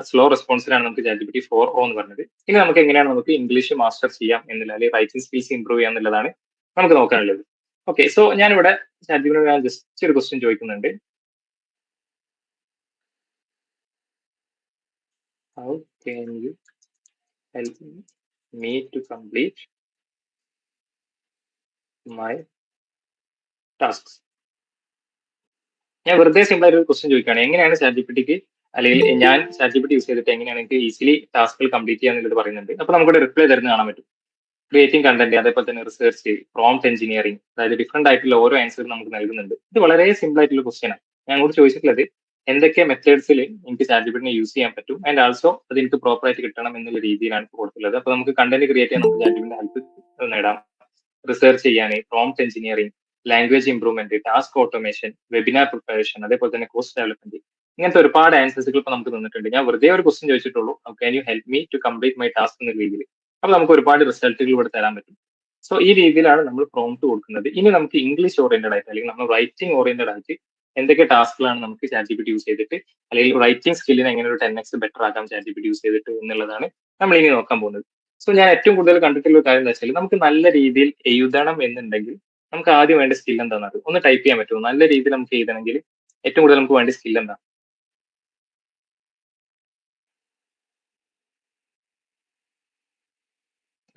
സ്ലോ റെസ്പോൺസിലാണ് നമുക്ക് ChatGPT 4O എന്ന് പറഞ്ഞത്. ഇനി നമുക്ക് എങ്ങനെയാണ് നമുക്ക് ഇംഗ്ലീഷ് മാസ്റ്റർ ചെയ്യാം എന്നുള്ള, അല്ലെങ്കിൽ റൈറ്റിംഗ് സ്കിൽസ് ഇംപ്രൂവ് ചെയ്യാം എന്നുള്ളതാണ് നമുക്ക് നോക്കാനുള്ളത്. ഓക്കെ. സോ ഞാനിവിടെ ChatGPT ജസ്റ്റ് ഒരു ക്വസ്റ്റ്യൻ ചോദിക്കുന്നുണ്ട്. How can you help me to complete my tasks. ഞാൻ വെറുതെ സിമ്പിൾ ആയിട്ട് ഒരു ക്വസ്റ്റ്യൻ ചോദിക്കുകയാണ്. എങ്ങനെയാണ് ChatGPTക്ക്, അല്ലെങ്കിൽ ഞാൻ ChatGPT യൂസ് ചെയ്തിട്ട് എങ്ങനെയാണ് എനിക്ക് ഈസിലി ടാസ്കുകൾ കംപ്ലീറ്റ് ചെയ്യാന്നുള്ളത് പറയുന്നുണ്ട്. അപ്പൊ നമുക്കിവിടെ റിപ്ലൈ തരുന്ന കാണാൻ പറ്റും. ക്രിയേറ്റിംഗ് കണ്ടന്റ്, അതേപോലെ തന്നെ റിസർച്ച്, പ്രോംപ്റ്റ് എഞ്ചിനീയറിംഗ്, അതായത് ഡിഫറെന്റ് ആയിട്ടുള്ള ഓരോ ആൻസറും നമുക്ക് നൽകുന്നുണ്ട്. ഇത് വളരെ സിമ്പിൾ ആയിട്ടുള്ള ക്വസ്റ്റ്യൻ ആണ്. ഞാൻ കൂടി ചോദിച്ചിട്ടുള്ളത് എന്തൊക്കെ മെത്തേഡ്സിൽ എനിക്ക് ChatGPT യൂസ് ചെയ്യാൻ പറ്റും, ആൻഡ് ആൾസോ അത് എനിക്ക് പ്രോപ്പർ ആയിട്ട് കിട്ടണം എന്നുള്ള രീതിയിലാണ് കൊടുത്തിട്ടുള്ളത്. അപ്പൊ നമുക്ക് കണ്ടന്റ് ക്രിയേറ്റ് ചെയ്യാൻ നമുക്ക് ChatGPT ഹെൽപ്പ് നേടാം. റിസർച്ച് ചെയ്യാൻ, prompt engineering, language improvement, task automation, webinar preparation, അതേപോലെ തന്നെ കോഴ്സ് ഡെവലപ്മെന്റ്, ഇങ്ങനത്തെ ഒരുപാട് ആൻസേഴ്സുകൾ ഇപ്പൊ നമുക്ക് തന്നിട്ടുണ്ട്. ഞാൻ വെറുതെ ഒരു ക്വസ്റ്റ്യൻ ചോദിച്ചിട്ടുള്ളൂ, can you help me to complete my task എന്ന രീതിയിൽ. അപ്പൊ നമുക്ക് ഒരുപാട് റിസൾട്ടുകൾ ഇവിടെ തരാൻ പറ്റും. സോ ഈ രീതിയിലാണ് നമ്മൾ പ്രോംപ്റ്റ് കൊടുക്കുന്നത്. ഇനി നമുക്ക് ഇംഗ്ലീഷ് ഓറിയന്റഡ് ആയിട്ട്, അല്ലെങ്കിൽ നമ്മൾ റൈറ്റിംഗ് ഓറിയന്റഡ് ആയിട്ട് എന്തൊക്കെ ടാസ്കുകളാണ് നമുക്ക് ChatGPT യൂസ് ചെയ്തിട്ട്, അല്ലെങ്കിൽ റൈറ്റിംഗ് സ്കില്ലിനെ എങ്ങനെ ഒരു 10x ബെറ്റർ ആക്കാം ChatGPT യൂസ് ചെയ്തിട്ട് എന്നുള്ളതാണ് നമ്മൾ ഇനി നോക്കാൻ പോകുന്നത്. സോ ഞാൻ ഏറ്റവും കൂടുതൽ കണ്ടിട്ടുള്ള ഒരു കാര്യം എന്താ വെച്ചാൽ, നമുക്ക് നല്ല രീതിയിൽ എഴുതണം എന്നുണ്ടെങ്കിൽ നമുക്ക് ആദ്യം വേണ്ട സ്കിൽ എന്താണെന്ന് അറിയാം. ഒന്ന് ടൈപ്പ് ചെയ്യാൻ പറ്റുമോ? നല്ല രീതിയിൽ നമുക്ക് എഴുതണമെങ്കിൽ ഏറ്റവും കൂടുതൽ നമുക്ക് വേണ്ട സ്കിൽ എന്താ?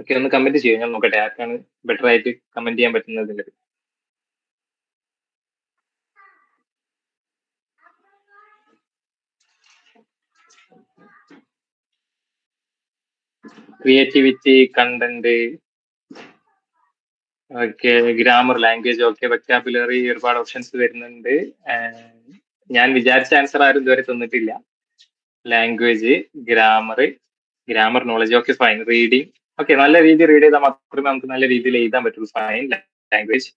ഓക്കെ, ഒന്ന് കമന്റ് ചെയ്യും, ഞാൻ നോക്കട്ടെ ആർക്കാണ് ബെറ്റർ ആയിട്ട് കമന്റ് ചെയ്യാൻ പറ്റുന്നതിൽ. Creativity, content, okay, grammar, language, okay, vocabulary, ഒരുപാട് ഓപ്ഷൻസ് വരുന്നുണ്ട്. ഞാൻ വിചാരിച്ച ആൻസർ ആരും ഇതുവരെ തന്നിട്ടില്ല. Language, grammar knowledge, okay fine. Reading, okay, നല്ല രീതിയിൽ റീഡ് ചെയ്താൽ മാത്രമേ നമുക്ക് നല്ല രീതിയിൽ എഴുതാൻ പറ്റുള്ളൂ. Fine. Language,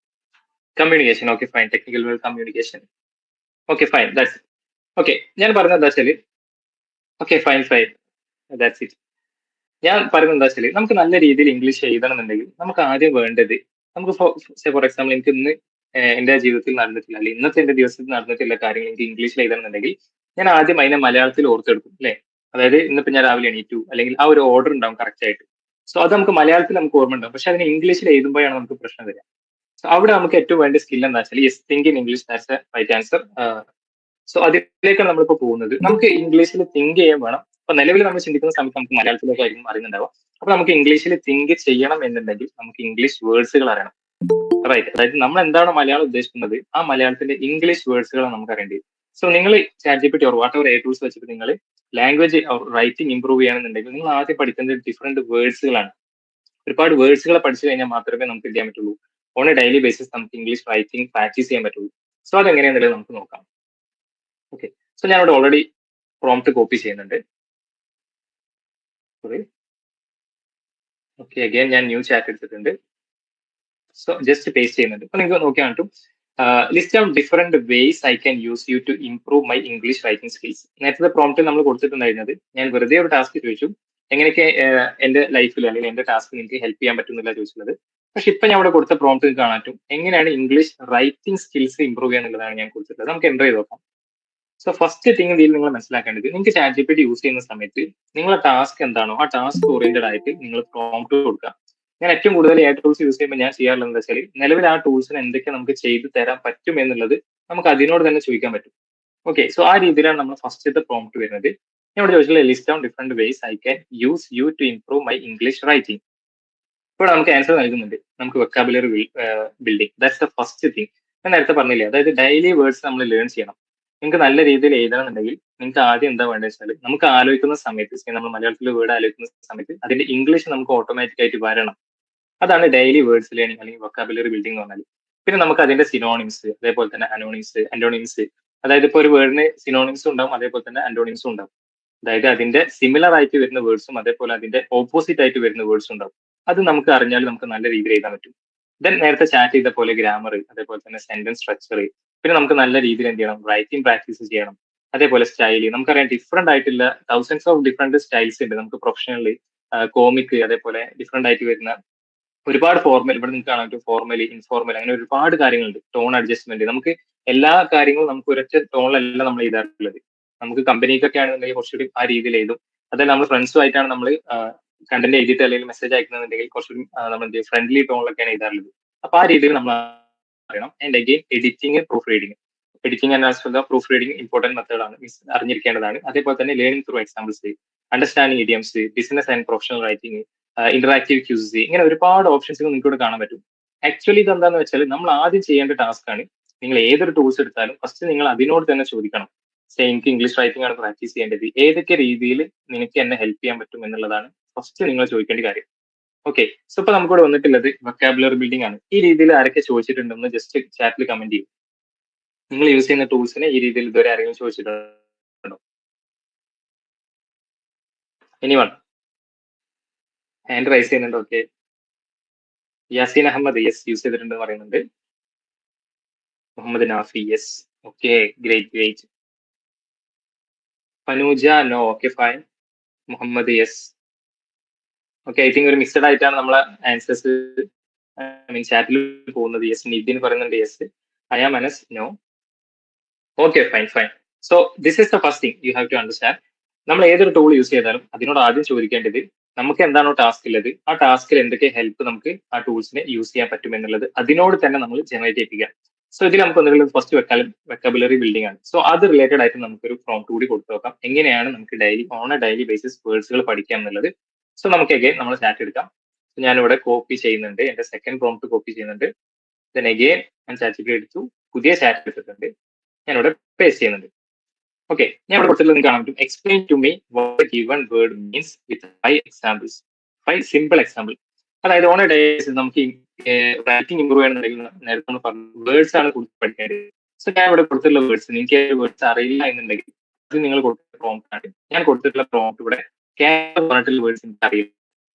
communication, okay fine. Technical communication, okay fine. That's okay. ഞാൻ പറഞ്ഞത് എന്താ വെച്ചാല്, okay fine fine, that's it. ഞാൻ പറയുന്നത് എന്താ വെച്ചാല്, നമുക്ക് നല്ല രീതിയിൽ ഇംഗ്ലീഷ് എഴുതണമെന്നുണ്ടെങ്കിൽ നമുക്ക് ആദ്യം വേണ്ടത്, നമുക്ക് ഫോർ എക്സാമ്പിൾ എനിക്ക് ഇന്ന് എന്റെ ജീവിതത്തിൽ നടന്നിട്ടില്ല, അല്ലെങ്കിൽ ഇന്നത്തെ എന്റെ ദിവസത്തിൽ നടന്നിട്ടുള്ള കാര്യങ്ങൾ എനിക്ക് ഇംഗ്ലീഷിൽ എഴുതണമെന്നുണ്ടെങ്കിൽ ഞാൻ ആദ്യം അതിനെ മലയാളത്തിൽ ഓർത്തെടുക്കും, അല്ലെ? അതായത് ഇന്നിപ്പോ ഞാൻ രാവിലെ എണീറ്റു, അല്ലെങ്കിൽ ആ ഒരു ഓർഡർ ഉണ്ടാവും കറക്റ്റ് ആയിട്ട്. സോ അത് നമുക്ക് മലയാളത്തിൽ നമുക്ക് ഓർമ്മ ഉണ്ടാവും, പക്ഷെ അതിനെ ഇംഗ്ലീഷിൽ എഴുതുമ്പോഴാണ് നമുക്ക് പ്രശ്നം വരിക. സോ അവിടെ നമുക്ക് ഏറ്റവും വേണ്ട സ്കിൽ എന്താ വെച്ചാൽ yes, think in English, that's a right answer. So അതിലേക്കാണ് നമ്മളിപ്പോ പോകുന്നത്. നമുക്ക് ഇംഗ്ലീഷിൽ തിങ്ക് ചെയ്യാൻ വേണം. അപ്പൊ നിലവിൽ നമ്മൾ ചിന്തിക്കുന്ന സമയത്ത് നമുക്ക് മലയാളത്തിലൊക്കെ ആയിരിക്കും അറിയുന്നുണ്ടാവുക. അപ്പൊ നമുക്ക് ഇംഗ്ലീഷിൽ തിങ്ക് ചെയ്യണം എന്നുണ്ടെങ്കിൽ നമുക്ക് ഇംഗ്ലീഷ് വേർഡ്സുകൾ അറിയണം, റൈറ്റ്? അതായത് നമ്മൾ എന്താണോ മലയാളം ഉദ്ദേശിക്കുന്നത് ആ മലയാളത്തിന്റെ ഇംഗ്ലീഷ് വേർഡ്സുകൾ നമുക്ക് അറിയേണ്ടി. സോ നിങ്ങൾ ChatGPT or what ever A tools വെച്ചിട്ട് നിങ്ങൾ ലാംഗ്വേജ് റൈറ്റിംഗ് ഇംപ്രൂവ് ചെയ്യണമെന്നുണ്ടെങ്കിൽ നിങ്ങൾ ആദ്യം പഠിക്കുന്നത് ഡിഫറെന്റ് വേർഡ്സുകളാണ്. ഒരുപാട് വേർഡ്സുകളെ പഠിച്ചു കഴിഞ്ഞാൽ മാത്രമേ നമുക്ക് എന്ത് ചെയ്യാൻ പറ്റുള്ളൂ, ഓൺ എ ഡെയിലി ബേസിസ് നമുക്ക് ഇംഗ്ലീഷ് റൈറ്റിംഗ് പ്രാക്ടീസ് ചെയ്യാൻ പറ്റുള്ളൂ. സോ അതെങ്ങനെയാണെന്നുള്ളത് നമുക്ക് നോക്കാം. ഓക്കെ, സോ ഞാൻ ഇവിടെ ഓൾറെഡി പ്രോംപ്റ്റ് കോപ്പി ചെയ്യുന്നുണ്ട്. സോറി, ഓക്കെ, അഗൈൻ ഞാൻ ന്യൂ ചാറ്റ് എടുത്തിട്ടുണ്ട്. സോ ജസ്റ്റ് പേസ്റ്റ് ചെയ്യുന്നുണ്ട്. അപ്പൊ നിങ്ങൾക്ക് നോക്കിയാൽ കിട്ടും, list out different ways I can use you to improve my English writing skills. നേരത്തെ പ്രോംപ്റ്റ് നമ്മൾ കൊടുത്തിട്ടുണ്ടായിരുന്നത്, ഞാൻ വെറുതെ ഒരു ടാസ്ക് ചോദിച്ചു, എങ്ങനെയൊക്കെ എന്റെ ലൈഫിൽ അല്ലെങ്കിൽ എന്റെ ടാസ്കിൽ എനിക്ക് ഹെൽപ്പ് ചെയ്യാൻ പറ്റുന്നില്ല ചോദിച്ചുള്ളത്. പക്ഷെ ഇപ്പൊ ഞാൻ ഇവിടെ കൊടുത്ത പ്രോംപ്റ്റ് കാണാൻ പറ്റും എങ്ങനെയാണ് ഇംഗ്ലീഷ് റൈറ്റിംഗ് സ്കിൽസ് ഇംപ്രൂവ് ചെയ്യാന്നുള്ളതാണ് ഞാൻ കൊടുത്തിട്ടുള്ളത്. നമുക്ക് എൻ്റർ ചെയ്ത് നോക്കാം. സോ ഫസ്റ്റ് തിങ് ഇതിൽ നിങ്ങൾ മനസ്സിലാക്കേണ്ടത്, നിങ്ങൾക്ക് ChatGPT യൂസ് ചെയ്യുന്ന സമയത്ത് നിങ്ങളുടെ ടാസ്ക് എന്താണോ ആ ടാസ്ക് ഓറിയന്റഡ് ആയിട്ട് നിങ്ങൾ പ്രോംപ്റ്റ് കൊടുക്കുക. ഞാൻ ഏറ്റവും കൂടുതൽ AI ടൂൾസ് യൂസ് ചെയ്യുമ്പോൾ ഞാൻ ചെയ്യാറുള്ളത് എന്താ വെച്ചാൽ, നിലവിൽ ആ ടൂൾസിന് എന്തൊക്കെ നമുക്ക് ചെയ്തു തരാൻ പറ്റും എന്നുള്ളത് നമുക്ക് അതിനോട് തന്നെ ചോദിക്കാൻ പറ്റും. ഓക്കെ, സോ ആ രീതിയിലാണ് നമ്മൾ ഫസ്റ്റത്തെ പ്രോംപ്റ്റ് വരുന്നത്. ഞാൻ ഇവിടെ ചോദിച്ചിട്ടുള്ള list on different ways I can use you to improve my English writing. ഇവിടെ നമുക്ക് ആൻസർ നൽകുന്നുണ്ട്. നമുക്ക് vocabulary building, that's the first thing. ഞാൻ നേരത്തെ പറഞ്ഞില്ലേ, അതായത് ഡെയിലി വേർഡ്സ് നമ്മൾ ലേൺ ചെയ്യണം. നിങ്ങൾക്ക് നല്ല രീതിയിൽ എഴുതണമെന്നുണ്ടെങ്കിൽ നിങ്ങൾക്ക് ആദ്യം എന്താ വേണ്ടത് വെച്ചാൽ, നമുക്ക് ആലോചിക്കുന്ന സമയത്ത് നമ്മൾ മലയാളത്തിൽ വേർഡ് ആലോചിക്കുന്ന സമയത്ത് അതിന്റെ ഇംഗ്ലീഷ് നമുക്ക് ഓട്ടോമാറ്റിക് ആയിട്ട് വരണം. അതാണ് ഡെയിലി വേർഡ്സ് ലേണിംഗ് അല്ലെങ്കിൽ വൊക്കാബുലറി ബിൽഡിംഗ് എന്ന് പറഞ്ഞാൽ. പിന്നെ നമുക്ക് അതിന്റെ സിനോണിംസ്, അതേപോലെ തന്നെ അന്റോണിംസ്. അതായത് ഇപ്പോൾ ഒരു വേർഡിന് സിനോണിംസും ഉണ്ടാവും, അതേപോലെ തന്നെ അന്റോണിംസും ഉണ്ടാവും. അതായത് അതിന്റെ സിമിലർ ആയിട്ട് വരുന്ന വേർഡ്സും അതേപോലെ അതിന്റെ ഓപ്പോസിറ്റ് ആയിട്ട് വരുന്ന വേർഡ്സും ഉണ്ടാവും. അത് നമുക്ക് അറിഞ്ഞാൽ നമുക്ക് നല്ല രീതിയിൽ എഴുതാൻ പറ്റും. ദെൻ നേരത്തെ ചാറ്റ് ചെയ്ത പോലെ ഗ്രാമർ, അതേപോലെ തന്നെ സെന്റൻസ് സ്ട്രക്ചർ. പിന്നെ നമുക്ക് നല്ല രീതിയിൽ എന്ത് ചെയ്യണം, റൈറ്റിംഗ് പ്രാക്ടീസ് ചെയ്യണം. അതേപോലെ സ്റ്റൈല്, നമുക്കറിയാം ഡിഫറെന്റ് ആയിട്ടുള്ള തൗസൻഡ്സ് ഓഫ് ഡിഫറെന്റ് സ്റ്റൈൽസ് ഉണ്ട്. നമുക്ക് പ്രൊഫഷണലി, കോമിക്, അതേപോലെ ഡിഫറെന്റ് ആയിട്ട് വരുന്ന ഒരുപാട് ഫോർമൽ, ഇവിടെ നിങ്ങൾക്ക് കാണാൻ പറ്റും ഫോർമലി, ഇൻഫോർമൽ, അങ്ങനെ ഒരുപാട് കാര്യങ്ങളുണ്ട്. ടോൺ അഡ്ജസ്റ്റ്മെന്റ്, നമുക്ക് എല്ലാ കാര്യങ്ങളും നമുക്ക് ഒരൊറ്റ ടോണിലല്ല നമ്മൾ എഴുതാറുള്ളത്. നമുക്ക് കമ്പനിക്കൊക്കെ ആണെന്നുണ്ടെങ്കിൽ കുറച്ചുകൂടി ആ രീതിയിൽ എഴുതും. അതായത് നമ്മൾ ഫ്രണ്ട്സുമായിട്ടാണ് നമ്മൾ കണ്ടന്റ് എഴുതിയിട്ട് അല്ലെങ്കിൽ മെസ്സേജ് അയക്കുന്നുണ്ടെങ്കിൽ കുറച്ചുകൂടി നമ്മൾ ഫ്രണ്ട്ലി ടോണിലൊക്കെയാണ് എഴുതാറുള്ളത്. അപ്പൊ ആ രീതിയിൽ നമ്മൾ അറിയണം. And again editing, proofreading. Editing and as well proofreading important മെത്തേഡാണ്, മീൻസ് അറിഞ്ഞിരിക്കേണ്ടതാണ്. അതേപോലെ തന്നെ learning through examples, understanding idioms, business and professional writing, interactive cues, ഇങ്ങനെ ഒരുപാട് ഓപ്ഷൻസ് നിങ്ങൾക്ക് ഇവിടെ കാണാൻ പറ്റും. ആക്ച്വലി ഇത് എന്താണെന്ന് വെച്ചാൽ, നമ്മൾ ആദ്യം ചെയ്യേണ്ട ടാസ്ക് ആണ്, നിങ്ങൾ ഏതൊരു ടൂൾസ് എടുത്താലും ഫസ്റ്റ് നിങ്ങൾ അതിനോട് തന്നെ ചോദിക്കണം, എനിക്ക് ഇംഗ്ലീഷ് റൈറ്റിംഗ് ആണ് പ്രാക്ടീസ് ചെയ്യേണ്ടത്, ഏതൊക്കെ രീതിയിൽ നിനക്ക് എന്നെ ഹെൽപ്പ് ചെയ്യാൻ പറ്റും എന്നുള്ളതാണ് ഫസ്റ്റ് നിങ്ങൾ ചോദിക്കേണ്ട കാര്യം. ഓക്കെ, സോ ഇപ്പൊ നമുക്കിവിടെ വന്നിട്ടുള്ളത് വൊക്കാബുലറി ബിൽഡിംഗ് ആണ്. ഈ രീതിയിൽ ആരൊക്കെ ചോദിച്ചിട്ടുണ്ടെന്ന് ജസ്റ്റ് ചാറ്റിൽ കമന്റ് ചെയ്യും. നിങ്ങൾ യൂസ് ചെയ്യുന്ന ടൂൾസിനെ ഈ രീതിയിൽ ഇതുവരെ ആരെങ്കിലും ചോദിച്ചിട്ടുണ്ടോ? എനിവൺ ഹാൻഡ് റൈസ് ചെയ്യുന്നുണ്ട്? Okay, Yaseen Ahmed yes use ചെയ്തിട്ടുണ്ട് പറയുന്നുണ്ട്. Muhammad Nafi yes. Okay, great. Panooja no. Okay fine. Muhammad yes. Okay, I think ഒരു മിക്സഡ് ആയിട്ടാണ് നമ്മളെ ആൻസേഴ്സ് മീൻ ചാറ്റിൽ പോകുന്നത്. യെസ്, നിതിൻ പറയുന്നുണ്ട് yes. I'm Anas no. Okay fine. So this is the first thing you have to understand. നമ്മൾ ഏതൊരു ടൂൾ യൂസ് ചെയ്താലും അതിനോട് ആദ്യം ചോദിക്കേണ്ടത്, നമുക്ക് എന്താണോ ടാസ്ക് ഉള്ളത് ആ ടാസ്കിൽ എന്തൊക്കെ ഹെൽപ്പ് നമുക്ക് ആ ടൂൾസിനെ യൂസ് ചെയ്യാൻ പറ്റും എന്നുള്ളത് അതിനോട് തന്നെ നമ്മൾ ജനറേറ്റ് ചെയ്യിപ്പിക്കുക. സോ ഇതിൽ നമുക്ക് ഒന്നുകിൽ ഫസ്റ്റ് വെക്കാബുലറി ബിൽഡിംഗ് ആണ്. സോ അത് റിലേറ്റഡ് ആയിട്ട് നമുക്കൊരു പ്രോംപ്റ്റ് കൂടി കൊടുത്തു നോക്കാം, എങ്ങനെയാണ് നമുക്ക് ഡെയിലി ബേസിസ് വേർഡ്സുകൾ പഠിക്കാം എന്നുള്ളത്. സോ നമുക്ക് അഗൈൻ നമ്മൾ ചാറ്റ് എടുക്കാം. ഞാനിവിടെ കോപ്പി ചെയ്യുന്നുണ്ട്, എന്റെ സെക്കൻഡ് പ്രോംപ്റ്റ് കോപ്പി ചെയ്യുന്നുണ്ട്. ദെൻ അഗൈൻ ഞാൻ ചാറ്റ് എടുത്തു, പുതിയ ചാറ്റ് എടുത്തിട്ടുണ്ട്, ഞാനിവിടെ പേസ്റ്റ് ചെയ്യുന്നുണ്ട്. ഓക്കെ, ഞാൻ ഇവിടെ കൊടുത്തിട്ടുള്ളത് നിങ്ങൾക്ക് കാണാൻ പറ്റും. Explain to me what given word means with 5 examples, 5 simple example. അതായത് ഓൺ എ ഡേ നമുക്ക് റൈറ്റിംഗ് ഇമ്പ്രൂവ് ചെയ്യണമെന്നുണ്ടെങ്കിൽ നേരത്തെ നമ്മൾ പറഞ്ഞു വേർഡ്സ് ആണ് കൂടുതൽ പഠിക്കേണ്ടത്. സോ ഞാൻ ഇവിടെ കൊടുത്തിട്ടുള്ള വേർഡ്സ്, എനിക്ക് വേർഡ്സ് അറിയില്ല എന്നുണ്ടെങ്കിൽ അത് നിങ്ങൾ കൊടുത്തിട്ടുള്ള പ്രോംപ്റ്റ് ആണ്. ഞാൻ കൊടുത്തിട്ടുള്ള പ്രോംപ്റ്റ് ഇവിടെ പറഞ്ഞിട്ടുള്ള വേർഡ്സ് എനിക്ക് അറിയില്ല.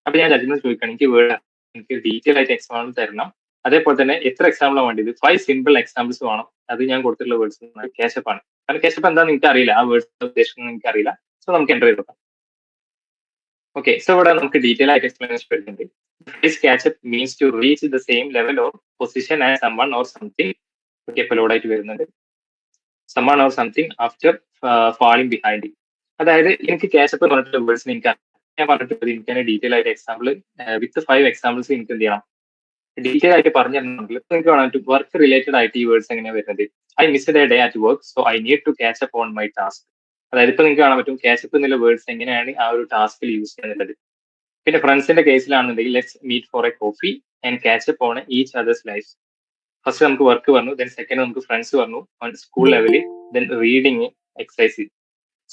അപ്പൊ ഞാൻ ജഡ്ജിനോട് ചോദിക്കണം, എനിക്ക് വേർഡ് എനിക്ക് ഡീറ്റെയിൽ ആയിട്ട് എക്സാമ്പിൾ തരണം. അതേപോലെ തന്നെ എത്ര എക്സാമ്പിളാണ് വേണ്ടത്, 5 സിമ്പിൾ എക്സാമ്പിൾസ് വേണം. അത് ഞാൻ കൊടുത്തിട്ടുള്ള വേർഡ്സ് കാച്ചപ്പ് ആണ്. കാരണം കാച്ചപ്പ് എന്താണെന്ന് എനിക്ക് അറിയില്ല, ആ വേർഡ്സ് ഉദ്ദേശിക്കുന്നത് എനിക്ക് അറിയില്ല. സോ നമുക്ക് എൻ്റർ ചെയ്ത് നോക്കാം. ഓക്കെ, സോ ഇവിടെ നമുക്ക് ഡീറ്റെയിൽ ആയിട്ട് എക്സ്പ്ലനേഷൻ വരുന്നുണ്ട്. This catch-up means to reach the same level or position as someone or something. Okay, ഇപ്പോൾ ലോഡായിട്ട് വരുന്നുണ്ട്. someone or something after falling behind. അതായത് എനിക്ക് കാച്ചപ്പ് പറഞ്ഞിട്ടുള്ള വേർഡ്സിന് എനിക്ക് ഞാൻ പറഞ്ഞിട്ടുള്ളത് എനിക്ക് ഡീറ്റെയിൽ ആയിട്ട് എക്സാമ്പിൾ വിത്ത് 5 എക്സാമ്പിൾസ് എനിക്ക് എന്ത് ചെയ്യണം, ഡീറ്റെയിൽ ആയിട്ട് പറഞ്ഞു തരണമെങ്കിൽ നിങ്ങൾക്ക് കാണാൻ പറ്റും വർക്ക് റിലേറ്റഡ് ആയിട്ട് ഈ വേർഡ്സ് എങ്ങനെയാണ് വരുന്നത്. I missed a day at work, so I need to catch up on my task. അതായത് ഇപ്പൊ നിങ്ങൾക്ക് കാണാൻ പറ്റും ക്യാച്ചപ്പ് എന്നുള്ള വേർഡ്സ് എങ്ങനെയാണ് ആ ഒരു ടാസ്കിൽ യൂസ് ചെയ്യുന്നത്. പിന്നെ ഫ്രണ്ട്സിന്റെ കേസിലാണെന്നുണ്ടെങ്കിൽ let's meet for a coffee and catch up on each others life. First നമുക്ക് വർക്ക് പറഞ്ഞു, ദെൻ സെക്കൻഡ് നമുക്ക് ഫ്രണ്ട്സ് പറഞ്ഞു, സ്കൂൾ ലെവലിൽ, ദെൻ റീഡിങ്, എക്സസൈസ്.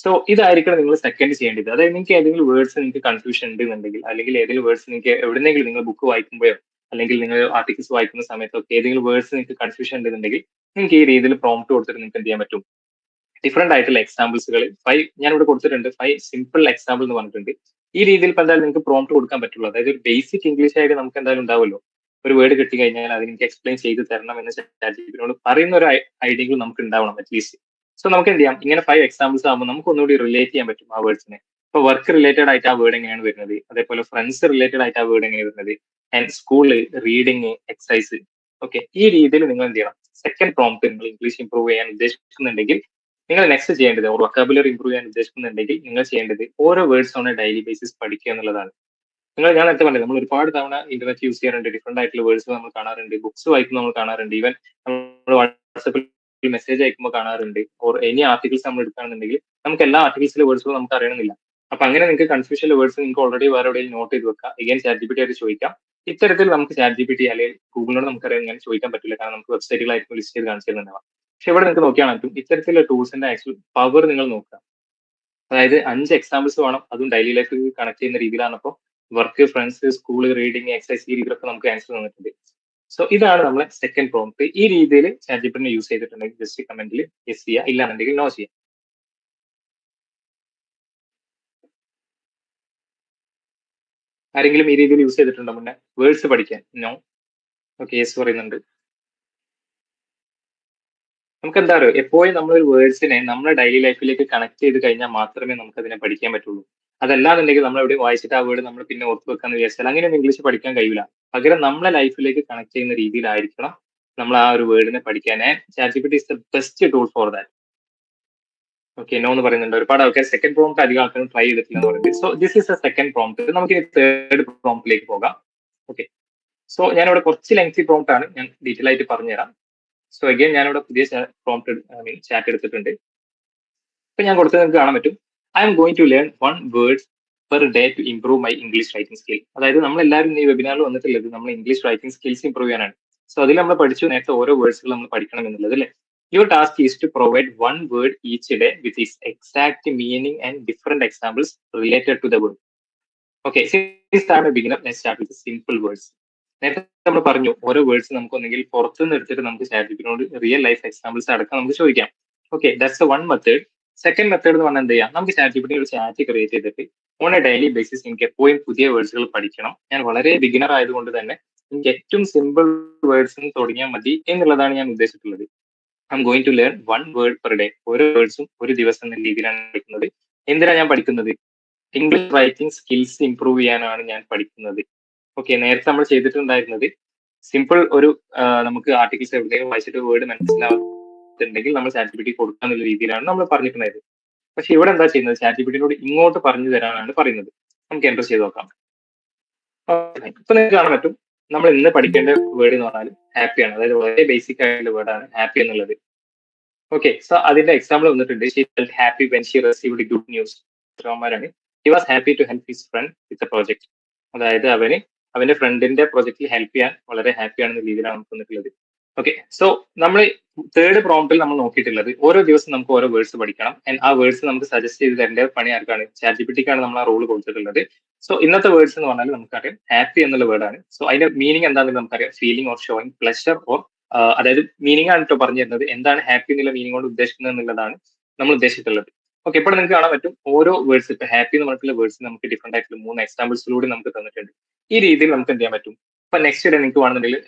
സോ ഇതായിരിക്കണം നിങ്ങൾ സെക്കൻഡ് ചെയ്യേണ്ടത്. അതായത് നിങ്ങൾക്ക് ഏതെങ്കിലും വേർഡ്സ് നിങ്ങൾക്ക് കൺഫ്യൂഷൻ ഉണ്ടെന്നുണ്ടെങ്കിൽ, അല്ലെങ്കിൽ ഏതെങ്കിലും വേർഡ്സ് നിങ്ങൾക്ക് എവിടെന്നെങ്കിലും നിങ്ങൾ ബുക്ക് വായിക്കുമ്പോഴോ അല്ലെങ്കിൽ നിങ്ങൾ ആർട്ടിക്കിൾസ് വായിക്കുന്ന സമയത്തൊക്കെ ഏതെങ്കിലും വേർഡ്സ് നിങ്ങൾക്ക് കൺഫ്യൂഷൻ ഉണ്ടെന്നുണ്ടെങ്കിൽ നിങ്ങൾക്ക് ഈ രീതിയിൽ പ്രോംപ്റ്റ് കൊടുത്തിട്ട് നിങ്ങൾക്ക് എന്ത് ചെയ്യാൻ പറ്റും, ഡിഫറെന്റ് ആയിട്ടുള്ള എക്സാമ്പിൾസുകൾ 5 ഞാനിവിടെ കൊടുത്തിട്ടുണ്ട്. 5 സിമ്പിൾ എക്സാമ്പിൾ എന്ന് പറഞ്ഞിട്ടുണ്ട്. ഈ രീതിയിൽ ഇപ്പൊ എന്തായാലും നിങ്ങൾക്ക് പ്രോംപ്റ്റ് കൊടുക്കാൻ പറ്റുള്ളൂ. അതായത് ഒരു ബേസിക് ഇംഗ്ലീഷ് ആയിട്ട് നമുക്ക് എന്തായാലും ഉണ്ടാവുമല്ലോ, ഒരു വേർഡ് കിട്ടി കഴിഞ്ഞാൽ അത് എനിക്ക് എക്സ്പ്ലെയിൻ ചെയ്ത് തരണം എന്ന് ചാറ്റ് പറയുന്ന ഒരു ഐഡിയകൾ നമുക്ക് ഉണ്ടാവണം അറ്റ്ലീസ്റ്റ്. സോ നമുക്ക് എന്ത് ചെയ്യാം, ഇങ്ങനെ 5 എക്സാമ്പിൾസ് ആകുമ്പോൾ നമുക്ക് ഒന്നുകൂടി റിലേറ്റ് ചെയ്യാൻ പറ്റും ആ വേർഡ്സിനെ. ഇപ്പൊ വർക്ക് റിലേറ്റഡ് ആയിട്ട് ആ വേർഡ് എങ്ങനെയാണ് വരുന്നത്, അതേപോലെ ഫ്രണ്ട്സ് റിലേറ്റഡ് ആയിട്ട് ആ വേർഡ് എങ്ങനെയാണ് വരുന്നത്, and school, reading, exercise. Okay, ഈ രീതിയിൽ നിങ്ങൾ എന്ത് ചെയ്യണം, സെക്കൻഡ് പ്രോംപ്റ്റ് നിങ്ങൾ ഇംഗ്ലീഷ് ഇംപ്രൂവ് ചെയ്യാൻ ഉദ്ദേശിക്കുന്നുണ്ടെങ്കിൽ നിങ്ങൾ നെക്സ്റ്റ് ചെയ്യേണ്ടത്, വൊക്കാബുലറി ഇംപ്രൂവ് ചെയ്യാൻ ഉദ്ദേശിക്കുന്നുണ്ടെങ്കിൽ നിങ്ങൾ ചെയ്യേണ്ടത് ഓരോ words on a daily basis പഠിക്കുക എന്നുള്ളതാണ്. ഞാൻ നേരത്തെ പറഞ്ഞത് നമ്മൾ ഒരുപാട് തവണ ഇന്റർനെറ്റ് യൂസ് ചെയ്യാറുണ്ട്, ഡിഫറെന്റ് ആയിട്ടുള്ള വേർഡ്സ് നമ്മൾ കാണാറുണ്ട്, ബുക്സ് വായിക്കുമ്പോൾ നമ്മൾ കാണാറുണ്ട്, ഈവൻ നമ്മൾ വാട്സപ്പിൽ മെസ്സേജ് അയക്കുമ്പോൾ കാണാറുണ്ട്, ഓർ എനി ആർട്ടിക്കിൾസ് നമ്മൾ എടുക്കുകയാണെന്നുണ്ടെങ്കിൽ നമുക്ക് എല്ലാ ആർട്ടിക്കിൾസിലെ വേർഡ്സും നമുക്ക് അറിയണമെന്നില്ല. അപ്പൊ അങ്ങനെ നിങ്ങൾക്ക് കൺഫ്യൂഷനിലെ വേർഡ്സ് നിങ്ങൾക്ക് ഓൾറെഡി വേറെ എവിടെയും നോട്ട് ചെയ്ത് വെക്കാം, എഗൈൻ ചാറ്റ് ജിപിടി ആയിട്ട് ചോദിക്കാം. ഇത്തരത്തിൽ നമുക്ക് ചാറ്റ് ജിപിടി അല്ലെങ്കിൽ ഗൂഗിളിനോട് നമുക്കറിയാം ഇങ്ങനെ ചോദിക്കാൻ പറ്റില്ല, കാരണം നമുക്ക് വെബ്സൈറ്റുകളായിരിക്കും ലിസ്റ്റ് ചെയ്ത് കാണിച്ചു തരുന്നുണ്ടാവാം. പക്ഷെ ഇവിടെ നിങ്ങൾക്ക് നോക്കിയാൽ പറ്റും ഇത്തരത്തിലുള്ള ടൂൾസിന്റെ ആക്ച്വൽ പവർ നിങ്ങൾ നോക്കുക. അതായത് 5 എക്സാമ്പിൾസ് വേണം, അതും ഡെയിലി ലൈഫ് കണക്ട് ചെയ്യുന്ന രീതിയിലാണ്. അപ്പോൾ work, friends, school, reading, exercise, ഈ രീതിയിലൊക്കെ നമുക്ക് ആൻസർ തന്നിട്ടുണ്ട്. സോ ഇതാണ് നമ്മളെ സെക്കൻഡ് പ്രോംപ്റ്റ്. ഈ രീതിയിൽ ചാറ്റ് ജിപിടി യൂസ് ചെയ്തിട്ടുണ്ടെങ്കിൽ ജസ്റ്റ് കമന്റിൽ യെസ് ചെയ്യുക, ഇല്ലാന്നുണ്ടെങ്കിൽ നോ ചെയ്യാം. ആരെങ്കിലും ഈ രീതിയിൽ യൂസ് ചെയ്തിട്ടുണ്ടോ മുന്നേ വേർഡ്സ് പഠിക്കാൻ? നോ. ഓക്കെ, യെസ് പറയുന്നുണ്ട്. നമുക്ക് എന്താ പറയുക, എപ്പോഴും നമ്മളൊരു വേർഡ്സിനെ നമ്മുടെ ഡെയിലി ലൈഫിലേക്ക് കണക്ട് ചെയ്ത് കഴിഞ്ഞാൽ മാത്രമേ നമുക്ക് അതിനെ പഠിക്കാൻ പറ്റുള്ളൂ. അതല്ലാന്നുണ്ടെങ്കിൽ നമ്മൾ എവിടെ വായിച്ചിട്ട് ആ വേർഡ് നമ്മൾ പിന്നെ ഓർത്ത് വെക്കാന്ന് വിചാരിച്ചാൽ അങ്ങനെയൊന്നും ഇംഗ്ലീഷ് പഠിക്കാൻ കഴിയില്ല. പകരം നമ്മളെ ലൈഫിലേക്ക് കണക്ട് ചെയ്യുന്ന രീതിയിലായിരിക്കണം നമ്മൾ ആ ഒരു വേർഡിനെ പഠിക്കാൻ. Chat GPT is the best tool for that. Okay, no എന്ന് പറയുന്നുണ്ട് ഒരുപാട് ആൾക്കാർ. സെക്കൻഡ് പ്രോംപ്റ്റ് അധികം ആൾക്കാരും ട്രൈ ചെയ്തിട്ടില്ല എന്ന് പറയുന്നത്. So this is A second prompt. നമുക്ക് തേർഡ് പ്രോംപ്റ്റിലേക്ക് പോകാം. ഓക്കെ, സോ ഞാനിവിടെ കുറച്ച് ലെങ്തി പ്രോംപ്റ്റ് ആണ്, ഞാൻ ഡീറ്റെയിൽ ആയിട്ട് പറഞ്ഞുതരാം. സോ അഗൈൻ ഞാനിവിടെ പുതിയ പ്രോംപ്റ്റ് ചാറ്റ് എടുത്തിട്ടുണ്ട്. ഇപ്പൊ ഞാൻ കൊടുത്തത് നിങ്ങൾക്ക് കാണാൻ പറ്റും. I M going to learn 1 word per day to improve my English writing skill. അതായത് നമ്മൾ എല്ലാവരും ഈ വെബിനാറിൽ വന്നിട്ടുള്ളത് നമ്മൾ ഇംഗ്ലീഷ് റൈറ്റിംഗ് സ്കിൽസ് ഇംപ്രൂവ് ചെയ്യാനാണ്. സോ അതിൽ നമ്മൾ പഠിച്ചു നേരത്തെ ഓരോ വേർഡ്സുകൾ നമ്മൾ പഠിക്കണം എന്നുള്ളത് അല്ലേ. Your task is to provide 1 word each day with its exact meaning and different examples related to the word. Okay, since I am a beginner, let's start with simple words. നേരത്തെ നമ്മൾ പറഞ്ഞു ഓരോ വേർഡ്സ് നമുക്ക് ഒന്നെങ്കിൽ പുറത്തുനിന്ന് എടുത്തിട്ട് നമുക്ക് chat ജിപിടിയോട് real life examples അടക്കം നമുക്ക് ചോദിക്കാം. Okay, that's one method. Second method എന്ന് പറഞ്ഞാൽ എന്ത് ചെയ്യാം, നമുക്ക് ചാറ്റ് ജിപിടി ഒരു ചാറ്റ് ക്രിയേറ്റ് ചെയ്തിട്ട് ഓൺ എ ഡെയിലി ബേസിസ് എനിക്ക് എപ്പോഴും പുതിയ വേർഡ്സുകൾ പഠിക്കണം, ഞാൻ വളരെ ബിഗിനർ ആയതുകൊണ്ട് തന്നെ എനിക്ക് ഏറ്റവും സിമ്പിൾ വേർഡ്സ് തുടങ്ങിയാൽ മതി എന്നുള്ളതാണ് ഞാൻ ഉദ്ദേശിച്ചിട്ടുള്ളത്. I M going to learn 1 word per day. ഓരോ വേർഡ്സും ഒരു ദിവസം എന്ന രീതിയിലാണ് പഠിക്കുന്നത്. എന്തിനാണ് ഞാൻ പഠിക്കുന്നത്? ഇംഗ്ലീഷ് റൈറ്റിംഗ് സ്കിൽസ് ഇംപ്രൂവ് ചെയ്യാനാണ് ഞാൻ പഠിക്കുന്നത്. ഓക്കെ, നേരത്തെ നമ്മൾ ചെയ്തിട്ടുണ്ടായിരുന്നത് സിമ്പിൾ ഒരു നമുക്ക് ആർട്ടിക്കിൾസ് എവിടെയെങ്കിലും വായിച്ചിട്ട് വേർഡ് മനസ്സിലാവുന്നുണ്ടെങ്കിൽ നമ്മൾ ചാറ്റ് ജിപിടി കൊടുക്കുക എന്നുള്ള രീതിയിലാണ് നമ്മൾ പറഞ്ഞിട്ടുണ്ടായത്. പക്ഷെ ഇവിടെ എന്താ ചെയ്യുന്നത്, ചാറ്റ് ജിപിടിയോട് ഇങ്ങോട്ട് പറഞ്ഞു തരാനാണ് പറയുന്നത്. നമുക്ക് എൻ്റർ ചെയ്ത് നോക്കാം. ഇപ്പൊ നിങ്ങൾക്ക് കാണാൻ പറ്റും നമ്മൾ ഇന്ന് പഠിക്കേണ്ട വേർഡ് എന്ന് പറഞ്ഞാൽ ഹാപ്പിയാണ്. അതായത് വളരെ ബേസിക് ആയിട്ടുള്ള വേർഡാണ് ഹാപ്പി എന്നുള്ളത്. ഓക്കെ, സോ അതിന്റെ എക്സാമ്പിൾ വന്നിട്ടുണ്ട്. She felt happy when she received good news. റോമാരാണ്. He was happy to help his friend with a project. അതായത് അവന്റെ ഫ്രണ്ടിന്റെ പ്രോജക്റ്റിൽ ഹെൽപ്പ് ചെയ്യാൻ വളരെ ഹാപ്പിയാണെന്ന രീതിയിലാണ് നമുക്ക് വന്നിട്ടുള്ളത്. ഓക്കെ, സോ നമ്മൾ തേർഡ് പ്രോംപ്റ്റിൽ നമ്മൾ നോക്കിയിട്ടുള്ളത് ഓരോ ദിവസം നമുക്ക് ഓരോ വേർഡ്സ് പഠിക്കണം. ആ വേർഡ്സ് നമുക്ക് സജസ്റ്റ് ചെയ്ത് തരേണ്ട പണി ആർക്കാണ്? ChatGPT-ക്കാണ് നമ്മൾ ആ റോൾ കൊടുത്തിട്ടുള്ളത്. സോ ഇന്നത്തെ വേർഡ്സ് എന്ന് പറഞ്ഞാൽ നമുക്കറിയാം ഹാപ്പി എന്നുള്ള വേർഡാണ്. സോ അതിന്റെ മീനിങ് എന്താണെന്ന് നമുക്കറിയാം. Feeling or showing pleasure or അതായത് മീനിങ് ആണ് കേട്ടോ പറഞ്ഞു തരുന്നത്. എന്താണ് ഹാപ്പി എന്നുള്ള മീനിങ് കൊണ്ട് ഉദ്ദേശിക്കുന്നത് എന്നുള്ളതാണ് നമ്മൾ ഉദ്ദേശിച്ചിട്ടുള്ളത്. ഓക്കെ, ഇപ്പോൾ നിങ്ങൾക്ക് കാണാൻ പറ്റും ഓരോ വേർഡ്സ്, ഇപ്പൊ ഹാപ്പി എന്ന് പറഞ്ഞിട്ടുള്ള വേർഡ്സ് നമുക്ക് ഡിഫറെന്റ് ആയിട്ടുള്ള 3 എക്സാമ്പിൾസിലൂടെ നമുക്ക് തന്നിട്ടുണ്ട്. ഈ രീതിയിൽ നമുക്ക് എന്ത് ചെയ്യാൻ പറ്റും? ഇപ്പൊ നെക്സ്റ്റ് ഡേ നിങ്ങൾക്ക് വേണമെന്നുണ്ടെങ്കിൽ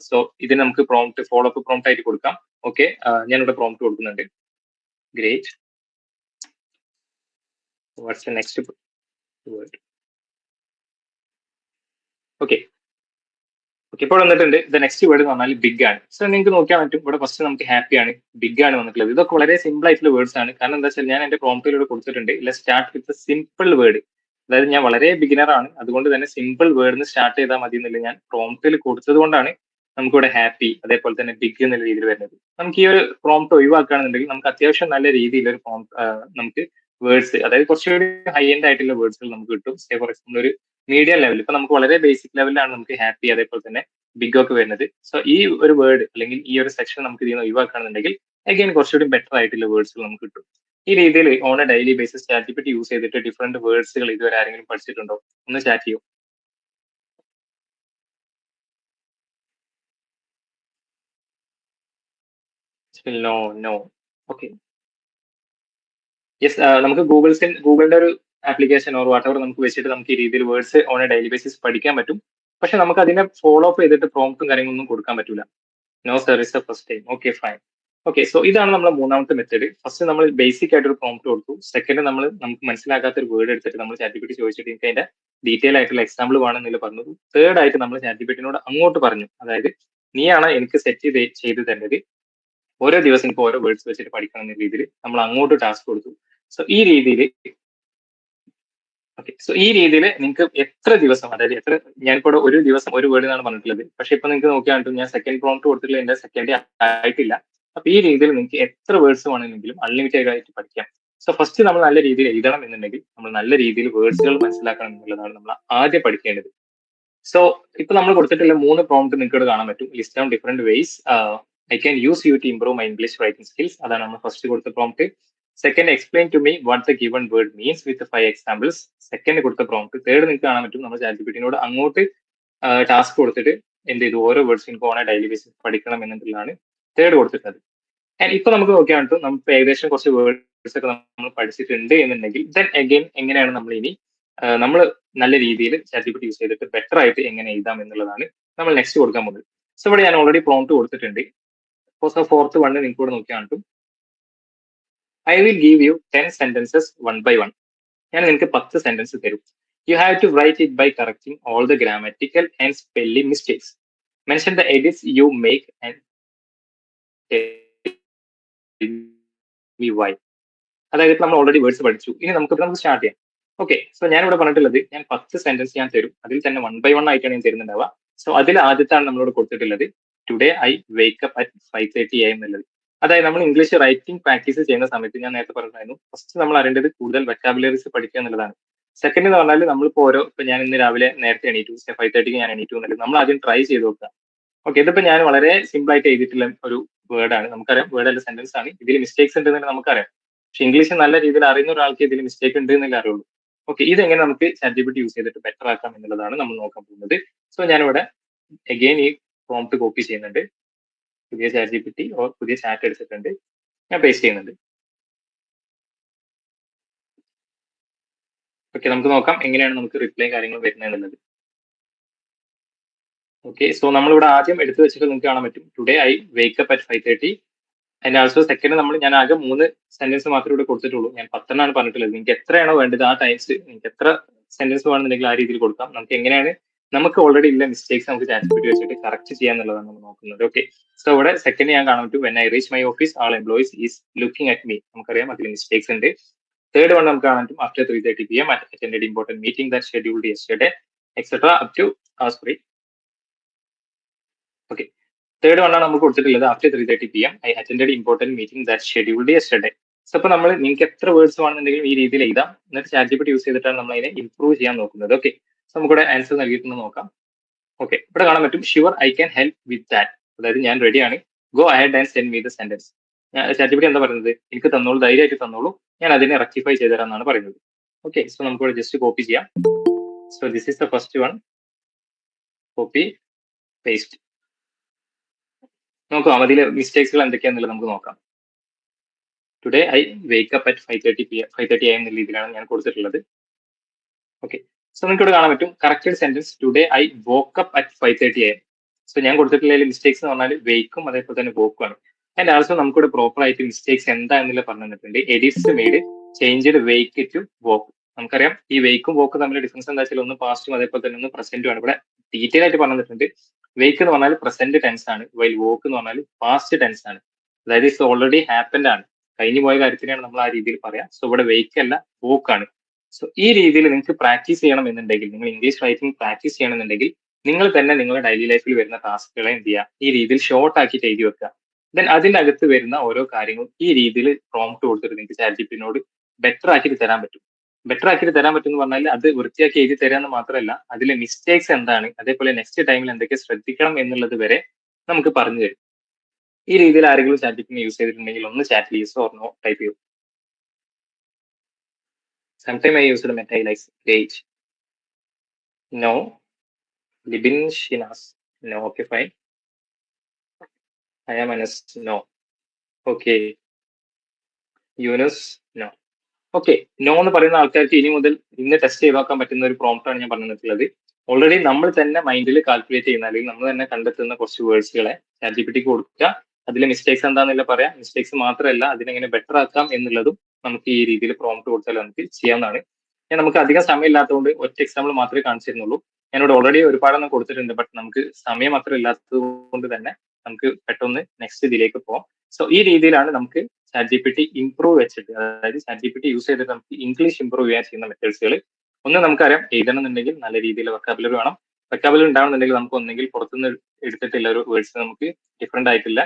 സോ ഇതിന് നമുക്ക് പ്രോംപ്റ്റ് ഫോളോ അപ്പ് പ്രോംപ്റ്റ് ആയിട്ട് കൊടുക്കാം. ഓക്കെ, ഞാനിവിടെ പ്രോംപ്റ്റ് കൊടുക്കുന്നുണ്ട്. Great. What's the next word? Okay, ഇപ്പോൾ വന്നിട്ടുണ്ട് ദ നെക്സ്റ്റ് വേർഡ് എന്ന് പറഞ്ഞാൽ ബിഗ് ആണ്. സോ നിങ്ങൾക്ക് നോക്കിയാൽ പറ്റും ഇവിടെ ഫസ്റ്റ് നമുക്ക് ഹാപ്പി ആണ്, ബിഗ് ആണ് വന്നിട്ടുള്ളത്. ഇതൊക്കെ വളരെ സിമ്പിൾ ആയിട്ടുള്ള വേർഡ്സ് ആണ്. കാരണം എന്താ വെച്ചാൽ ഞാൻ എന്റെ പ്രോംപ്റ്റിലൂടെ കൊടുത്തിട്ടുണ്ട് സ്റ്റാർട്ട് വിത്ത് സിമ്പിൾ വേർഡ്. അതായത് ഞാൻ വളരെ ബിഗിനർ ആണ്, അതുകൊണ്ട് തന്നെ സിമ്പിൾ വേർഡിന് സ്റ്റാർട്ട് ചെയ്താൽ മതി എന്നുള്ള ഞാൻ പ്രോംപ്റ്റിൽ കൊടുത്തത് കൊണ്ടാണ് നമുക്കിവിടെ ഹാപ്പി അതേപോലെ തന്നെ ബിഗ് എന്നുള്ള രീതിയിൽ വരുന്നത്. നമുക്ക് ഈ ഒരു പ്രോംപ്റ്റ് ഒഴിവാക്കുകയാണെന്നുണ്ടെങ്കിൽ നമുക്ക് അത്യാവശ്യം നല്ല രീതിയിൽ ഒരു നമുക്ക് വേർഡ്സ്, അതായത് കുറച്ചുകൂടി ഹൈ എൻഡ് ആയിട്ടുള്ള വേർഡ്സുകൾ നമുക്ക് കിട്ടും. ഫോർ എക്സാമ്പിൾ ഒരു മീഡിയം ലെവൽ, ഇപ്പൊ നമുക്ക് വളരെ ബേസിക് ലെവലിലാണ് നമുക്ക് ഹാപ്പി അതേപോലെ തന്നെ ബിഗ് ഒക്കെ വരുന്നത്. സോ ഈ ഒരു വേർഡ് അല്ലെങ്കിൽ ഈ ഒരു സെക്ഷൻ നമുക്ക് ഇതിൽ നിന്ന് ഒഴിവാക്കുകയാണെന്നുണ്ടെങ്കിൽ അഗൈൻ കുറച്ചുകൂടി ബെറ്റർ ആയിട്ടുള്ള വേർഡ്സുകൾ നമുക്ക് കിട്ടും. ഈ രീതിയിൽ on a daily basis ChatGPT use ചെയ്തിട്ട് ഡിഫറെന്റ് വേർഡ്സുകൾ ഇതുവരെ ആരെങ്കിലും പഠിച്ചിട്ടുണ്ടോ? ഒന്ന് ചാറ്റ് ചെയ്യൂ. No no. ഓക്കെ, യെസ്, നമുക്ക് ഗൂഗിളിന്റെ ഒരു ആപ്ലിക്കേഷൻ ഓർ വാട്ട് എവർ നമുക്ക് വെച്ചിട്ട് നമുക്ക് ഈ രീതിയിൽ words on a daily basis പഠിക്കാൻ പറ്റും. പക്ഷെ നമുക്ക് അതിനെ ഫോളോ അപ്പ് ചെയ്തിട്ട് പ്രോംപ്റ്റും കാര്യങ്ങളൊന്നും കൊടുക്കാൻ പറ്റില്ല. No sir, is the first time. Okay, fine. Okay, so ഇതാണ് നമ്മുടെ മൂന്നാമത്തെ മെത്തേഡ്. ഫസ്റ്റ് നമ്മൾ ബേസിക് ആയിട്ട് ഒരു പ്രോംപ്റ്റ് കൊടുത്തു. സെക്കൻഡ് നമുക്ക് മനസ്സിലാക്കാത്ത ഒരു വേർഡ് എടുത്തിട്ട് നമ്മൾ ChatGPT ചോദിച്ചിട്ട് എനിക്ക് അതിന്റെ ഡീറ്റെയിൽ ആയിട്ടുള്ള എക്സാമ്പിൾ വേണമെന്നില്ല പറഞ്ഞു. തേർഡ് ആയിട്ട് നമ്മൾ ChatGPT-നോട് അങ്ങോട്ട് പറഞ്ഞു, അതായത് നീയാണ് എനിക്ക് സെറ്റ് ചെയ്ത് തരുന്നത്, ഓരോ ദിവസം എനിക്ക് ഓരോ വേർഡ്സ് വെച്ചിട്ട് പഠിക്കണം എന്ന രീതിയിൽ നമ്മൾ അങ്ങോട്ട് ടാസ്ക് കൊടുത്തു. സോ ഈ രീതിയിൽ നിങ്ങൾക്ക് എത്ര ദിവസം, അതായത് ഞാനിപ്പോൾ ഒരു ദിവസം ഒരു വേർഡ് എന്നാണ് പറഞ്ഞിട്ടുള്ളത്. പക്ഷെ ഇപ്പൊ നിങ്ങൾക്ക് നോക്കിയാൽ ഞാൻ സെക്കൻഡ് പ്രോംപ്റ്റ് കൊടുത്തിട്ടുള്ള എന്റെ സെക്കൻഡ് ആയിട്ടില്ല. അപ്പൊ ഈ രീതിയിൽ നിങ്ങൾക്ക് എത്ര വേർഡ്സ് വേണമെങ്കിലും അൺലിമിറ്റഡ് ആയിട്ട് പഠിക്കാം. സോ ഫസ്റ്റ് നമ്മൾ നല്ല രീതിയിൽ എഴുതണം എന്നുണ്ടെങ്കിൽ നമ്മൾ നല്ല രീതിയിൽ വേർഡ്സുകൾ മനസ്സിലാക്കണം എന്നുള്ളതാണ് നമ്മൾ ആദ്യം പഠിക്കേണ്ടത്. സോ ഇപ്പൊ നമ്മൾ കൊടുത്തിട്ടുള്ള 3 പ്രോംപ്റ്റ് നിങ്ങൾക്ക് കാണാൻ പറ്റും. List down different ways I can use you to improve my English writing skills. അതാണ് നമ്മൾ ഫസ്റ്റ് കൊടുത്ത prompt. Second, explain to me what the given word means with 5 examples. Second കൊടുത്ത പ്രോംപ്റ്റ്. തേർഡ് നിങ്ങൾക്ക് കാണാൻ പറ്റും നമ്മൾ ChatGPT-നോട് അങ്ങോട്ട് ടാസ്ക് കൊടുത്തിട്ട് എന്ത് ചെയ്തു, ഓരോ വേർഡ്സ് എനിക്ക് ഓൺ ഡെയിലി ബേസിസ് പഠിക്കണം എന്നുള്ളതാണ് തേർഡ് കൊടുത്തിട്ടുള്ളത്. ആൻഡ് ഇപ്പൊ നമുക്ക് നോക്കിയാൽ പറ്റും നമുക്ക് ഏകദേശം കുറച്ച് വേർഡ്സ് ഒക്കെ നമ്മൾ പഠിച്ചിട്ടുണ്ട് എന്നുണ്ടെങ്കിൽ ദെൻ അഗൈൻ എങ്ങനെയാണ് നമ്മൾ ഇനി നമ്മൾ നല്ല രീതിയിൽ ChatGPT യൂസ് ചെയ്തിട്ട് ബെറ്റർ ആയിട്ട് എങ്ങനെ എഴുതാം എന്നുള്ളതാണ് നമ്മൾ നെക്സ്റ്റ് കൊടുക്കാൻ പോകുന്നത്. സോ ഇവിടെ ഞാൻ ഓൾറെഡി പ്രോംപ്റ്റ് കൊടുത്തിട്ടുണ്ട്. ഫോർത്ത് വണ്ണ് നിങ്ങൾക്ക് ഇവിടെ നോക്കിയാൽ പറ്റും. I will give you 10 sentences 1 by 1. ഞാൻ നിങ്ങൾക്ക് 10 സെന്റൻസ് തരും. You have to write it by correcting all the grammatical and spelling mistakes. Mention the edits you make and why. അതായത് നമ്മൾ ഓൾറെഡി വേർഡ്സ് പഠിച്ചു. ഇനി നമുക്ക് സ്റ്റാർട്ട് ചെയ്യാം. ഓക്കെ, സോ ഞാൻ ഇവിടെ പറഞ്ഞിട്ടുള്ളത് ഞാൻ 10 സെന്റൻസ് ഞാൻ തരും. അതിൽ തന്നെ 1 by 1 ആയിട്ടാണ് ഞാൻ തരുന്നുണ്ടാവുക. സോ അതിൽ ആദ്യത്താണ് നമ്മളോട് കൊടുത്തിട്ടുള്ളത് today I wake up at 5:30 AM എന്നുള്ളത്. അതായത് നമ്മൾ ഇംഗ്ലീഷ് റൈറ്റിംഗ് പ്രാക്ടീസ് ചെയ്യുന്ന സമയത്ത് ഞാൻ നേരത്തെ പറഞ്ഞിരുന്നു ഫസ്റ്റ് നമ്മൾ അറിയേണ്ടത് കൂടുതൽ വെക്കാബുലറീസ് പഠിക്കുക എന്നുള്ളതാണ്. സെക്കൻഡ് എന്ന് പറഞ്ഞാൽ നമ്മളിപ്പോ ഇപ്പൊ ഞാൻ ഇന്ന് രാവിലെ നേരത്തെ എണീറ്റു, 5:30 ഞാൻ എണീറ്റു എന്നുള്ളത് നമ്മൾ ആദ്യം ട്രൈ ചെയ്ത് നോക്കുക. ഓക്കെ, ഇതിപ്പോ ഞാൻ വളരെ സിമ്പിൾ ആയിട്ട് എഴുതിയിട്ടുള്ള ഒരു വേർഡാണ്. നമുക്കറിയാം വേർഡ് അല്ല സെന്റൻസ് ആണ്. ഇതിൽ മിസ്റ്റേക്സ് ഉണ്ടെന്ന് നമുക്കറിയാം. പക്ഷെ ഇംഗ്ലീഷ് നല്ല രീതിയിൽ അറിയുന്ന ഒരാൾക്ക് ഇതിൽ മിസ്റ്റേക്ക് ഉണ്ട് എന്നല്ലേ അറിയുള്ളൂ. ഓക്കെ, ഇതെങ്ങനെ നമുക്ക് ChatGPT യൂസ് ചെയ്തിട്ട് ബെറ്റർ ആക്കാം എന്നുള്ളതാണ് നമ്മൾ നോക്കാൻ പോകുന്നത്. സോ ഞാനിവിടെ അഗെയിൻ ഈ പ്രോംപ്റ്റ് കോപ്പി ചെയ്യുന്നുണ്ട്. പുതിയ ChatGPT ഓർ പുതിയ ചാറ്റ് എടുത്തിട്ടുണ്ട്, ഞാൻ പേസ്റ്റ് ചെയ്യുന്നുണ്ട്. ഓക്കെ, നമുക്ക് നോക്കാം എങ്ങനെയാണ് നമുക്ക് റിപ്ലൈ കാര്യങ്ങൾ വരുന്നത് എന്നുള്ളത്. ഓക്കെ, സോ നമ്മളിവിടെ ആദ്യം എടുത്തു വെച്ചിട്ട് നിങ്ങൾക്ക് കാണാൻ പറ്റും today I wake up at 5:30. അതിന്റെ ആൾസോ സെക്കൻഡ് ഞാൻ ആകെ 3 സെന്റൻസ് മാത്രമേ ഇവിടെ കൊടുത്തിട്ടുള്ളൂ. ഞാൻ 10 ആണ് പറഞ്ഞിട്ടുള്ളത്. നിങ്ങൾക്ക് എത്രയാണോ വേണ്ടത് ആ ടൈംസ് നിങ്ങൾക്ക് എത്ര സെന്റൻസ് വേണമെന്നുണ്ടെങ്കിൽ ആ രീതിയിൽ കൊടുക്കാം. നമുക്ക് എങ്ങനെയാണ് നമുക്ക് ഓൾറെഡി ഉള്ള മിസ്റ്റേക്സ് നമുക്ക് ChatGPT വെച്ചിട്ട് കറക്റ്റ് ചെയ്യാന്നുള്ളതാണ് നമ്മൾ നോക്കുന്നത്. ഓക്കെ, സോ ഇവിടെ സെക്കൻഡ് ഞാൻ കാണാൻ പറ്റും when I reach my office all employees is looking at me. നമുക്കറിയാം അതിൽ മിസ്റ്റേക്സ് ഉണ്ട്. തേർഡ് വൺ നമുക്ക് കാണാൻ പറ്റും after 3:30 PM attended important meeting that scheduled yesterday etcetera up to sorry okay. Third one ആണ് നമുക്ക് കൊടുത്തിട്ടുള്ളത്. After 3:30 PM I attended important meeting that scheduled yesterday. So അപ്പൊ നമ്മൾ നിങ്ങൾക്ക് എത്ര വേർഡ്സ് വേണമെന്നുണ്ടെങ്കിലും ഈ രീതിയിൽ എഴുതാം. എന്നിട്ട് ChatGPT യൂസ് ചെയ്തിട്ടാണ് നമ്മൾ അതിനെ ഇംപ്രൂവ് ചെയ്യാൻ നോക്കുന്നത്. ഓക്കെ. സോ നമുക്കിവിടെ ആൻസർ നൽകിയിട്ടുണ്ട് നോക്കാം. ഓക്കെ. ഇവിടെ കാണാൻ പറ്റും sure I can help with that. അതായത് ഞാൻ റെഡിയാണ്. Go ahead and send me the sentence. ChatGPT എന്താ പറയുന്നത്? എനിക്ക് തന്നോളൂ, ധൈര്യമായിട്ട് തന്നോളൂ, ഞാൻ അതിനെ റെക്ടിഫൈ ചെയ്തുതരാമെന്നാണ് പറയുന്നത്. ഓക്കെ. സോ നമുക്കിവിടെ ജസ്റ്റ് കോപ്പി ചെയ്യാം. So this is the first one. Copy paste. നോക്കാം അതിലെ മിസ്റ്റേക്സുകൾ എന്തൊക്കെയാണെന്നുള്ളത് നമുക്ക് നോക്കാം. Today I wake up at 5:30 AM എന്ന രീതിയിലാണ് ഞാൻ കൊടുത്തിട്ടുള്ളത്. ഓക്കെ. സോ നിങ്ങൾക്ക് ഇവിടെ കാണാൻ പറ്റും corrected sentence today I woke up at 5:30 AM. സോ ഞാൻ കൊടുത്തിട്ടുള്ള മിസ്റ്റേക്സ് എന്ന് പറഞ്ഞാൽ വേക്കും അതേപോലെ തന്നെ വോക്കും ആണ്. ആൻഡ് ആൾസോ നമുക്കിവിടെ പ്രോപ്പർ ആയിട്ട് മിസ്റ്റേക്സ് എന്താണെന്നുള്ള പറഞ്ഞു തന്നിട്ടുണ്ട്. Edits made changed wake to woke. നമുക്കറിയാം ഈ വേക്കും വോക്കും തമ്മിൽ ഡിഫറൻസ് എന്താ വെച്ചാൽ ഒന്ന് പാസ്റ്റും അതേപോലെ തന്നെ ഒന്ന് പ്രസന്റും ആണ്. ഇവിടെ ഡീറ്റെയിൽ ആയിട്ട് പറഞ്ഞു തന്നിട്ടുണ്ട്. വേക്ക് എന്ന് പറഞ്ഞാൽ പ്രസന്റ് ടെൻസ് ആണ്, വൈൽ വോക്ക് എന്ന് പറഞ്ഞാൽ പാസ്റ്റ് ടെൻസ് ആണ്. അതായത് ഇറ്റ്സ് ഓൾറെഡി ഹാപ്പൻഡ് ആണ്, കഴിഞ്ഞു പോയ കാര്യത്തിനാണ് നമ്മൾ ആ രീതിയിൽ പറയാം. സോ ഇവിടെ വേക്ക് അല്ല വോക്ക് ആണ്. സോ ഈ രീതിയിൽ നിങ്ങൾക്ക് പ്രാക്ടീസ് ചെയ്യണം എന്നുണ്ടെങ്കിൽ, നിങ്ങൾ ഇംഗ്ലീഷ് റൈറ്റിംഗ് പ്രാക്ടീസ് ചെയ്യണമെന്നുണ്ടെങ്കിൽ നിങ്ങൾ തന്നെ നിങ്ങളുടെ ഡെയിലി ലൈഫിൽ വരുന്ന ടാസ്കുകളെ എന്ത് ചെയ്യുക, ഈ രീതിയിൽ ഷോർട്ട് ആക്കിയിട്ട് എഴുതി വെക്കുക. ദെൻ അതിനകത്ത് വരുന്ന ഓരോ കാര്യങ്ങളും ഈ രീതിയിൽ പ്രോംപ്റ്റ് കൊടുത്തിട്ട് നിങ്ങൾക്ക് ChatGPT ബെറ്റർ ആക്കിയിട്ട് തരാൻ പറ്റും. ബെറ്റർ ആക്കിയിട്ട് തരാൻ പറ്റും എന്ന് പറഞ്ഞാൽ അത് വൃത്തിയാക്കി എഴുതി തരാന്ന് മാത്രമല്ല, അതിലെ മിസ്റ്റേക്സ് എന്താണ്, അതേപോലെ നെക്സ്റ്റ് ടൈമിൽ എന്തൊക്കെ ശ്രദ്ധിക്കണം എന്നുള്ളത് വരെ നമുക്ക് പറഞ്ഞു തരും. ഈ രീതിയിൽ ആരെങ്കിലും ChatGPT യൂസ് ചെയ്തിട്ടുണ്ടെങ്കിൽ ഒന്ന് chat yes or no type ചെയ്യൂ. Sometime I used Meta like great. No. Libin Shinas. No. Okay, fine. I am honest. No. Okay. Yunus. No. Okay. No എന്ന് പറയുന്ന ആൾക്കാർക്ക് ഇനി മുതൽ ഇന്ന് ടെസ്റ്റ് ചെയ്ത് നോക്കാൻ പറ്റുന്ന ഒരു പ്രോംപ്റ്റ് ആണ് ഞാൻ പറഞ്ഞിട്ടുള്ളത്. ഓൾറെഡി നമ്മൾ തന്നെ മൈൻഡിൽ കാൽക്കുലേറ്റ് ചെയ്യുന്ന അല്ലെങ്കിൽ നമ്മൾ തന്നെ കണ്ടെത്തുന്ന കുറച്ച് വേർഡ്സുകളെ ChatGPT കൊടുക്കുക. അതിലെ മിസ്റ്റേക്സ് എന്താണെന്നില്ല പറയാം. മിസ്റ്റേക്സ് മാത്രമല്ല അതിനെങ്ങനെ ബെറ്റർ ആക്കാം എന്നുള്ളതും നമുക്ക് ഈ രീതിയിൽ പ്രോംപ്റ്റ് കൊടുത്താൽ നമുക്ക് ചെയ്യാവുന്നതാണ്. നമുക്ക് അധികം സമയം ഇല്ലാത്തതുകൊണ്ട് ഒറ്റ എക്സാമ്പിൾ മാത്രമേ കാണിച്ചിരുന്നുള്ളൂ. ഞാനിവിടെ ഓൾറെഡി ഒരുപാടെണ്ണം കൊടുത്തിട്ടുണ്ട്. ബട്ട് നമുക്ക് സമയം അത്ര ഇല്ലാത്തത് കൊണ്ട് തന്നെ നമുക്ക് പെട്ടെന്ന് നെക്സ്റ്റ് ഇതിലേക്ക് പോകാം. സോ ഈ രീതിയിലാണ് നമുക്ക് ChatGPT ഇംപ്രൂവ് വെച്ചിട്ട്, അതായത് ChatGPT യൂസ് ചെയ്തിട്ട് നമുക്ക് ഇംഗ്ലീഷ് ഇംപ്രൂവ് ചെയ്യാൻ ചെയ്യുന്ന മെത്തേഡ്സുകൾ. ഒന്ന് നമുക്കറിയാം, എഴുതണം എന്നുണ്ടെങ്കിൽ നല്ല രീതിയിൽ വെക്കാബുലറി വേണം. വെക്കാബുലറി ഉണ്ടാവണമെന്നുണ്ടെങ്കിൽ നമുക്ക് ഒന്നെങ്കിൽ പുറത്തുനിന്ന് എടുത്തിട്ടുള്ള ഒരു വേർഡ്സ് നമുക്ക് ഡിഫറെന്റ് ആയിട്ടുള്ള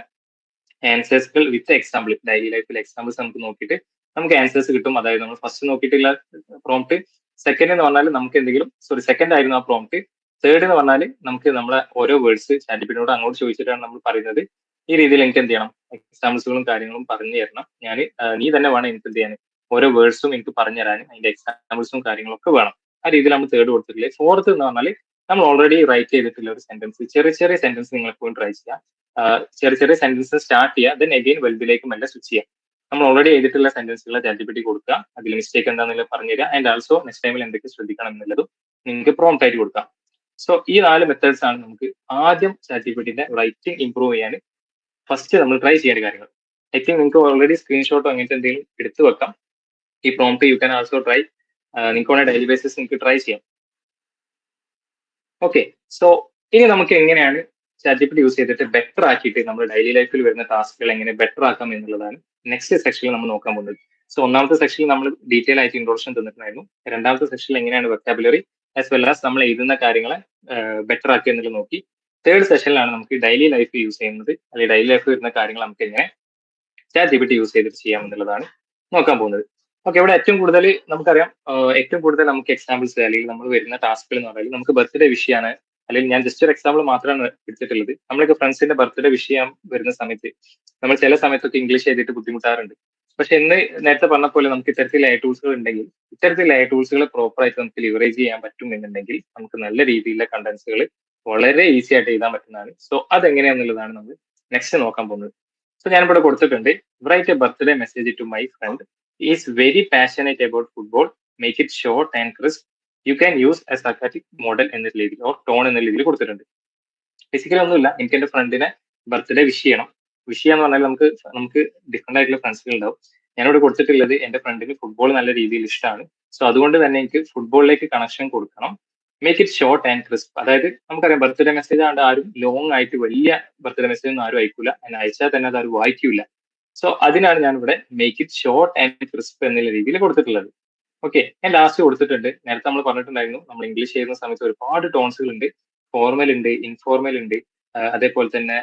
ആൻസേഴ്സുകൾ വിത്ത് എക്സാമ്പിൾ, ഡെയിലി ലൈഫിൽ എക്സാമ്പിൾസ് നമുക്ക് നോക്കിയിട്ട് നമുക്ക് ആൻസേഴ്സ് കിട്ടും. അതായത് നമ്മൾ ഫസ്റ്റ് നോക്കിയിട്ടുള്ള പ്രോംപ്റ്റ്, സെക്കൻഡ് എന്ന് പറഞ്ഞാൽ നമുക്ക് എന്തെങ്കിലും, സെക്കൻഡ് ആയിരുന്നു ആ പ്രോംപ്റ്റ്. തേർഡ് എന്ന് പറഞ്ഞാൽ നമുക്ക് നമ്മളെ ഓരോ വേർഡ്സ് ChatGPT അങ്ങോട്ട് ചോദിച്ചിട്ടാണ് നമ്മൾ പറയുന്നത്. ഈ രീതിയിൽ എനിക്ക് എന്ത് ചെയ്യണം, എക്സാമ്പിൾസുകളും കാര്യങ്ങളും പറഞ്ഞു തരണം. നീ തന്നെ വേണം എനിക്ക് എന്ത് ചെയ്യാൻ, ഓരോ വേർഡ്സും എനിക്ക് പറഞ്ഞു തരാൻ അതിന്റെ എക്സാമ്പിൾസും കാര്യങ്ങളൊക്കെ വേണം. ആ രീതിയിലാണ് തേർഡ് കൊടുത്തിട്ടില്ലേ. ഫോർത്ത് എന്ന് പറഞ്ഞാൽ നമ്മൾ ഓൾറെഡി റൈറ്റ് ചെയ്തിട്ടുള്ള ഒരു സെന്റൻസ്, ചെറിയ ചെറിയ സെന്റൻസ് നിങ്ങൾ എപ്പോഴും ട്രൈ ചെയ്യുക. ചെറിയ ചെറിയ സെന്റൻസ് സ്റ്റാർട്ട് ചെയ്യുക, ദെൻ അഗെയിൻ വലുതിലേക്ക് മെല്ലെ സ്വിച്ച് ചെയ്യുക. നമ്മൾ ഓൾറെഡി ചെയ്തിട്ടുള്ള സെന്റൻസുകൾ ChatGPT കൊടുക്കുക, അതിൽ മിസ്റ്റേക്ക് എന്താണെന്നുള്ളത് പറഞ്ഞു തരിക. ആൻഡ് ആൾസോ നെക്സ്റ്റ് ടൈമിൽ എന്തൊക്കെ ശ്രദ്ധിക്കണം എന്നുള്ളതും നിങ്ങൾക്ക് പ്രോംപ്റ്റ് ആയിട്ട് കൊടുക്കാം. സോ ഈ 4 മെത്തേഡ്സ് ആണ് നമുക്ക് ആദ്യം ChatGPT റൈറ്റിംഗ് ഇംപ്രൂവ് ചെയ്യാൻ ഫസ്റ്റ് നമ്മൾ ട്രൈ ചെയ്യേണ്ട കാര്യങ്ങൾ. ഐ തിങ്ക് നിങ്ങൾക്ക് ഓൾറെഡി സ്ക്രീൻഷോട്ടോ അങ്ങനത്തെ എന്തെങ്കിലും എടുത്തു വെക്കാം. ഈ prompt you can also try, നിങ്ങൾക്ക് ഡെയിലി ബേസിസ് നിങ്ങൾക്ക് ട്രൈ ചെയ്യാം. ഓക്കെ. സോ ഇനി നമുക്ക് എങ്ങനെയാണ് ChatGPT യൂസ് ചെയ്തിട്ട് ബെറ്റർ ആക്കിയിട്ട് നമ്മുടെ ഡെയിലി ലൈഫിൽ വരുന്ന ടാസ്കുകൾ എങ്ങനെ ബെറ്റർ ആക്കാം എന്നുള്ളതാണ് നെക്സ്റ്റ് സെക്ഷനിൽ നമ്മൾ നോക്കാൻ പോകുന്നത്. സോ ഒന്നാമത്തെ സെക്ഷനിൽ നമ്മൾ ഡീറ്റെയിൽ ആയിട്ട് ഇൻട്രോഡക്ഷൻ തന്നിട്ടുണ്ടായിരുന്നു. രണ്ടാമത്തെ സെക്ഷനിൽ എങ്ങനെയാണ് വെക്കാബുലറി ആസ് വെൽ ആസ് നമ്മൾ എഴുതുന്ന കാര്യങ്ങളെ ബെറ്റർ ആക്കുക എന്നുള്ളത് നോക്കി. തേർഡ് സെഷനിലാണ് നമുക്ക് ഡെയിലി ലൈഫ് യൂസ് ചെയ്യുന്നത്, അല്ലെങ്കിൽ ഡെയിലി ലൈഫിൽ വരുന്ന കാര്യങ്ങൾ നമുക്ക് എങ്ങനെ ChatGPT യൂസ് ചെയ്തിട്ട് ചെയ്യാം എന്നുള്ളതാണ് നോക്കാൻ പോകുന്നത്. ഓക്കെ. ഇവിടെ ഏറ്റവും കൂടുതൽ നമുക്കറിയാം, ഏറ്റവും കൂടുതൽ നമുക്ക് എക്സാമ്പിൾസ് അല്ലെങ്കിൽ നമ്മൾ വരുന്ന ടാസ്കുകൾ എന്ന് പറഞ്ഞാൽ നമുക്ക് ബർത്ത്ഡേ വിഷയമാണ്, അല്ലെങ്കിൽ ഞാൻ ജസ്റ്റ് ഒരു എക്സാമ്പിൾ മാത്രമാണ് എടുത്തിട്ടുള്ളത്. നമ്മളൊക്കെ ഫ്രണ്ട്സിന്റെ ബർത്ത്ഡേ വിഷയം വരുന്ന സമയത്ത് നമ്മൾ ചില സമയത്തൊക്കെ ഇംഗ്ലീഷ് എഴുതിയിട്ട് ബുദ്ധിമുട്ടാറുണ്ട്. പക്ഷെ ഇന്ന് നേരത്തെ പറഞ്ഞ പോലെ നമുക്ക് ഇത്തരത്തിൽ AI ടൂൾസുകൾ ഉണ്ടെങ്കിൽ, ഇത്തരത്തിൽ AI ടൂൾസുകൾ പ്രോപ്പർ ആയിട്ട് നമുക്ക് ലിവറേജ് ചെയ്യാൻ പറ്റും എന്നുണ്ടെങ്കിൽ നമുക്ക് നല്ല രീതിയിലുള്ള കണ്ടന്റ്സുകൾ വളരെ ഈസി ആയിട്ട് എഴുതാൻ പറ്റുന്നതാണ്. സോ അതെങ്ങനെയാണെന്നുള്ളതാണ് നമ്മൾ നെക്സ്റ്റ് നോക്കാൻ പോകുന്നത്. സോ ഞാനിവിടെ കൊടുത്തിട്ടുണ്ട്, write a birthday message to my friend is very passionate about football, make it short and crisp, you can use a sarcastic model എന്ന രീതിയിൽ ഓർ ടോൺ എന്ന രീതിയിൽ കൊടുത്തിട്ടുണ്ട്. ബേസിക്കലി ഒന്നുമില്ല, എനിക്ക് എന്റെ ഫ്രണ്ടിനെ ബർത്ത്ഡേ വിഷ് ചെയ്യണം. വിഷ് ചെയ്യാന്ന് പറഞ്ഞാൽ നമുക്ക് ഡിഫറെന്റ് ആയിട്ടുള്ള ഫ്രണ്ട്സുകൾ ഉണ്ടാവും. ഞാനിവിടെ കൊടുത്തിട്ടുള്ളത് എന്റെ ഫ്രണ്ടിന് ഫുട്ബോൾ നല്ല രീതിയിൽ ഇഷ്ടമാണ്. സോ അതുകൊണ്ട് തന്നെ എനിക്ക് ഫുട്ബോളിലേക്ക് കണക്ഷൻ കൊടുക്കണം. Make it short and crisp. അതായത് നമുക്കറിയാം ബർത്ത്ഡേ മെസ്സേജ് ആണ്ട് ആരും ലോങ് ആയിട്ട് വലിയ ബർത്ത്ഡേ മെസ്സേജ് ഒന്നും ആരും അയക്കൂല, അതിന് അയച്ചാൽ തന്നെ അത് ആരും വായിക്കൂല. സോ അതിനാണ് ഞാൻ ഇവിടെ make it short and crisp എന്നുള്ള രീതിയിൽ കൊടുത്തിട്ടുള്ളത്. ഓക്കെ. ഞാൻ ലാസ്റ്റ് കൊടുത്തിട്ടുണ്ട്, നേരത്തെ നമ്മൾ പറഞ്ഞിട്ടുണ്ടായിരുന്നു നമ്മൾ ഇംഗ്ലീഷ് ചെയ്യുന്ന സമയത്ത് ഒരുപാട് ടോൺസുകൾ ഉണ്ട്. ഫോർമൽ ഉണ്ട്, ഇൻഫോർമൽ ഉണ്ട്, അതേപോലെ തന്നെ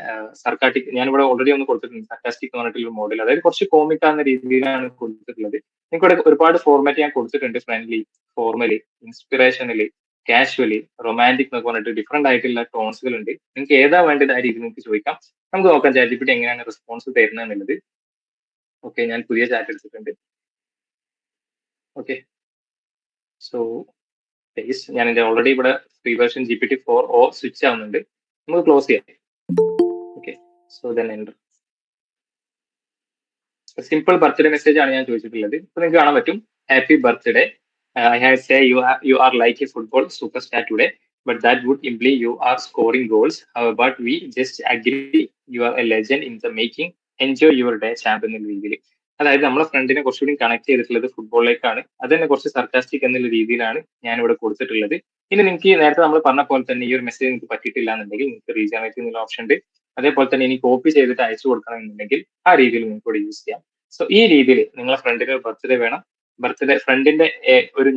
സർക്കാസ്റ്റിക്, ഞാനിവിടെ ഓൾറെഡി ഒന്ന് കൊടുത്തിട്ടുണ്ട്, സർക്കാസ്റ്റിക് എന്ന് പറഞ്ഞിട്ടുള്ള മോഡൽ, അതായത് കുറച്ച് കോമിക് ആകുന്ന രീതിയിലാണ് കൊടുത്തിട്ടുള്ളത്. നിങ്ങൾക്ക് ഇവിടെ ഒരുപാട് ഫോർമാറ്റ് ഞാൻ കൊടുത്തിട്ടുണ്ട്. ഫ്രണ്ട്ലി, ഫോർമലി, ഇൻസ്പിറേഷനലി, കാഷ്വലി, റൊമാൻറ്റിക് എന്നൊക്കെ പറഞ്ഞിട്ട് ഡിഫറെന്റ് ആയിട്ടുള്ള ടോൺസുകൾ ഉണ്ട്. നിങ്ങൾക്ക് ഏതാ വേണ്ടത് ആ രീതിയിൽ നിങ്ങൾക്ക് ചോദിക്കാം. നമുക്ക് നോക്കാം ChatGPT എങ്ങനെയാണ് റെസ്പോൺസ് തരുന്നത് എന്നുള്ളത്. ഓക്കെ, ഞാൻ പുതിയ ചാറ്റ് എടുത്തിട്ടുണ്ട്. ഓക്കെ, സോ ഞാൻ എന്റെ ഓൾറെഡി ഇവിടെ ഫ്രീ വേർഷൻ GPT-4o സ്വിച്ച് ആവുന്നുണ്ട്. നമുക്ക് ക്ലോസ് ചെയ്യാം. Okay, so then enter. Simple birthday message ആണ് ഞാൻ ചോദിച്ചിട്ടുള്ളത്. ഇപ്പൊ നിങ്ങൾക്ക് കാണാൻ പറ്റും, happy birthday, I have say you are like a football super star today, but that would imply you are scoring goals, but we just agree you are a legend in the making, enjoy your day champ എന്നുള്ള രീതിയിൽ. അതായത് നമ്മളെ ഫ്രണ്ടിനെ കുറച്ചുകൂടി connect ചെയ്തിട്ടുള്ളത് ഫുട്ബോളിലേക്കാണ്. അത് തന്നെ കുറച്ച് സർക്കാസ്റ്റിക് എന്നുള്ള രീതിയിലാണ് ഞാൻ ഇവിടെ കൊടുത്തിട്ടുള്ളത്. ഇനി നിങ്ങൾക്ക് നേരത്തെ നമ്മൾ പറഞ്ഞ പോലെ തന്നെ ഈ ഒരു മെസ്സേജ് നിങ്ങൾക്ക് പറ്റിയിട്ടില്ല എന്നുണ്ടെങ്കിൽ നിങ്ങൾക്ക് റീജനറേറ്റ് എന്നുള്ള ഓപ്ഷൻ ഉണ്ട്. അതേപോലെ തന്നെ ഇനി കോപ്പി ചെയ്തിട്ട് അയച്ചു കൊടുക്കണം എന്നുണ്ടെങ്കിൽ ആ രീതിയിൽ നിങ്ങൾക്ക് ഇവിടെ യൂസ് ചെയ്യാം. സോ ഈ രീതിയിൽ നിങ്ങളെ ഫ്രണ്ടിന് ബർത്ത്ഡേ വേണം, ബർത്ത്ഡേ ഫ്രണ്ടിന്റെ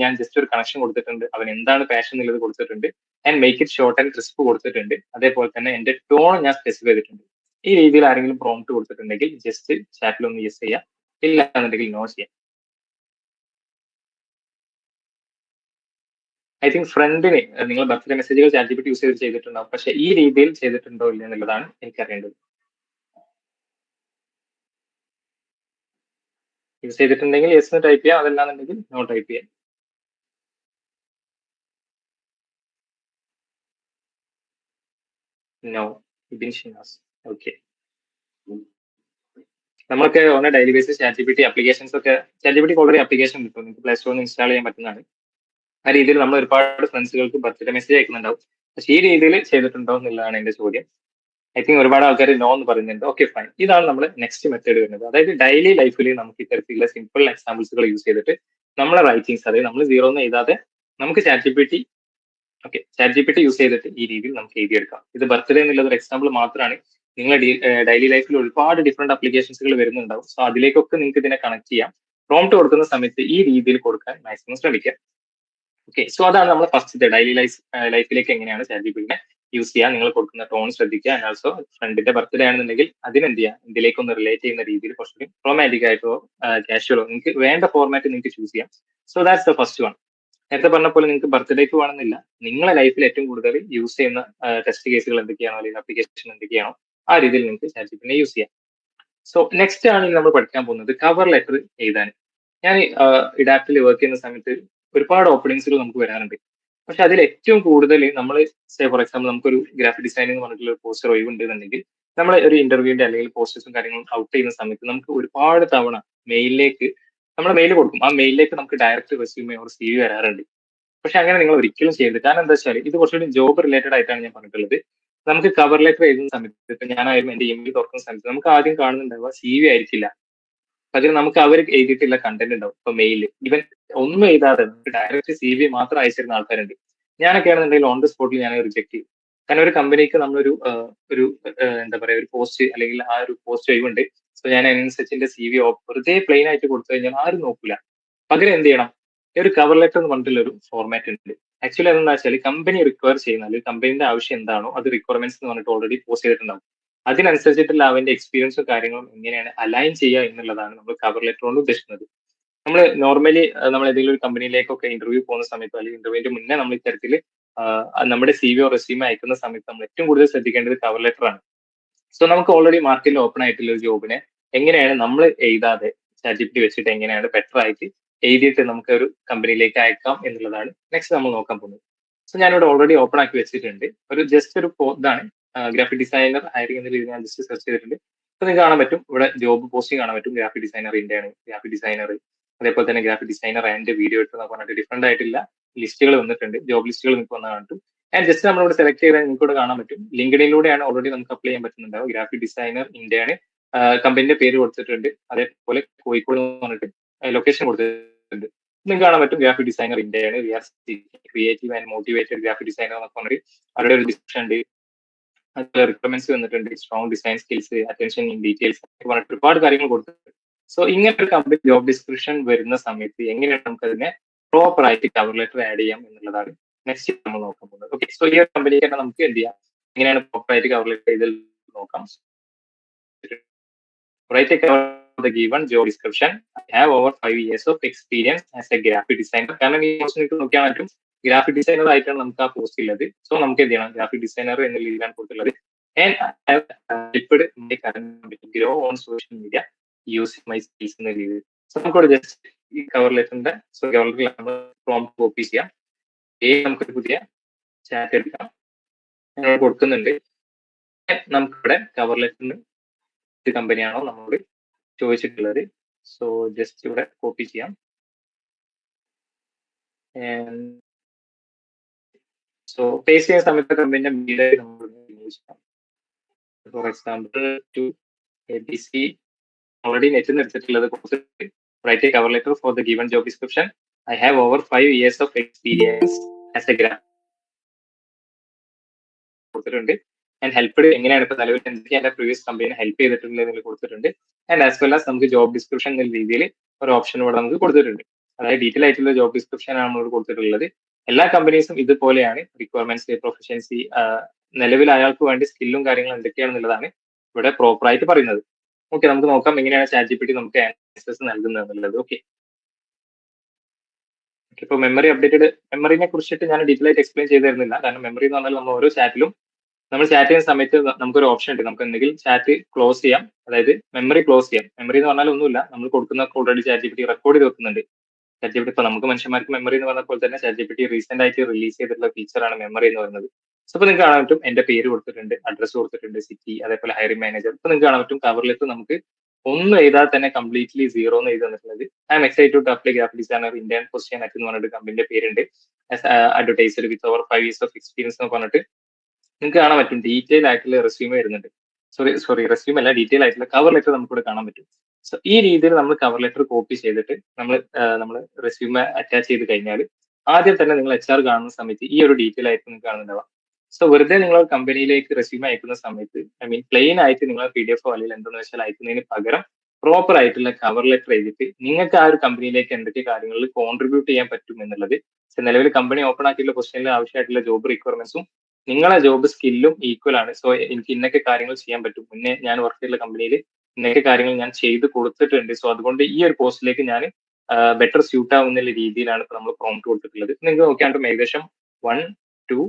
ഞാൻ ജസ്റ്റ് ഒരു കണക്ഷൻ കൊടുത്തിട്ടുണ്ട്, അവൻ എന്താണ് പാഷൻ എന്നുള്ളത് കൊടുത്തിട്ടുണ്ട്, and make it short and crisp കൊടുത്തിട്ടുണ്ട്. അതേപോലെ തന്നെ എന്റെ ടോൺ ഞാൻ സ്പെസിഫൈ ചെയ്തിട്ടുണ്ട്. ഈ രീതിയിൽ ആരെങ്കിലും പ്രോംപ്റ്റ് കൊടുത്തിട്ടുണ്ടെങ്കിൽ ജസ്റ്റ് ചാറ്റിൽ ഒന്ന് യൂസ് ചെയ്യാം, ഇല്ല എന്നുണ്ടെങ്കിൽ നോ ചെയ്യാം. ഐ തിങ്ക് ഫ്രണ്ടിന് നിങ്ങൾ ബർത്ത്ഡേ മെസ്സേജുകൾ ChatGPT യൂസ് ചെയ്തിട്ടുണ്ടാവും, പക്ഷെ ഈ രീതിയിൽ ചെയ്തിട്ടുണ്ടോ ഇല്ല എന്നുള്ളതാണ് എനിക്കറിയേണ്ടത്. യൂസ് ചെയ്തിട്ടുണ്ടെങ്കിൽ യെസ് ടൈപ്പ് ചെയ്യാം, അതല്ലാന്നുണ്ടെങ്കിൽ നോ ടൈപ്പ് ചെയ്യാം. നോ, ഇബിൻ ഷിനാസ്. ഓക്കെ, നമ്മളൊക്കെ on daily basis ChatGPT applications ഒക്കെ, ChatGPT ഓൾറെഡി ആപ്ലിക്കേഷൻ കിട്ടും, നിങ്ങൾക്ക് പ്ലേ സ്റ്റോറിൽ നിന്ന് ഇൻസ്റ്റാൾ ചെയ്യാൻ പറ്റുന്നതാണ്. ആ രീതിയിൽ നമ്മൾ ഒരുപാട് ഫ്രണ്ട്സുകൾക്ക് ബർത്ത്ഡേ മെസ്സേജ് അയക്കുന്നുണ്ടാവും. പക്ഷെ ഈ രീതിയിൽ ചെയ്തിട്ടുണ്ടോ എന്നുള്ളതാണ് എന്റെ ചോദ്യം. ഐ തിങ്ക് ഒരുപാട് ആൾക്കാർ നോ എന്ന് പറയുന്നുണ്ട്. Okay, fine. ഇതാണ് നമ്മൾ നെക്സ്റ്റ് മെത്തേഡ് വരുന്നത്. അതായത് ഡെയിലി ലൈഫിൽ നമുക്ക് ഇത്തരത്തിലുള്ള സിമ്പിൾ എക്സാമ്പിൾസുകൾ യൂസ് ചെയ്തിട്ട് നമ്മളെ റൈറ്റിംഗ്സ്, അതായത് നമ്മൾ സീറോ ഒന്നും എഴുതാതെ നമുക്ക് ChatGPT യൂസ് ചെയ്തിട്ട് ഈ രീതിയിൽ നമുക്ക് എഴുതിയെടുക്കാം. ഇത് ബർത്ത്ഡേ എന്നുള്ളത് ഒരു എക്സാമ്പിൾ മാത്രമാണ്. നിങ്ങളുടെ ഡെയിലി ലൈഫിൽ ഒരുപാട് ഡിഫറെന്റ് ആപ്ലിക്കേഷൻസുകൾ വരുന്നുണ്ടാവും. സോ അതിലേക്കൊക്കെ നിങ്ങൾക്ക് ഇതിനെ കണക്ട് ചെയ്യാം. പ്രോംപ്റ്റ് കൊടുക്കുന്ന സമയത്ത് ഈ രീതിയിൽ കൊടുക്കാൻ മാക്സിമം ശ്രമിക്കുക. ഓക്കെ, സോ അതാണ് നമ്മൾ ഫസ്റ്റ് ഡെയിലി ലൈഫിലേക്ക് എങ്ങനെയാണ് ChatGPT യൂസ് ചെയ്യുക. നിങ്ങൾ കൊടുക്കുന്ന ടോൺ ശ്രദ്ധിക്കുക. ആൻഡ് ഓൾസോ ഫ്രണ്ടിന്റെ ബർത്ത്ഡേ ആണെന്നുണ്ടെങ്കിൽ അതിനെന്ത് ചെയ്യുക, ഇതിലേക്ക് ഒന്ന് റിലേറ്റ് ചെയ്യുന്ന രീതിയിൽ കുറച്ചുകൂടി റൊമാൻറ്റിക് ആയിട്ടോ കാഷ്വലോ നിങ്ങൾക്ക് വേണ്ട ഫോർമാറ്റ് നിങ്ങൾക്ക് ചൂസ് ചെയ്യാം. So that's the first one. നേരത്തെ പറഞ്ഞ പോലെ നിങ്ങൾക്ക് ബർത്ത്ഡേക്ക് വേണമെന്നില്ല, നിങ്ങളെ ലൈഫിൽ ഏറ്റവും കൂടുതൽ യൂസ് ചെയ്യുന്ന ടെസ്റ്റ് കേസുകൾ എന്തൊക്കെയാണോ അല്ലെങ്കിൽ ആപ്ലിക്കേഷൻ എന്തൊക്കെയാണോ ആ രീതിയിൽ നിങ്ങൾക്ക് ChatGPT യൂസ് ചെയ്യാം. സോ നെക്സ്റ്റ് ആണ് നമ്മൾ പഠിക്കാൻ പോകുന്നത് കവർ ലെറ്റർ എഴുതാൻ. ഞാൻ ഇഡാപ്പിൽ വർക്ക് ചെയ്യുന്ന സമയത്ത് ഒരുപാട് ഓപ്പണിങ്സുകൾ നമുക്ക് വരാറുണ്ട്. പക്ഷെ അതിൽ ഏറ്റവും കൂടുതൽ നമ്മൾ ഫോർ എക്സാമ്പിൾ നമുക്കൊരു ഗ്രാഫിക് ഡിസൈനിങ് എന്ന് പറഞ്ഞിട്ടുള്ള ഒരു പോസ്റ്റർ ഒഴിവുണ്ടെന്നുണ്ടെങ്കിൽ നമ്മൾ ഒരു ഇന്റർവ്യൂവിന്റെ അല്ലെങ്കിൽ പോസ്റ്റേഴ്സും കാര്യങ്ങളും ഔട്ട് ചെയ്യുന്ന സമയത്ത് നമുക്ക് ഒരുപാട് തവണ മെയിലിലേക്ക് നമ്മൾ മെയിൽ കൊടുക്കും. ആ മെയിലിലേക്ക് നമുക്ക് ഡയറക്റ്റ് റെസ്യൂമേ ഓർ CV വരാറുണ്ട്. പക്ഷെ അങ്ങനെ നിങ്ങൾ ഒരിക്കലും ചെയ്യരുത്. കാരണം എന്താ വെച്ചാൽ ഇത് കുറച്ചുകൂടി ജോബ് റിലേറ്റഡ് ആയിട്ടാണ് ഞാൻ പറഞ്ഞിട്ടുള്ളത്. നമുക്ക് കവർ ലെറ്റർ എഴുതുന്ന സമയത്ത് ഇപ്പൊ ഞാനായാലും എന്റെ ഇമെയിൽ തുറക്കുന്ന സമയത്ത് നമുക്ക് ആദ്യം കാണുന്നുണ്ടാവുക CV ആയിരിക്കില്ല. പകരം നമുക്ക് അവർ എഴുതിയിട്ടുള്ള കണ്ടന്റ് ഉണ്ടാവും. ഇപ്പൊ മെയില് ഇവൻ ഒന്നും എഴുതാതെ ഡയറക്റ്റ് CV മാത്രം അയച്ചിരുന്ന ആൾക്കാരുണ്ട്. ഞാനൊക്കെയാണെന്നുണ്ടെങ്കിൽ ഓൺ ദ സ്പോട്ടിൽ ഞാൻ റിജക്ട് ചെയ്യും. കാരണം ഒരു കമ്പനിക്ക് നമ്മളൊരു ഒരു എന്താ പറയാ ഒരു പോസ്റ്റ് അല്ലെങ്കിൽ ആ ഒരു പോസ്റ്റ് ഒഴിവുണ്ട്. സോ ഞാൻ അതിനനുസരിച്ച് CV വെറുതെ പ്ലെയിൻ ആയിട്ട് കൊടുത്തു കഴിഞ്ഞാൽ ആരും നോക്കില്ല. പകരം എന്ത് ചെയ്യണം, ഈ ഒരു കവർ ലെറ്റർ എന്ന് പറഞ്ഞിട്ടുള്ള ഒരു ഫോർമാറ്റ് ഉണ്ട്. ആക്ച്വലി അതെന്താ വെച്ചാൽ കമ്പനി റിക്വയർ ചെയ്യുന്ന അല്ലെങ്കിൽ കമ്പനിയുടെ ആവശ്യം എന്താണോ അത് റിക്വയർമെന്റ്സ് എന്ന് പറഞ്ഞിട്ട് ഓൾറെഡി പോസ്റ്റ് ചെയ്തിട്ടുണ്ടാവും. അതിനനുസരിച്ചിട്ടുള്ള അവന്റെ എക്സ്പീരിയൻസും കാര്യങ്ങളും എങ്ങനെയാണ് അലൈൻ ചെയ്യുക എന്നുള്ളതാണ് നമ്മൾ കവർ ലെറ്റർ കൊണ്ട് ഉദ്ദേശിക്കുന്നത്. നമ്മൾ നോർമലി നമ്മൾ ഏതെങ്കിലും ഒരു കമ്പനിയിലേക്കൊക്കെ ഇന്റർവ്യൂ പോകുന്ന സമയത്തോ അല്ലെങ്കിൽ ഇന്റർവ്യൂവിന്റെ മുന്നേ നമ്മൾ ഇത്തരത്തിൽ നമ്മുടെ CV റെസ്യൂമേ അയക്കുന്ന സമയത്ത് നമ്മൾ ഏറ്റവും കൂടുതൽ ശ്രദ്ധിക്കേണ്ടത് കവർ ലെറ്റർ ആണ്. സോ നമുക്ക് ഓൾറെഡി മാർക്കറ്റിൽ ഓപ്പൺ ആയിട്ടുള്ള ഒരു ജോബിനെ എങ്ങനെയാണ് നമ്മൾ എഴുതാതെ ChatGPT വെച്ചിട്ട് എങ്ങനെയാണ് ബെറ്റർ ആയിട്ട് എഴുതിയിട്ട് നമുക്ക് ഒരു കമ്പനിയിലേക്ക് അയക്കാം എന്നുള്ളതാണ് നെക്സ്റ്റ് നമ്മൾ നോക്കാൻ പോകുന്നത്. സോ ഞാനിവിടെ ഓൾറെഡി ഓപ്പൺ ആക്കി വെച്ചിട്ടുണ്ട്. ഒരു ജസ്റ്റ് ഒരു ഇതാണ് ഗ്രാഫിക് ഡിസൈനർ ഹയറിംഗ് എന്ന രീതിയിൽ ഞാൻ ജസ്റ്റ് സെർച്ച് ചെയ്തിട്ടുണ്ട്. അപ്പൊ നിങ്ങൾക്ക് കാണാൻ പറ്റും ഇവിടെ ജോബ് പോസ്റ്റിംഗ് കാണാൻ പറ്റും. ഗ്രാഫിക് ഡിസൈനർ ഇന്ത്യയാണ്, ഗ്രാഫിക് ഡിസൈനർ, അതേപോലെ തന്നെ graphic designer and video editor എന്നൊക്കെ പറഞ്ഞിട്ട് ഡിഫറെന്റ് ആയിട്ടുള്ള ലിസ്റ്റുകൾ വന്നിട്ടുണ്ട്. ജോബ് ലിസ്റ്റുകൾ നിങ്ങൾക്ക് വന്നാൽ കാണും. ആൻഡ് ജസ്റ്റ് നമ്മളിവിടെ സെലക്ട് ചെയ്താൽ നിങ്ങൾക്ക് ഇവിടെ കാണാൻ പറ്റും. ലിങ്ക്ഡിനിലൂടെയാണ് ഓൾറെഡി നമുക്ക് അപ്ലൈ ചെയ്യാൻ പറ്റുന്നുണ്ടാവും. ഗ്രാഫിക് ഡിസൈനർ ഇന്ത്യയാണ്, കമ്പനിന്റെ പേര് കൊടുത്തിട്ടുണ്ട്. അതേപോലെ കോഴിക്കോട് എന്ന് പറഞ്ഞിട്ട് ലൊക്കേഷൻ കൊടുത്തിട്ടുണ്ട്. നിങ്ങൾക്ക് കാണാൻ പറ്റും ഗ്രാഫിക് ഡിസൈനർ ഇന്ത്യയാണ്, we are creative and motivated graphic designer എന്നൊക്കെ പറഞ്ഞിട്ട് അവരുടെ ഒരു ഡിസ്ക്രിപ്ഷൻ ഉണ്ട്. അതിൽ റിക്വയർമെന്റ്സ് വന്നിട്ടുണ്ട്. Strong design skills, attention in details പറഞ്ഞിട്ട് ഒരുപാട് കാര്യങ്ങൾ കൊടുത്തിട്ടുണ്ട്. സോ ഇങ്ങനെ ഒരു കമ്പനി ജോബ് ഡിസ്ക്രിപ്ഷൻ വരുന്ന സമയത്ത് എങ്ങനെയാണ് നമുക്ക് അതിനെ പ്രോപ്പർ ആയിട്ട് കവർ ലെറ്റർ ആഡ് ചെയ്യാം എന്നുള്ളതാണ് നെക്സ്റ്റ് നമ്മൾ നോക്കാൻ പോകുന്നത്. ഓക്കെ, സോ ഈ ഒരു കമ്പനിക്ക് തന്നെ നമുക്ക് എന്ത് ചെയ്യാം, എങ്ങനെയാണ് പ്രോപ്പറായിട്ട് കവർ ലെറ്റർ ഇതിൽ നോക്കാം. Write a cover for the given job description. I have over 5 years of experience as a graphic designer. കാരണം ഈ പോസ്റ്റ് നോക്കിയാൽ പറ്റും ഗ്രാഫിക് ഡിസൈനർ ആയിട്ടാണ് നമുക്ക് ആ പോസ്റ്റ് ഉള്ളത്. സോ നമുക്ക് എന്ത് ചെയ്യണം, ഗ്രാഫിക് ഡിസൈനർ എന്ന രീതിയിലാണ് കൊടുത്തുള്ളത്. And I have helped my current to grow on social media using my skills എന്ന രീതിയിൽ. സോ നമുക്കവിടെ ജസ്റ്റ് ഈ കവർ ലെറ്ററിന്റെ കവർ ലെറ്ററിൽ നമ്മൾ പ്രോംപ്റ്റ് കോപ്പി ചെയ്യാം. നമുക്കൊരു പുതിയ ചാറ്റ് എടുക്കാം, നമ്മൾ കൊടുക്കുന്നുണ്ട്. നമുക്കിവിടെ കവർ ലെറ്ററിന് ഏത് കമ്പനിയാണോ നമ്മളോട് ചോദിച്ചിട്ടുള്ളത്, സോ ജസ്റ്റ് ഇവിടെ കോപ്പി ചെയ്യാം. സോ പേസ്റ്റ് ചെയ്യുന്ന സമയത്ത് കമ്പനിയുടെ മെയിൽ നമ്മൾ യൂസ് ചെയ്യാം. For example to ABC already നെറ്റിൽ നിന്ന് എടുത്തിട്ടുള്ളത് കൊടുത്തിട്ട് write a cover letter for the given job description. I have over 5 years of experience as a graph കൊടുത്തിട്ടുണ്ട്. ആൻഡ് ഹെൽപ്പ് എങ്ങനെയാണ് ഇപ്പൊ നിലവിൽ എന്തൊക്കെ എന്റെ പ്രീവിയസ് കമ്പനിയെ ഹെൽപ്പ് ചെയ്തിട്ടുള്ളത് കൊടുത്തിട്ടുണ്ട്. ആൻഡ് ആസ് വെൽ ആസ് നമുക്ക് ജോബ് ഡിസ്ക്രിപ്ഷൻ എന്ന രീതിയിൽ ഒരു ഓപ്ഷൻ ഇവിടെ നമുക്ക് കൊടുത്തിട്ടുണ്ട്. അതായത് ഡീറ്റെയിൽ ആയിട്ടുള്ള ജോബ് ഡിസ്ക്രിപ്ഷൻ ആണ് നമ്മൾ കൊടുത്തിട്ടുള്ളത്. എല്ലാ കമ്പനീസും ഇതുപോലെയാണ് റിക്വയർമെന്റ്സ്, പ്രൊഫഷൻസി, നിലവിൽ അയാൾക്ക് വേണ്ടി സ്കില്ലും കാര്യങ്ങളും എന്തൊക്കെയാണെന്നുള്ളതാണ് ഇവിടെ പ്രോപ്പർ ആയിട്ട് പറയുന്നത്. ഓക്കെ, നമുക്ക് നോക്കാം എങ്ങനെയാണ് ChatGPT നമുക്ക് ആൻസേഴ്സ് നൽകുന്നത് എന്നുള്ളത്. ഓക്കെ, ഇപ്പൊ മെമ്മറി അപ്ഡേറ്റഡ്, മെമ്മറിനെ കുറിച്ചിട്ട് ഞാൻ ഡീറ്റെയിൽ ആയിട്ട് എക്സ്പ്ലെയിൻ ചെയ്ത് തരുന്നില്ല. കാരണം മെമ്മറി എന്ന് പറഞ്ഞാൽ നമ്മൾ ഓരോ ചാറ്റിലും നമ്മൾ ചാറ്റ് ചെയ്യുന്ന സമയത്ത് നമുക്കൊരു ഓപ്ഷൻ ഉണ്ട്, നമുക്ക് എന്തെങ്കിലും ചാറ്റ് ക്ലോസ് ചെയ്യാം, അതായത് മെമ്മറി ക്ലോസ് ചെയ്യാം. മെമ്മറി എന്ന് പറഞ്ഞാൽ ഒന്നുമില്ല, നമ്മൾ കൊടുക്കുന്ന ഓൾറെഡി ChatGPT റെക്കോർഡ് ചെയ്ത് വെക്കുന്നുണ്ട്. ChatGPT ഇപ്പൊ നമുക്ക് മനുഷ്യന്മാർക്ക് മെമ്മറി എന്ന് പറഞ്ഞ പോലെ തന്നെ ChatGPT റീസെന്റ് ആയിട്ട് റിലീസ് ചെയ്തിട്ടുള്ള ഫീച്ചറാണ് മെമ്മറി എന്ന് പറയുന്നത്. സോ ഇപ്പൊ നിങ്ങൾക്ക് കാണാൻ പറ്റും എന്റെ പേര് കൊടുത്തിട്ടുണ്ട്, അഡ്രസ് കൊടുത്തിട്ടുണ്ട്, സിറ്റി, അതേപോലെ ഹയറിംഗ് മാനേജർ. ഇപ്പൊ നിങ്ങൾക്ക് കാണാൻ പറ്റും കവറിലേക്ക് നമുക്ക് ഒന്നും എഴുതാതെ തന്നെ കംപ്ലീറ്റ്ലി സീറോ എന്ന് എഴുതി തന്നിട്ടുള്ളത്. I am excited to apply graphic designer Indian position at എന്ന് പറഞ്ഞിട്ട് കമ്പനിന്റെ പേരുണ്ട്. Advertiser with over 5 years of experience എന്ന് പറഞ്ഞിട്ട് നിങ്ങൾക്ക് കാണാൻ പറ്റും ഡീറ്റെയിൽ ആയിട്ടുള്ള റെസ്യൂമേ വരുന്നുണ്ട്. സോറി റെസ്യൂം അല്ല, ഡീറ്റെയിൽ ആയിട്ടുള്ള കവർ ലെറ്റർ നമുക്കിവിടെ കാണാൻ പറ്റും. സോ ഈ രീതിയിൽ നമ്മൾ കവർ ലെറ്റർ കോപ്പി ചെയ്തിട്ട് നമ്മൾ റെസ്യൂമെ അറ്റാച്ച് ചെയ്ത് കഴിഞ്ഞാൽ ആദ്യം തന്നെ നിങ്ങൾ HR കാണുന്ന സമയത്ത് ഈ ഒരു ഡീറ്റെയിൽ ആയിട്ട് നിങ്ങൾക്ക് കാണുന്നുണ്ടാവാം. സോ വെറുതെ നിങ്ങൾ കമ്പനിയിലേക്ക് റെസ്യൂമെ അയക്കുന്ന സമയത്ത് പ്ലെയിൻ ആയിട്ട് നിങ്ങൾ PDF അല്ലെങ്കിൽ എന്താണെന്ന് വെച്ചാൽ അയക്കുന്നതിന് പകരം പ്രോപ്പർ ആയിട്ടുള്ള കവർ ലെറ്റർ എഴുതിയിട്ട് നിങ്ങൾക്ക് ആ ഒരു കമ്പനിയിലേക്ക് എന്തൊക്കെ കാര്യങ്ങളിൽ കോൺട്രിബ്യൂട്ട് ചെയ്യാൻ പറ്റും എന്നുള്ളത്, നിലവിൽ കമ്പനി ഓപ്പൺ ആക്കിയിട്ടുള്ള പൊസിഷനിൽ ആവശ്യമായിട്ടുള്ള ജോബ് റിക്വയർമെന്റ്സും നിങ്ങളെ ജോബ് സ്കില്ലും ഈക്വൽ ആണ്. സോ എനിക്ക് ഇന്നൊക്കെ കാര്യങ്ങൾ ചെയ്യാൻ പറ്റും, മുന്നേ ഞാൻ വർക്ക് ചെയ്തിട്ടുള്ള കമ്പനിയിൽ ഇന്നൊക്കെ കാര്യങ്ങൾ ഞാൻ ചെയ്ത് കൊടുത്തിട്ടുണ്ട്. സോ അതുകൊണ്ട് ഈ ഒരു പോസ്റ്റിലേക്ക് ഞാൻ ബെറ്റർ സ്യൂട്ട് ആവുന്ന രീതിയിലാണ് ഇപ്പൊ നമ്മൾ പ്രോംപ്റ്റ് കൊടുത്തിട്ടുള്ളത്. നിങ്ങൾക്ക് നോക്കിയാണ്ട് ഏകദേശം 1 2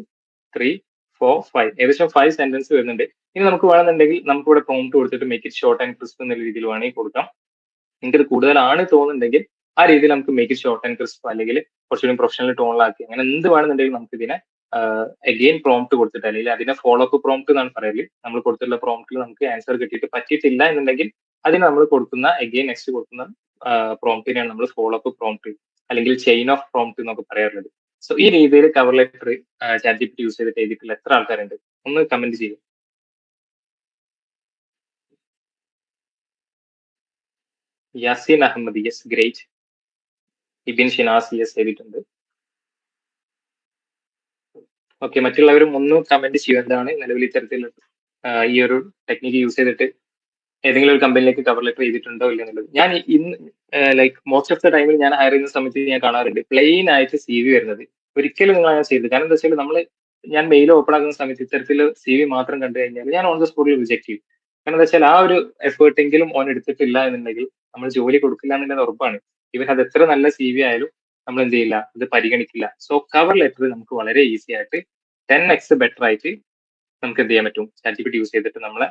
3 4 5 ഏകദേശം 5 സെന്റൻസ് വരുന്നുണ്ട്. ഇനി നമുക്ക് വേണമെന്നുണ്ടെങ്കിൽ നമുക്ക് ഇവിടെ പ്രോംപ്റ്റ് കൊടുത്തിട്ട് make it short and crisp എന്ന രീതിയിൽ വേണമെങ്കിൽ കൊടുക്കാം. നിങ്ങൾക്ക് കൂടുതലാണ് തോന്നുന്നുണ്ടെങ്കിൽ ആ രീതിയിൽ നമുക്ക് make it short and crisp അല്ലെങ്കിൽ കുറച്ചുകൂടി പ്രൊഫഷണൽ ടോണിലാക്കി അങ്ങനെ എന്ത് വേണമെന്നുണ്ടെങ്കിൽ നമുക്ക് ഇതിനെ അഗെയിൻ പ്രോംപ്റ്റ് കൊടുത്തിട്ട് അല്ലെങ്കിൽ അതിനെ ഫോളോ അപ്പ് പ്രോംപ്റ്റ് എന്നാണ് പറയല്. നമ്മൾ കൊടുത്തിട്ടുള്ള പ്രോംപ്റ്റിൽ നമുക്ക് ആൻസർ കിട്ടിയിട്ട് പറ്റിയിട്ടില്ല എന്നുണ്ടെങ്കിൽ അതിന് നമ്മൾ കൊടുക്കുന്ന അഗെയിൻ നെക്സ്റ്റ് കൊടുക്കുന്ന പ്രോംപ്റ്റിനെയാണ് നമ്മൾ ഫോളോ അപ്പ് പ്രോംപ്റ്റ് അല്ലെങ്കിൽ ചെയിൻ ഓഫ് പ്രോംപ്റ്റ് എന്നൊക്കെ പറയാറുള്ളത്. സോ ഈ രീതിയിൽ കവർ ലെറ്റർ ChatGPT യൂസ് ചെയ്തിട്ട് എഴുതിയിട്ടുള്ള എത്ര ആൾക്കാരുണ്ട് ഒന്ന് കമന്റ് ചെയ്യും. Yaseen Ahmed, yes great. Ibin Shinas, yes എഴുതിയിട്ടുണ്ട്. ഓക്കെ, മറ്റുള്ളവരും ഒന്ന് കമന്റ് ചെയ്യും എന്താണ് നിലവിൽ ഇത്തരത്തിൽ ഈ ഒരു ടെക്നിക്ക് യൂസ് ചെയ്തിട്ട് ഏതെങ്കിലും ഒരു കമ്പനിയിലേക്ക് കവർ ലെറ്റർ ചെയ്തിട്ടുണ്ടോ ഇല്ല എന്നുള്ളത്. ഞാൻ ഇന്ന് ലൈക്ക് മോസ്റ്റ് ഓഫ് ദ ടൈമിൽ ഞാൻ ഹയർ ചെയ്യുന്ന സമയത്ത് ഞാൻ കാണാറുണ്ട് പ്ലെയിൻ ആയിട്ട് CV വരുന്നത്. ഒരിക്കലും നിങ്ങൾ അങ്ങനെ ചെയ്തത്. കാരണം എന്താ വെച്ചാൽ ഞാൻ മെയിൽ ഓപ്പൺ ആക്കുന്ന സമയത്ത് ഇത്തരത്തിൽ CV മാത്രം കണ്ടു കഴിഞ്ഞാൽ ഞാൻ ഓൺ ദ സ്പോട്ടിൽ റിജക്ട് ചെയ്യും. കാരണം എന്താ വെച്ചാൽ ആ ഒരു എഫേർട്ടെങ്കിലും ഓൺ എടുത്തിട്ടില്ല എന്നുണ്ടെങ്കിൽ നമ്മൾ ജോലി കൊടുക്കില്ല എന്നുള്ളത് ഉറപ്പാണ്. ഇവൻ അത് എത്ര നല്ല CV ആയാലും നമ്മൾ എന്ത് ചെയ്യില്ല, അത് പരിഗണിക്കില്ല. സോ കവർ ലെറ്റർ നമുക്ക് വളരെ ഈസി ആയിട്ട് 10x ബെറ്റർ ആയിട്ട് നമുക്ക് എന്ത് ചെയ്യാൻ പറ്റും, ChatGPT യൂസ് ചെയ്തിട്ട് നമ്മളെ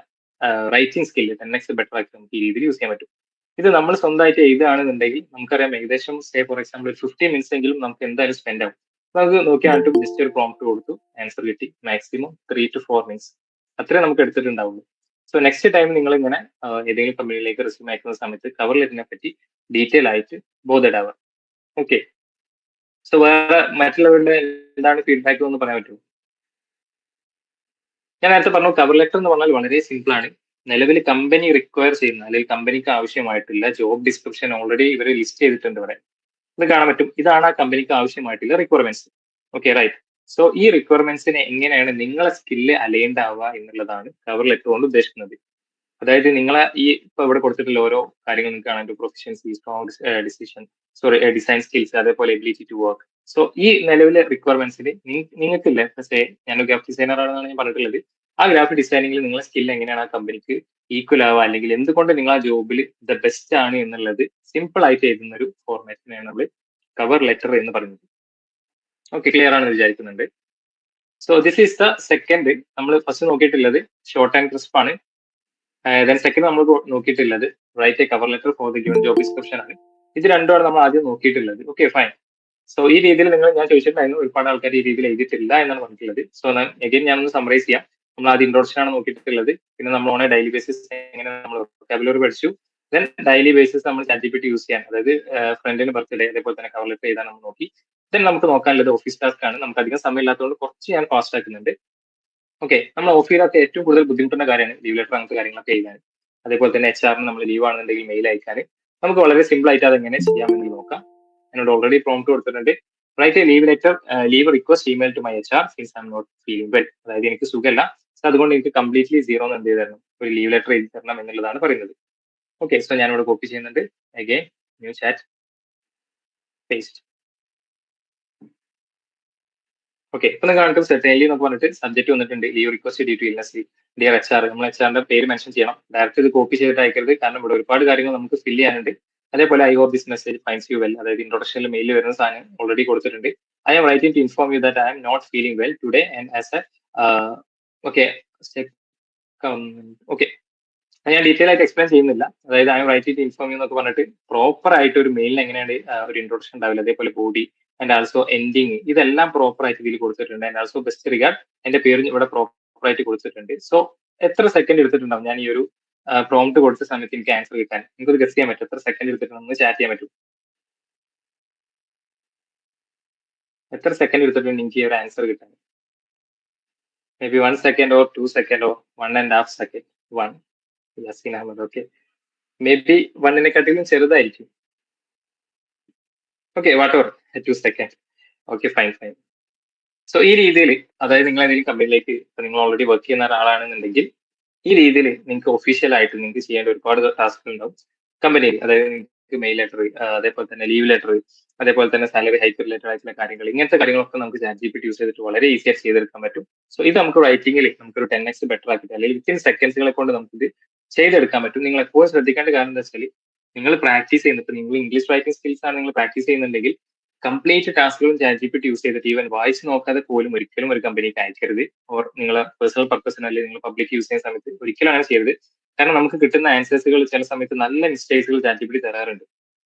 റൈറ്റിംഗ് സ്കില്ല് 10x ബെറ്റർ ആക്കി നമുക്ക് ഈ രീതിയിൽ യൂസ് ചെയ്യാൻ പറ്റും. ഇത് നമ്മൾ സ്വന്തമായിട്ട് എഴുതുകയാണെന്നുണ്ടെങ്കിൽ നമുക്കറിയാം ഏകദേശം ഫോർ എക്സാമ്പിൾ ഒരു 50 മിനിറ്റ്സ് എങ്കിലും നമുക്ക് എന്തായാലും സ്പെൻഡ് ആവും. നമുക്ക് നോക്കിയാൽ ജസ്റ്റ് ഒരു പ്രോംപ്റ്റ് കൊടുത്തു, ആൻസർ കിട്ടി. മാക്സിമം 3 to 4 മിനിറ്റ്സ് അത്രേ നമുക്ക് എടുത്തിട്ടുണ്ടാവുള്ളൂ. സോ നെക്സ്റ്റ് ടൈം നിങ്ങൾ ഇങ്ങനെ ഏതെങ്കിലും കമ്പനിയിലേക്ക് റെസ്യൂം അയക്കുന്ന സമയത്ത് കവർ ലെറ്ററിനെ പറ്റി ഡീറ്റെയിൽ ആയിട്ട് ബോധേഡാവുക. ഓക്കെ, സോ വേറെ മറ്റുള്ളവരുടെ എന്താണ് ഫീഡ്ബാക്ക് എന്ന് പറയാൻ പറ്റുമോ? ഞാൻ നേരത്തെ പറഞ്ഞു കവർ ലെറ്റർ എന്ന് പറഞ്ഞാൽ വളരെ സിമ്പിൾ ആണ്. നിലവിൽ കമ്പനി റിക്വയർ ചെയ്യുന്ന അല്ലെങ്കിൽ കമ്പനിക്ക് ആവശ്യമായിട്ടുള്ള ജോബ് ഡിസ്ക്രിപ്ഷൻ ഓൾറെഡി ഇവർ ലിസ്റ്റ് ചെയ്തിട്ടുണ്ട് ഇവിടെ. ഇത് കാണാൻ പറ്റും, ഇതാണ് ആ കമ്പനിക്ക് ആവശ്യമായിട്ടുള്ള റിക്വയർമെന്റ്സ്. Okay right. സോ ഈ റിക്വയർമെന്റ്സിനെ എങ്ങനെയാണ് നിങ്ങളെ സ്കില്ല് അലൈൻഡ് ആവുക എന്നുള്ളതാണ് കവർ ലെറ്റർ കൊണ്ട് ഉദ്ദേശിക്കുന്നത്. അതായത് നിങ്ങളെ ഈ ഇപ്പൊ ഇവിടെ കൊടുത്തിട്ടുള്ള ഓരോ കാര്യങ്ങൾ നിങ്ങൾക്ക് കാണാൻ പ്രൊഫഷൻസി, സ്ട്രോങ് ഡിസൈൻ സ്കിൽസ്, അതേപോലെ എബിലിറ്റി ടു വർക്ക്. സോ ഈ നിലവിലെ റിക്വയർമെന്റ്സിന് നിങ്ങൾക്കില്ല, ഞാനൊരു ഗ്രാഫിക് ഡിസൈനർ ആണെന്നാണ് ഞാൻ പറഞ്ഞിട്ടുള്ളത്. ആ ഗ്രാഫിക് ഡിസൈനിങ്ങിൽ നിങ്ങളെ സ്കിൽ എങ്ങനെയാണ് ആ കമ്പനിക്ക് ഈക്വൽ ആവുക, അല്ലെങ്കിൽ എന്തുകൊണ്ട് നിങ്ങൾ ആ ജോബിൽ ദ ബെസ്റ്റ് ആണ് എന്നുള്ളത് സിമ്പിൾ ആയിട്ട് എഴുതുന്ന ഒരു ഫോർമാറ്റിനെയാണ് നമ്മൾ കവർ ലെറ്റർ എന്ന് പറയുന്നത്. ഓക്കെ, ക്ലിയർ ആണെന്ന് വിചാരിക്കുന്നുണ്ട്. So this is the second. നമ്മൾ ഫസ്റ്റ് നോക്കിയിട്ടുള്ളത് ഷോർട്ട് ആൻഡ് ക്രിസ്പ് ആണ്. ദെൻ സെക്കൻഡ് നമ്മൾ നോക്കിയിട്ടുള്ളത് write a cover letter for the given job description ആണ്. ഇത് രണ്ടുമാണ് നമ്മൾ ആദ്യം നോക്കിയിട്ടുള്ളത്. Okay, fine. സോ ഈ രീതിയിൽ ഞാൻ ചോദിച്ചിട്ടുണ്ടായിരുന്നു, ഒരുപാട് ആൾക്കാർ ഈ രീതിയിൽ എഴുതിയിട്ടില്ല എന്നാണ് പറഞ്ഞിട്ടുള്ളത്. സോ എഗൈൻ ഞാനൊന്ന് സമറൈസ് ചെയ്യാം. നമ്മൾ ആദ്യം ഇൻട്രോഡക്ഷൻ ആണ് നോക്കിയിട്ടുള്ളത്. പിന്നെ നമ്മൾ ഓൺ എ ഡെയിലി ബേസിസ് എങ്ങനെ നമ്മൾ വൊക്കാബുലറി പഠിച്ചു. ദെൻ ഡെയിലി ബേസിസ് നമ്മൾ ChatGPT യൂസ് ചെയ്യാൻ, അതായത് ഫ്രണ്ടിന് ബർത്ത്ഡേ അതേപോലെ തന്നെ കവർ ലെറ്റർ എഴുതാൻ നമ്മൾ നോക്കി. ദെൻ നമുക്ക് നോക്കാനുള്ളത് ഓഫീസ് ടാസ്ക് ആണ്. നമുക്ക് അധികം സമയം ഇല്ലാത്തതുകൊണ്ട് കുറച്ച് ഞാൻ ഫാസ്റ്റ് ആക്കുന്നുണ്ട്. ഓക്കെ, നമ്മൾ ഓഫീസിലൊക്കെ ഏറ്റവും കൂടുതൽ ബുദ്ധിമുട്ടുന്ന കാര്യമാണ് ലീവ് ലെറ്റർ അങ്ങനത്തെ കാര്യങ്ങളൊക്കെ എഴുതാൻ. അതേപോലെ തന്നെ HR നമ്മൾ ലീവ് ആണെന്നുണ്ടെങ്കിൽ മെയിൽ അയക്കാൻ നമുക്ക് വളരെ സിമ്പിൾ ആയിട്ട് അതെങ്ങനെ ചെയ്യാമെന്ന് നോക്കാം. എന്നോട് ഓൾറെഡി പ്രോംപ്റ്റ് കൊടുത്തിട്ടുണ്ട്. Write a leave letter, leave request email to my HR since I am not feeling well. അതായത് എനിക്ക് സുഖമല്ല, സോ അതുകൊണ്ട് എനിക്ക് കംപ്ലീറ്റ്ലി സീറോ എന്ത് ചെയ്ത് തരണം, ഒരു ലീവ് ലെറ്റർ എഴുതി തരണം എന്നുള്ളതാണ് പറയുന്നത്. ഓക്കെ, സോ ഞാനിവിടെ കോപ്പി ചെയ്യുന്നുണ്ട്. Again new chat, paste. Okay, ഇപ്പൊ നിങ്ങൾ കണ്ടിട്ട് സെർട്ടൻലി എന്നൊക്കെ പറഞ്ഞിട്ട് സബ്ജക്ട് വന്നിട്ടുണ്ട്, leave request due to illness leave, dear HR. നമ്മൾ HRന്റെ പേര് മെൻഷൻ ചെയ്യണം. ഡയറക്റ്റ് ഇത് കോപ്പി ചെയ്തിട്ട് അയക്കരുത്, കാരണം ഇവിടെ ഒരുപാട് കാര്യങ്ങൾ നമുക്ക് ഫിൽ ചെയ്യാനുണ്ട്. അതേപോലെ I hope this message finds you well, അതായത് ഇൻട്രോഡക്ഷനിൽ മെയിൽ വരുന്ന സാധനം ഓൾറെഡി കൊടുത്തിട്ടുണ്ട്. I am writing to inform you that I am not feeling well today and as a okay okay, ഞാൻ ഡീറ്റെയിൽ ആയിട്ട് എക്സ്പ്ലെയിൻ ചെയ്യുന്നില്ല. അതായത് I am writing to inform you എന്നൊക്കെ പറഞ്ഞിട്ട് പ്രോപ്പർ ആയിട്ട് ഒരു മെയിലിന് എങ്ങനെയാണ് ഒരു ഇൻട്രോഡക്ഷൻ ഉണ്ടാവില്ല, അതേപോലെ ബോഡി ആൻഡ് ആൾസോ എൻഡിങ്, ഇതെല്ലാം പ്രോപ്പർ ആയിട്ട് ഇതിൽ കൊടുത്തിട്ടുണ്ട്. ആൻഡ് ആൾസോ ബെസ്റ്റ് റിഗാർഡ്, എന്റെ പേര് ഇവിടെ പ്രോപ്പർ ആയിട്ട് കൊടുത്തിട്ടുണ്ട്. സോ എത്ര സെക്കൻഡ് എടുത്തിട്ടുണ്ടാവും ഞാൻ ഈ ഒരു പ്രോംപ്റ്റ് കൊടുത്ത സമയത്ത് എനിക്ക് ആൻസർ കിട്ടാൻ? നിങ്ങൾക്ക് ഗസ് ചെയ്യാൻ പറ്റും എത്ര സെക്കൻഡ് എടുത്തിട്ടുണ്ടെന്ന് ചാറ്റ് ചെയ്യാൻ പറ്റും? എത്ര സെക്കൻഡ് എടുത്തിട്ടുണ്ട് എനിക്ക് ഈ ഒരു ആൻസർ കിട്ടാൻ? Maybe 1 second or 2 second or 1.5 second. 1 Yaseen Ahmed. Okay, maybe 1-നെക്കാട്ടിലും ചെറുതായിരിക്കും. Okay, whatever, 2 second. Okay, fine fine. So ഈ രീതിയിൽ, അതായത് നിങ്ങൾ ഏതെങ്കിലും കമ്പനിയിലേക്ക് നിങ്ങൾ ഓൾറെഡി വർക്ക് ചെയ്യുന്ന ഒരാളാണെന്നുണ്ടെങ്കിൽ ഈ രീതിയിൽ നിങ്ങൾക്ക് ഒഫീഷ്യൽ ആയിട്ട് നിങ്ങൾക്ക് ചെയ്യേണ്ട ഒരുപാട് ടാസ്കുകൾ ഉണ്ടാവും കമ്പനിയിൽ. അതായത് നിങ്ങൾക്ക് മെയിൽ ലെറ്റർ, അതേപോലെ തന്നെ ലീവ് ലെറ്റർ, അതേപോലെ തന്നെ സാലറി ഹൈക്ക് റിലേറ്റഡ് ആയിട്ടുള്ള കാര്യങ്ങൾ, ഇങ്ങനത്തെ കാര്യങ്ങളൊക്കെ നമുക്ക് ChatGPT യൂസ് ചെയ്തിട്ട് വളരെ ഈസി ആയിട്ട് ചെയ്തെടുക്കാൻ പറ്റും. സോ ഇത് നമുക്ക് റൈറ്റിംഗിൽ നമുക്കൊരു 10x ബെറ്റർ ആക്കിയിട്ട്, അല്ലെങ്കിൽ വിത്തിൻ സെക്കൻഡ്സുകളെ കൊണ്ട് നമുക്കിത് ചെയ്തെടുക്കാൻ പറ്റും. നിങ്ങൾ എപ്പോഴും ശ്രദ്ധിക്കേണ്ട കാരണം എന്താ വെച്ചാൽ, നിങ്ങൾ പ്രാക്ടീസ് ചെയ്യുന്നത്, നിങ്ങൾ ഇംഗ്ലീഷ് റൈറ്റിംഗ് സ്കിൽസ് ആണ് നിങ്ങൾ പ്രാക്ടീസ് ചെയ്യുന്നുണ്ടെങ്കിൽ കംപ്ലീറ്റ് ടാസ്കുകളും ChatGPT യൂസ് ചെയ്തിട്ട് ഈവൻ വായിച്ച് നോക്കാതെ പോലും ഒരിക്കലും ഒരു കമ്പനിക്ക് അയക്കരുത്. ഓർ നിങ്ങളെ പേഴ്സണൽ പർപ്പസിന് അല്ലെങ്കിൽ നിങ്ങൾ പബ്ലിക് യൂസ് ചെയ്യുന്ന സമയത്ത് ഒരിക്കലും അങ്ങനെ ചെയ്യരുത്. കാരണം നമുക്ക് കിട്ടുന്ന ആൻസേഴ്സുകൾ ചില സമയത്ത് നല്ല മിസ്റ്റേക്സുകൾ ChatGPT തരാറുണ്ട്.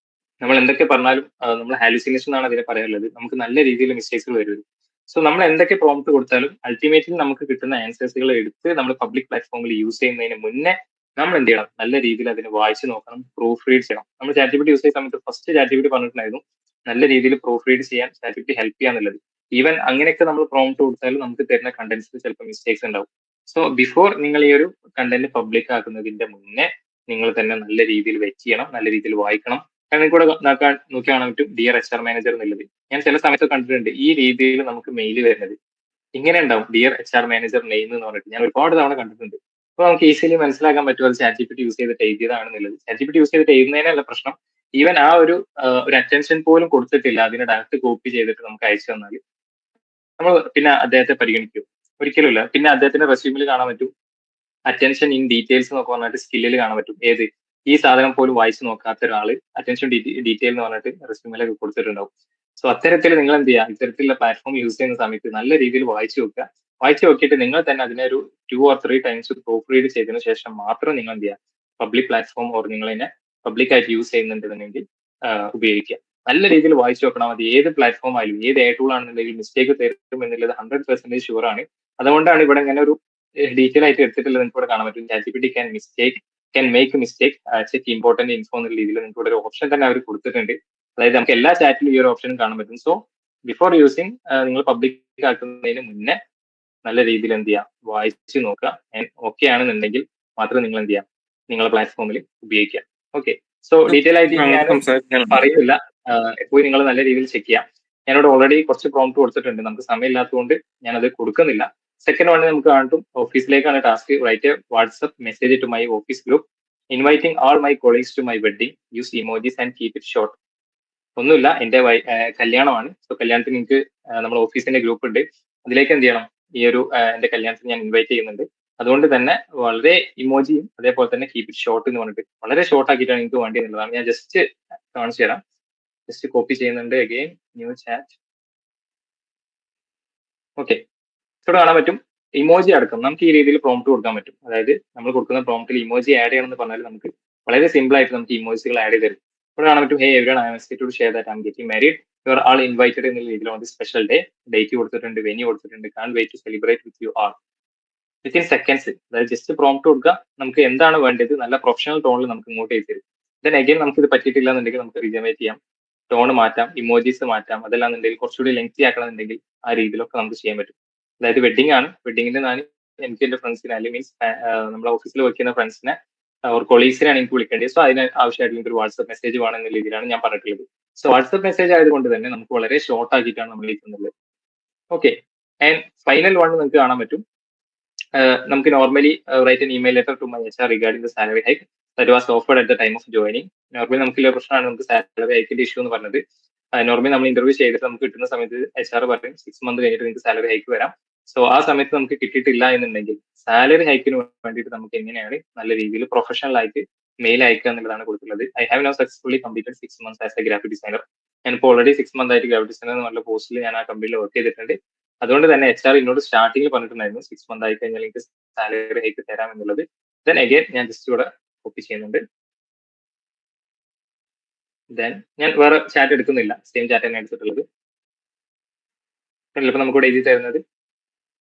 നമ്മൾ എന്തൊക്കെ പറഞ്ഞാലും നമ്മൾ ഹാലുസിനേഷൻ എന്നാണ് അതിനെ പറയാനുള്ളത്. നമുക്ക് നല്ല രീതിയിൽ മിസ്റ്റേക്സുകൾ വരും. സോ നമ്മൾ എന്തൊക്കെ പ്രോംപ്റ്റ് കൊടുത്താലും അൾട്ടിമേറ്റ്ലി നമുക്ക് കിട്ടുന്ന ആൻസേഴ്സുകൾ എടുത്ത് നമ്മൾ പബ്ലിക് പ്ലാറ്റ്ഫോമിൽ യൂസ് ചെയ്യുന്നതിന് മുന്നേ നമ്മൾ എന്ത് ചെയ്യണം, നല്ല രീതിയിൽ അതിനെ വായിച്ച് നോക്കണം, പ്രൂഫ് റീഡ് ചെയ്യണം. നമ്മൾ ChatGPT യൂസ് ചെയ്യുന്ന സമയത്ത് ഫസ്റ്റ് ChatGPT പറഞ്ഞിട്ടുണ്ടായിരുന്നു നല്ല രീതിയിൽ പ്രൂഫ് റീഡ് ചെയ്യാൻ ChatGPT ഹെൽപ്പ് ചെയ്യാന്നുള്ളത്. ഈവൻ അങ്ങനെയൊക്കെ നമ്മൾ പ്രോംപ്റ്റ് കൊടുത്താലും നമുക്ക് തരുന്ന കണ്ടന്റ്സിൽ ചിലപ്പോൾ മിസ്റ്റേക്സ് ഉണ്ടാവും. സോ ബിഫോർ നിങ്ങൾ ഈ ഒരു കണ്ടന്റ് പബ്ലിക് ആക്കുന്നതിന്റെ മുന്നേ നിങ്ങൾ തന്നെ നല്ല രീതിയിൽ വെച്ച് ചെയ്യണം, നല്ല രീതിയിൽ വായിക്കണം. കാരണം കൂടെ നോക്കി കാണാൻ പറ്റും ഡിയർ HR മാനേജർ എന്നുള്ളത്. ഞാൻ ചില സമയത്ത് കണ്ടിട്ടുണ്ട് ഈ രീതിയിൽ നമുക്ക് മെയിൽ വരുന്നത് ഇങ്ങനെ ഉണ്ടാവും, ഡിയർ HR മാനേജർ നെയിം എന്ന് പറഞ്ഞിട്ട്. ഞാൻ ഒരുപാട് തവണ കണ്ടിട്ടുണ്ട്. അപ്പൊ നമുക്ക് ഈസിലി മനസ്സിലാക്കാൻ പറ്റും അത് ChatGPT യൂസ് ചെയ്തിട്ട് എഴുതിയതാണെന്നുള്ളത്. ChatGPT യൂസ് ചെയ്തിട്ട് എഴുതുന്നതിനല്ല പ്രശ്നം, ഈവൻ ആ ഒരു അറ്റൻഷൻ പോലും കൊടുത്തിട്ടില്ല അതിനെ ഡയറക്റ്റ് കോപ്പി ചെയ്തിട്ട് നമുക്ക് അയച്ചു തന്നാൽ നമ്മൾ പിന്നെ അദ്ദേഹത്തെ പരിഗണിക്കും? ഒരിക്കലുമില്ല. പിന്നെ അദ്ദേഹത്തിന്റെ റെസ്യൂമിൽ കാണാൻ പറ്റും അറ്റൻഷൻ ഇൻ ഡീറ്റെയിൽസ് എന്നൊക്കെ പറഞ്ഞിട്ട് സ്കില്ലിൽ കാണാൻ പറ്റും. ഏത് ഈ സാധനം പോലും വായിച്ചു നോക്കാത്ത ഒരാള് അറ്റൻഷൻ ഡീറ്റെയിൽ എന്ന് പറഞ്ഞിട്ട് റെസ്യൂമിലൊക്കെ കൊടുത്തിട്ടുണ്ടാവും. സോ അത്തരത്തിൽ നിങ്ങൾ എന്ത് ചെയ്യുക, ഇത്തരത്തിലുള്ള പ്ലാറ്റ്ഫോം യൂസ് ചെയ്യുന്ന സമയത്ത് നല്ല രീതിയിൽ വായിച്ചു നോക്കുക. വായിച്ചു നോക്കിയിട്ട് നിങ്ങൾ തന്നെ അതിനെ ഒരു 2 or 3 ടൈംസ് പ്രൂഫ് റീഡ് ചെയ്തതിനു ശേഷം മാത്രം നിങ്ങൾ എന്ത് ചെയ്യുക, പബ്ലിക് പ്ലാറ്റ്ഫോം ഓർ നിങ്ങൾ അതിനെ പബ്ലിക് ആയിട്ട് യൂസ് ചെയ്യുന്നുണ്ടെന്നുണ്ടെങ്കിൽ ഉപയോഗിക്കുക. നല്ല രീതിയിൽ വായിച്ചു നോക്കണം. അത് ഏത് പ്ലാറ്റ്ഫോം ആയാലും ഏത് ടൂൾ ആണെന്നുണ്ടെങ്കിൽ മിസ്റ്റേക്ക് തരും എന്നുള്ളത് 100% ഷുവർ ആണ്. അതുകൊണ്ടാണ് ഇവിടെ ഇങ്ങനെ ഒരു ഡീറ്റെയിൽ ആയിട്ട് എടുത്തിട്ടുള്ളത്. നിങ്ങൾക്ക് ഇവിടെ കാണാൻ പറ്റും ChatGPT can make mistake, check important info എന്ന രീതിയിൽ നിങ്ങൾക്ക് ഇവിടെ ഒരു ഓപ്ഷൻ തന്നെ അവർ കൊടുത്തിട്ടുണ്ട്. അതായത് നമുക്ക് എല്ലാ ചാറ്റിലും ഈ ഒരു ഓപ്ഷനും കാണാൻ പറ്റും. സോ ബിഫോർ യൂസിങ് നിങ്ങൾ പബ്ലിക് ആക്കുന്നതിന് മുന്നേ നല്ല രീതിയിൽ എന്ത് ചെയ്യാം, വായിച്ച് നോക്കുക. ഓക്കെ ആണെന്നുണ്ടെങ്കിൽ മാത്രം നിങ്ങൾ എന്ത് ചെയ്യാം, നിങ്ങളുടെ പ്ലാറ്റ്ഫോമിൽ ഉപയോഗിക്കുക. ഓക്കെ, സോ ഡീറ്റെയിൽ ആയിട്ട് ഞാൻ പറയുന്നില്ല, പോയി നിങ്ങൾ നല്ല രീതിയിൽ ചെക്ക് ചെയ്യാം. ഞാനിവിടെ ഓൾറെഡി കുറച്ച് പ്രോംപ്റ്റ് കൊടുത്തിട്ടുണ്ട്, നമുക്ക് സമയമില്ലാത്തതുകൊണ്ട് ഞാനത് കൊടുക്കുന്നില്ല. സെക്കൻഡ് വൺ നമുക്ക് കാണും ഓഫീസിലേക്കാണ് task. Write WhatsApp message to my office group inviting all my colleagues to my wedding, use emojis and keep it short. ഒന്നുമില്ല, എന്റെ കല്യാണമാണ്. സോ കല്യാണത്തിന് എനിക്ക് നമ്മുടെ ഓഫീസിന്റെ ഗ്രൂപ്പ് ഉണ്ട്, അതിലേക്ക് എന്ത് ചെയ്യണം, ഈ ഒരു എന്റെ കല്യാണത്തിന് ഞാൻ ഇൻവൈറ്റ് ചെയ്യുന്നുണ്ട്. അതുകൊണ്ട് തന്നെ വളരെ ഇമോജിയും അതേപോലെ തന്നെ കീപ് ഇറ്റ് ഷോർട്ട് എന്ന് പറഞ്ഞിട്ട് വളരെ ഷോർട്ട് ആക്കിയിട്ടാണ് എനിക്ക് വേണ്ടി എന്നുള്ളതാണ്. ഞാൻ ജസ്റ്റ് കാണിച്ചു തരാം. ജസ്റ്റ് കോപ്പി ചെയ്യുന്നുണ്ട്. Again new chat. ഓക്കെ, ഇവിടെ കാണാൻ പറ്റും ഇമോജി അടക്കം നമുക്ക് ഈ രീതിയിൽ പ്രോംപ്റ്റ് കൊടുക്കാൻ പറ്റും. അതായത് നമ്മൾ കൊടുക്കുന്ന പ്രോംപ്റ്റിൽ ഇമോജി ആഡ് ചെയ്യണമെന്ന് പറഞ്ഞാൽ നമുക്ക് വളരെ സിമ്പിൾ ആയിട്ട് നമുക്ക് ഇമോജികൾ ആഡ് ചെയ്ത് തരും. ഇവിടെ കാണാൻ പറ്റും hey everyone I am excited to share that I am getting married, you are all invited എന്നുള്ള രീതിയിലാണ് സ്പെഷ്യൽ ഡേ, ഡേറ്റ് കൊടുത്തിട്ടുണ്ട്, വെന്യൂ കൊടുത്തിട്ടുണ്ട്, can wait to celebrate with you all. Within seconds, അതായത് ജസ്റ്റ് പ്രോംപ്റ്റ് കൊടുക്കുക, നമുക്ക് എന്താണ് വേണ്ടത് നല്ല പ്രൊഫഷണൽ ടോണിൽ നമുക്ക് ഇങ്ങോട്ട് ചെയ്ത് തരും. ദെൻ അഗൈൻ നമുക്ക് ഇത് പറ്റിയിട്ടില്ല എന്നുണ്ടെങ്കിൽ നമുക്ക് റിജനറേറ്റ് ചെയ്യാം, ടോൺ മാറ്റാം, ഇമോജീസ് മാറ്റാം, അതല്ലാന്നുണ്ടെങ്കിൽ കുറച്ചുകൂടി ലെങ്തി ആക്കണമെന്നുണ്ടെങ്കിൽ ആ രീതിയിലൊക്കെ നമുക്ക് ചെയ്യാൻ പറ്റും. അതായത് വെഡിങ് ആണ്, വെഡിങ്ങിന് ഞാൻ എനിക്ക് എന്റെ ഫ്രണ്ട്സിനെ അല്ലെങ്കിൽ മീൻസ് നമ്മുടെ ഓഫീസിൽ വർക്ക് ചെയ്യുന്ന ഫ്രണ്ട്സിനെ ഒരു കൊളീഗ്സിനാണ് എനിക്ക് വിളിക്കേണ്ടത്. സോ അതിന് ആവശ്യമായിട്ട് എനിക്ക് ഒരു വാട്സ്ആപ്പ് മെസ്സേജ് വേണം എന്ന രീതിയിലാണ് ഞാൻ പറഞ്ഞിട്ടുള്ളത്. സോ വാട്സ്ആപ്പ് മെസ്സേജ് ആയതുകൊണ്ട് തന്നെ നമുക്ക് വളരെ ഷോർട്ട് ആക്കിയിട്ടാണ് നമ്മൾ എത്തുന്നത്. ഓക്കെ, ആൻഡ് ഫൈനൽ വൺ നിങ്ങൾക്ക് കാണാൻ പറ്റും. നമുക്ക് normally write an email letter to my HR regarding the salary hike that was offered at the time of joining. Normally നമുക്കുള്ള പ്രശ്നമാണ് നമുക്ക് സാലറി ഹൈക്കിന്റെ ഇഷ്യൂ എന്ന് പറഞ്ഞത്. നോർമലി നമ്മൾ ഇന്റർവ്യൂ ചെയ്തിട്ട് നമുക്ക് കിട്ടുന്ന സമയത്ത് HR പറയും 6 മന്ത് കഴിഞ്ഞിട്ട് നിങ്ങൾക്ക് സാലറി ഹൈക്ക് വരാം. സോ ആ സമയത്ത് നമുക്ക് കിട്ടിയിട്ടില്ല എന്നുണ്ടെങ്കിൽ സാലറി ഹൈക്കിന് വേണ്ടിയിട്ട് നമുക്ക് എങ്ങനെയാണ് നല്ല രീതിയിൽ പ്രൊഫഷണൽ ആയിട്ട് മെയിൽ അയക്കുക എന്നുള്ളതാണ് കൊടുത്തുള്ളത്. I have no successfully completed 6 months as a graphic designer. ഞാനിപ്പോൾ ഓൾറെഡി 6 month ആയിട്ട് ഗ്രാഫിക് ഡിസൈനർ എന്നുള്ള പോസ്റ്റിൽ ഞാൻ ആ കമ്പനിയിൽ വർക്ക് ചെയ്തിട്ടുണ്ട്. അതുകൊണ്ട് തന്നെ HR എന്നോട് സ്റ്റാർട്ടിങ്ങിൽ പറഞ്ഞിട്ടുണ്ടായിരുന്നു 6 month ആയി കഴിഞ്ഞാൽ എനിക്ക് സാലറി ഹൈക്ക് തരാം എന്നുള്ളത്. ദെൻ അഗൈൻ ഞാൻ ജസ്റ്റ് ഇവിടെ കോപ്പി ചെയ്യുന്നുണ്ട്. ദെൻ ഞാൻ വേറെ ചാറ്റ് എടുക്കുന്നില്ല, സെയിം ചാറ്റ് തന്നെ എടുത്തിട്ടുള്ളത്. ഇപ്പൊ നമുക്ക് ഇവിടെ എഴുതി തരുന്നത്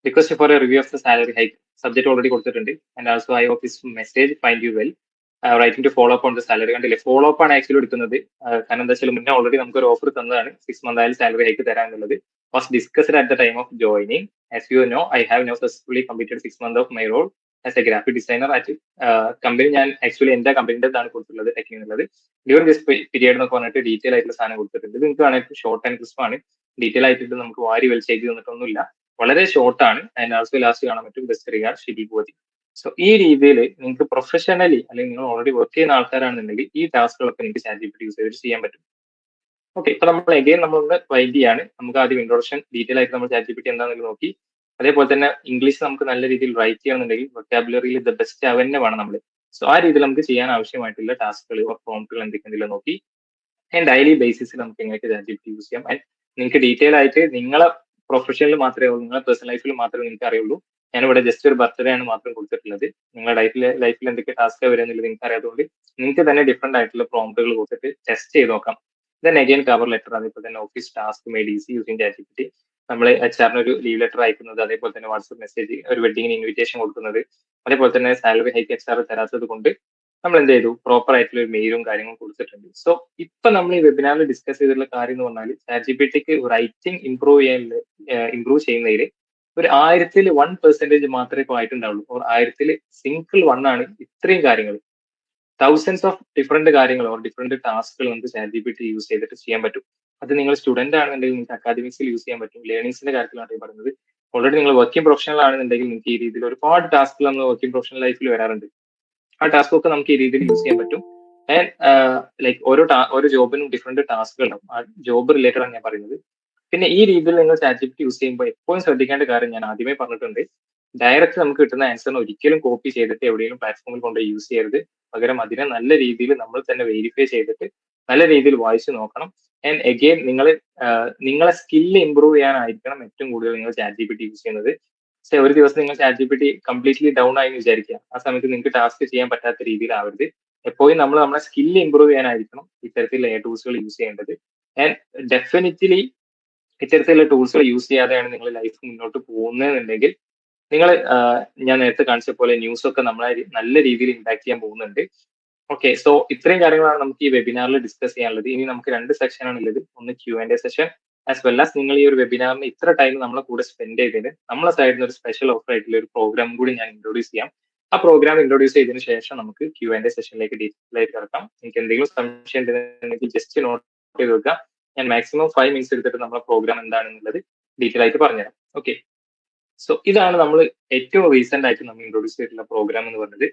request for a review of the salary hike, subject already കൊടുത്തിട്ടുണ്ട്. And also I hope this message find you well, writing to follow up on the salary. കണ്ടില്ലേ, ഫോളോ അപ്പ് ആണ് ആക്ച്വലി എടുക്കുന്നത്. കാരണം എന്താ വെച്ചാൽ മുന്നേ ഓൾറെഡി നമുക്ക് ഒരു ഓഫർ തന്നതാണ് 6 month ആയാലും സാലറി ഹൈക്ക് തരാം എന്നുള്ളത്. Was discussed at the time of joining. As you know I have no successfully completed 6 months of my role as a graphic designer at company. ഞാൻ ആക്ച്വലി എന്റെ കമ്പനിൻ്റെതാണ് കൊടുത്തിട്ടുള്ളത് ടെക്നിക് എന്നുള്ളത്. During this period എന്നൊക്കെ പറഞ്ഞിട്ട് detail ആയിട്ടുള്ള സാധനം കൊടുത്തിട്ടുണ്ട്. ഇത് നിങ്ങൾക്ക് വേണമെങ്കിൽ ഷോർട്ട് ആൻഡ് ക്രിസ്പ് ആണ്, ഡീറ്റെയിൽ ആയിട്ട് നമുക്ക് വാരി വലിച്ചേക്ക് തന്നിട്ടൊന്നുമില്ല, വളരെ ഷോർട്ട് ആണ്. ആൻഡ് ആൾസോ ലാസ്റ്റ് കാണാൻ പറ്റും ബെസ്റ്റ് റിഗാർഡ് ഷിബിൽ ബോധി. സോ ഈ രീതിയിൽ നിങ്ങൾക്ക് പ്രൊഫഷണലി അല്ലെങ്കിൽ നിങ്ങൾ ഓൾറെഡി വർക്ക് ചെയ്യുന്ന ആൾക്കാരാണെന്നുണ്ടെങ്കിൽ ഈ ടാസ്കുകളൊക്കെ നിങ്ങൾക്ക് ChatGPT യൂസ് ചെയ്തിട്ട് ചെയ്യാൻ പറ്റും. ഓക്കെ, ഇപ്പൊ നമ്മൾ അഗൈൻ നമ്മളൊന്ന് വൈൻഡ് ചെയ്യാണ്. നമുക്ക് ആദ്യം ഇൻട്രൊഡക്ഷൻ ഡീറ്റെയിൽ ആയിട്ട് നമ്മൾ ChatGPT എന്താണെന്ന് നോക്കി. അതേപോലെ തന്നെ ഇംഗ്ലീഷ് നമുക്ക് നല്ല രീതിയിൽ റൈറ്റ് ചെയ്യണമെന്നുണ്ടെങ്കിൽ വൊക്കാബുലറിയിൽ ദ ബെസ്റ്റ് അവന്നെ വേണം നമ്മൾ. സോ ആ രീതിയിൽ നമുക്ക് ചെയ്യാൻ ആവശ്യമായിട്ടുള്ള ടാസ്കുകൾ പ്രോംപ്റ്റുകൾ എന്തൊക്കെയെങ്കിലും നോക്കി ആൻഡ് ഡെയിലി ബേസിസിൽ നമുക്ക് എങ്ങനെയൊക്കെ ChatGPT യൂസ് ചെയ്യാം. ആൻഡ് നിങ്ങൾക്ക് ഡീറ്റെയിൽ ആയിട്ട് നിങ്ങളെ പ്രൊഫഷനിൽ മാത്രമേ ഉള്ളൂ, നിങ്ങളെ പേഴ്സണൽ ലൈഫിൽ മാത്രമേ നിങ്ങൾക്ക് അറിയുള്ളൂ. ഞാനിവിടെ ജസ്റ്റ് ഒരു ബർത്ത്ഡേ ആണ് മാത്രം കൊടുത്തിട്ടുള്ളത്. നിങ്ങളുടെ ലൈഫിൽ എന്തൊക്കെ ടാസ്ക് വരുന്നുള്ളത് നിങ്ങൾക്ക് അറിയാത്തതുകൊണ്ട് നിങ്ങൾക്ക് തന്നെ ഡിഫറെന്റ് ആയിട്ടുള്ള പ്രോംപ്റ്റുകൾ കൊടുത്തിട്ട് ടെസ്റ്റ് ചെയ്ത് നോക്കാം. ദെൻ അഗൈൻ കവർ ലെറ്റർ, അതേപോലെ തന്നെ office task made easy using ChatGPT. നമ്മൾ HR ഒരു ലീവ് ലെറ്റർ അയക്കുന്നത്, അതേപോലെ തന്നെ വാട്സ്ആപ്പ് മെസ്സേജ്, ഒരു വെഡിങ്ങിന് ഇൻവിറ്റേഷൻ കൊടുക്കുന്നത്, അതേപോലെ തന്നെ സാലറി ഹൈക്ക് HR തരാത്തത് കൊണ്ട് നമ്മൾ എന്ത് ചെയ്തു, പ്രോപ്പർ ആയിട്ടുള്ള ഒരു മെയിലും കാര്യങ്ങളും കൊടുത്തിട്ടുണ്ട്. സോ ഇപ്പൊ നമ്മൾ ഈ വെബിനാറിൽ ഡിസ്കസ് ചെയ്തിട്ടുള്ള കാര്യം എന്ന് പറഞ്ഞാൽ ChatGPTക്ക് റൈറ്റിംഗ് ഇംപ്രൂവ് ചെയ്യുന്നതിൽ ഒരു 1000-ൽ 1% മാത്രമേ ഇപ്പോൾ ആയിട്ടുണ്ടാവുള്ളൂ. ഓർ 1000-ൽ സിംഗിൾ 1 ആണ് ഇത്രയും കാര്യങ്ങൾ. തൗസൻഡ്സ് ഓഫ് ഡിഫറെന്റ് കാര്യങ്ങൾ ഓർ ഡിഫറെന്റ് ടാസ്കുകൾ നമുക്ക് ChatGPT യൂസ് ചെയ്തിട്ട് ചെയ്യാൻ പറ്റും. അത് നിങ്ങൾ സ്റ്റുഡന്റ് ആണെന്നുണ്ടെങ്കിൽ നിങ്ങൾക്ക് അക്കാദമിക്സിൽ യൂസ് ചെയ്യാൻ പറ്റും. ലേണിംഗ്സിന്റെ കാര്യത്തിലാണ് പറയുന്നത്. ഓൾറെഡി നിങ്ങൾ വർക്കിംഗ് പ്രൊഫഷണൽ ആണെന്നുണ്ടെങ്കിൽ നിങ്ങൾക്ക് ഈ രീതിയിൽ ഒരുപാട് ടാസ്കുകൾ നമ്മൾ വർക്കിംഗ് പ്രൊഫഷണൽ ലൈഫിൽ വരാറുണ്ട്. ആ ടാസ്ക് ഒക്കെ നമുക്ക് ഈ രീതിയിൽ യൂസ് ചെയ്യാൻ പറ്റും. ആൻഡ് ലൈക്ക് ഓരോ ജോബിനും ഡിഫറെന്റ് ടാസ്കുകൾ ഉണ്ടാവും. ആ ജോബ് റിലേറ്റഡ് ആണ് ഞാൻ പറയുന്നത്. പിന്നെ ഈ രീതിയിൽ നിങ്ങൾ ChatGPT യൂസ് ചെയ്യുമ്പോൾ എപ്പോഴും ശ്രദ്ധിക്കേണ്ട കാര്യം ഞാൻ ആദ്യമേ പറഞ്ഞിട്ടുണ്ട്, ഡയറക്റ്റ് നമുക്ക് കിട്ടുന്ന ആൻസറിന് ഒരിക്കലും കോപ്പി ചെയ്തിട്ട് എവിടെയെങ്കിലും പ്ലാറ്റ്ഫോമിൽ കൊണ്ട് യൂസ് ചെയ്യരുത്. പകരം അതിനെ നല്ല രീതിയിൽ നമ്മൾ തന്നെ വെരിഫൈ ചെയ്തിട്ട് നല്ല രീതിയിൽ വായിച്ചു നോക്കണം. ആൻഡ് അഗെയിൻ നിങ്ങളെ സ്കില്ല് ഇമ്പ്രൂവ് ചെയ്യാനായിരിക്കണം ഏറ്റവും കൂടുതൽ നിങ്ങൾ ChatGPT യൂസ് ചെയ്യുന്നത്. പക്ഷേ ഒരു ദിവസം നിങ്ങൾ ChatGPT കംപ്ലീറ്റ്ലി ഡൗൺ ആയി എന്ന് വിചാരിക്കുക, ആ സമയത്ത് നിങ്ങൾക്ക് ടാസ്ക് ചെയ്യാൻ പറ്റാത്ത രീതിയിലാവരുത്. എപ്പോഴും നമ്മൾ നമ്മുടെ സ്കില്ല് ഇമ്പ്രൂവ് ചെയ്യാനായിരിക്കണം ഇത്തരത്തിലുള്ള ടൂൾസുകൾ യൂസ് ചെയ്യേണ്ടത്. ആൻഡ് ഡെഫിനറ്റ്ലി ഇത്തരത്തിലുള്ള ടൂൾസുകൾ യൂസ് ചെയ്യാതെയാണ് നിങ്ങൾ ലൈഫ് മുന്നോട്ട് പോകുന്നതെന്നുണ്ടെങ്കിൽ നിങ്ങൾ ഞാൻ നേരത്തെ കാണിച്ച പോലെ ന്യൂസ് ഒക്കെ നമ്മളെ നല്ല രീതിയിൽ ഇമ്പാക്ട് ചെയ്യാൻ പോകുന്നുണ്ട്. ഓക്കെ, സോ ഇത്രയും കാര്യങ്ങളാണ് നമുക്ക് ഈ വെബിനാറിൽ ഡിസ്കസ് ചെയ്യാനുള്ളത്. ഇനി നമുക്ക് 2 സെക്ഷനാണ് ഉള്ളത്. ഒന്ന് Q&A session, as well as നിങ്ങൾ ഈ ഒരു വെബിനാറിന് ഇത്ര ടൈം നമ്മളെ കൂടെ സ്പെൻഡ് ചെയ്തതിന് നമ്മളെ സൈഡിൽ നിന്ന് ഒരു സ്പെഷ്യൽ ഓഫർ ആയിട്ടുള്ള ഒരു പ്രോഗ്രാം കൂടി ഞാൻ ഇൻട്രൊഡ്യൂസ് ചെയ്യാം. ആ പ്രോഗ്രാം ഇൻട്രൊഡ്യൂസ് ചെയ്തതിനു ശേഷം നമുക്ക് Q&A സെഷനിലേക്ക് ഡീറ്റെയിൽ ആയിട്ട് കിടക്കാം. എനിക്ക് എന്തെങ്കിലും സംശയം ഉണ്ടെങ്കിൽ ജസ്റ്റ് നോട്ട് ചെയ്ത് വെക്കുക. ഞാൻ മാക്സിമം 5 minutes എടുത്തിട്ട് നമ്മളെ പ്രോഗ്രാം എന്താണെന്നുള്ളത് ഡീറ്റെയിൽ ആയിട്ട് പറഞ്ഞുതരാം. ഓക്കെ, സോ ഇതാണ് നമ്മൾ ഏറ്റവും റീസെന്റ് ആയിട്ട് നമ്മൾ ഇൻട്രൊഡ്യൂസ് ചെയ്തിട്ടുള്ള പ്രോഗ്രാം എന്ന് പറയുന്നത്.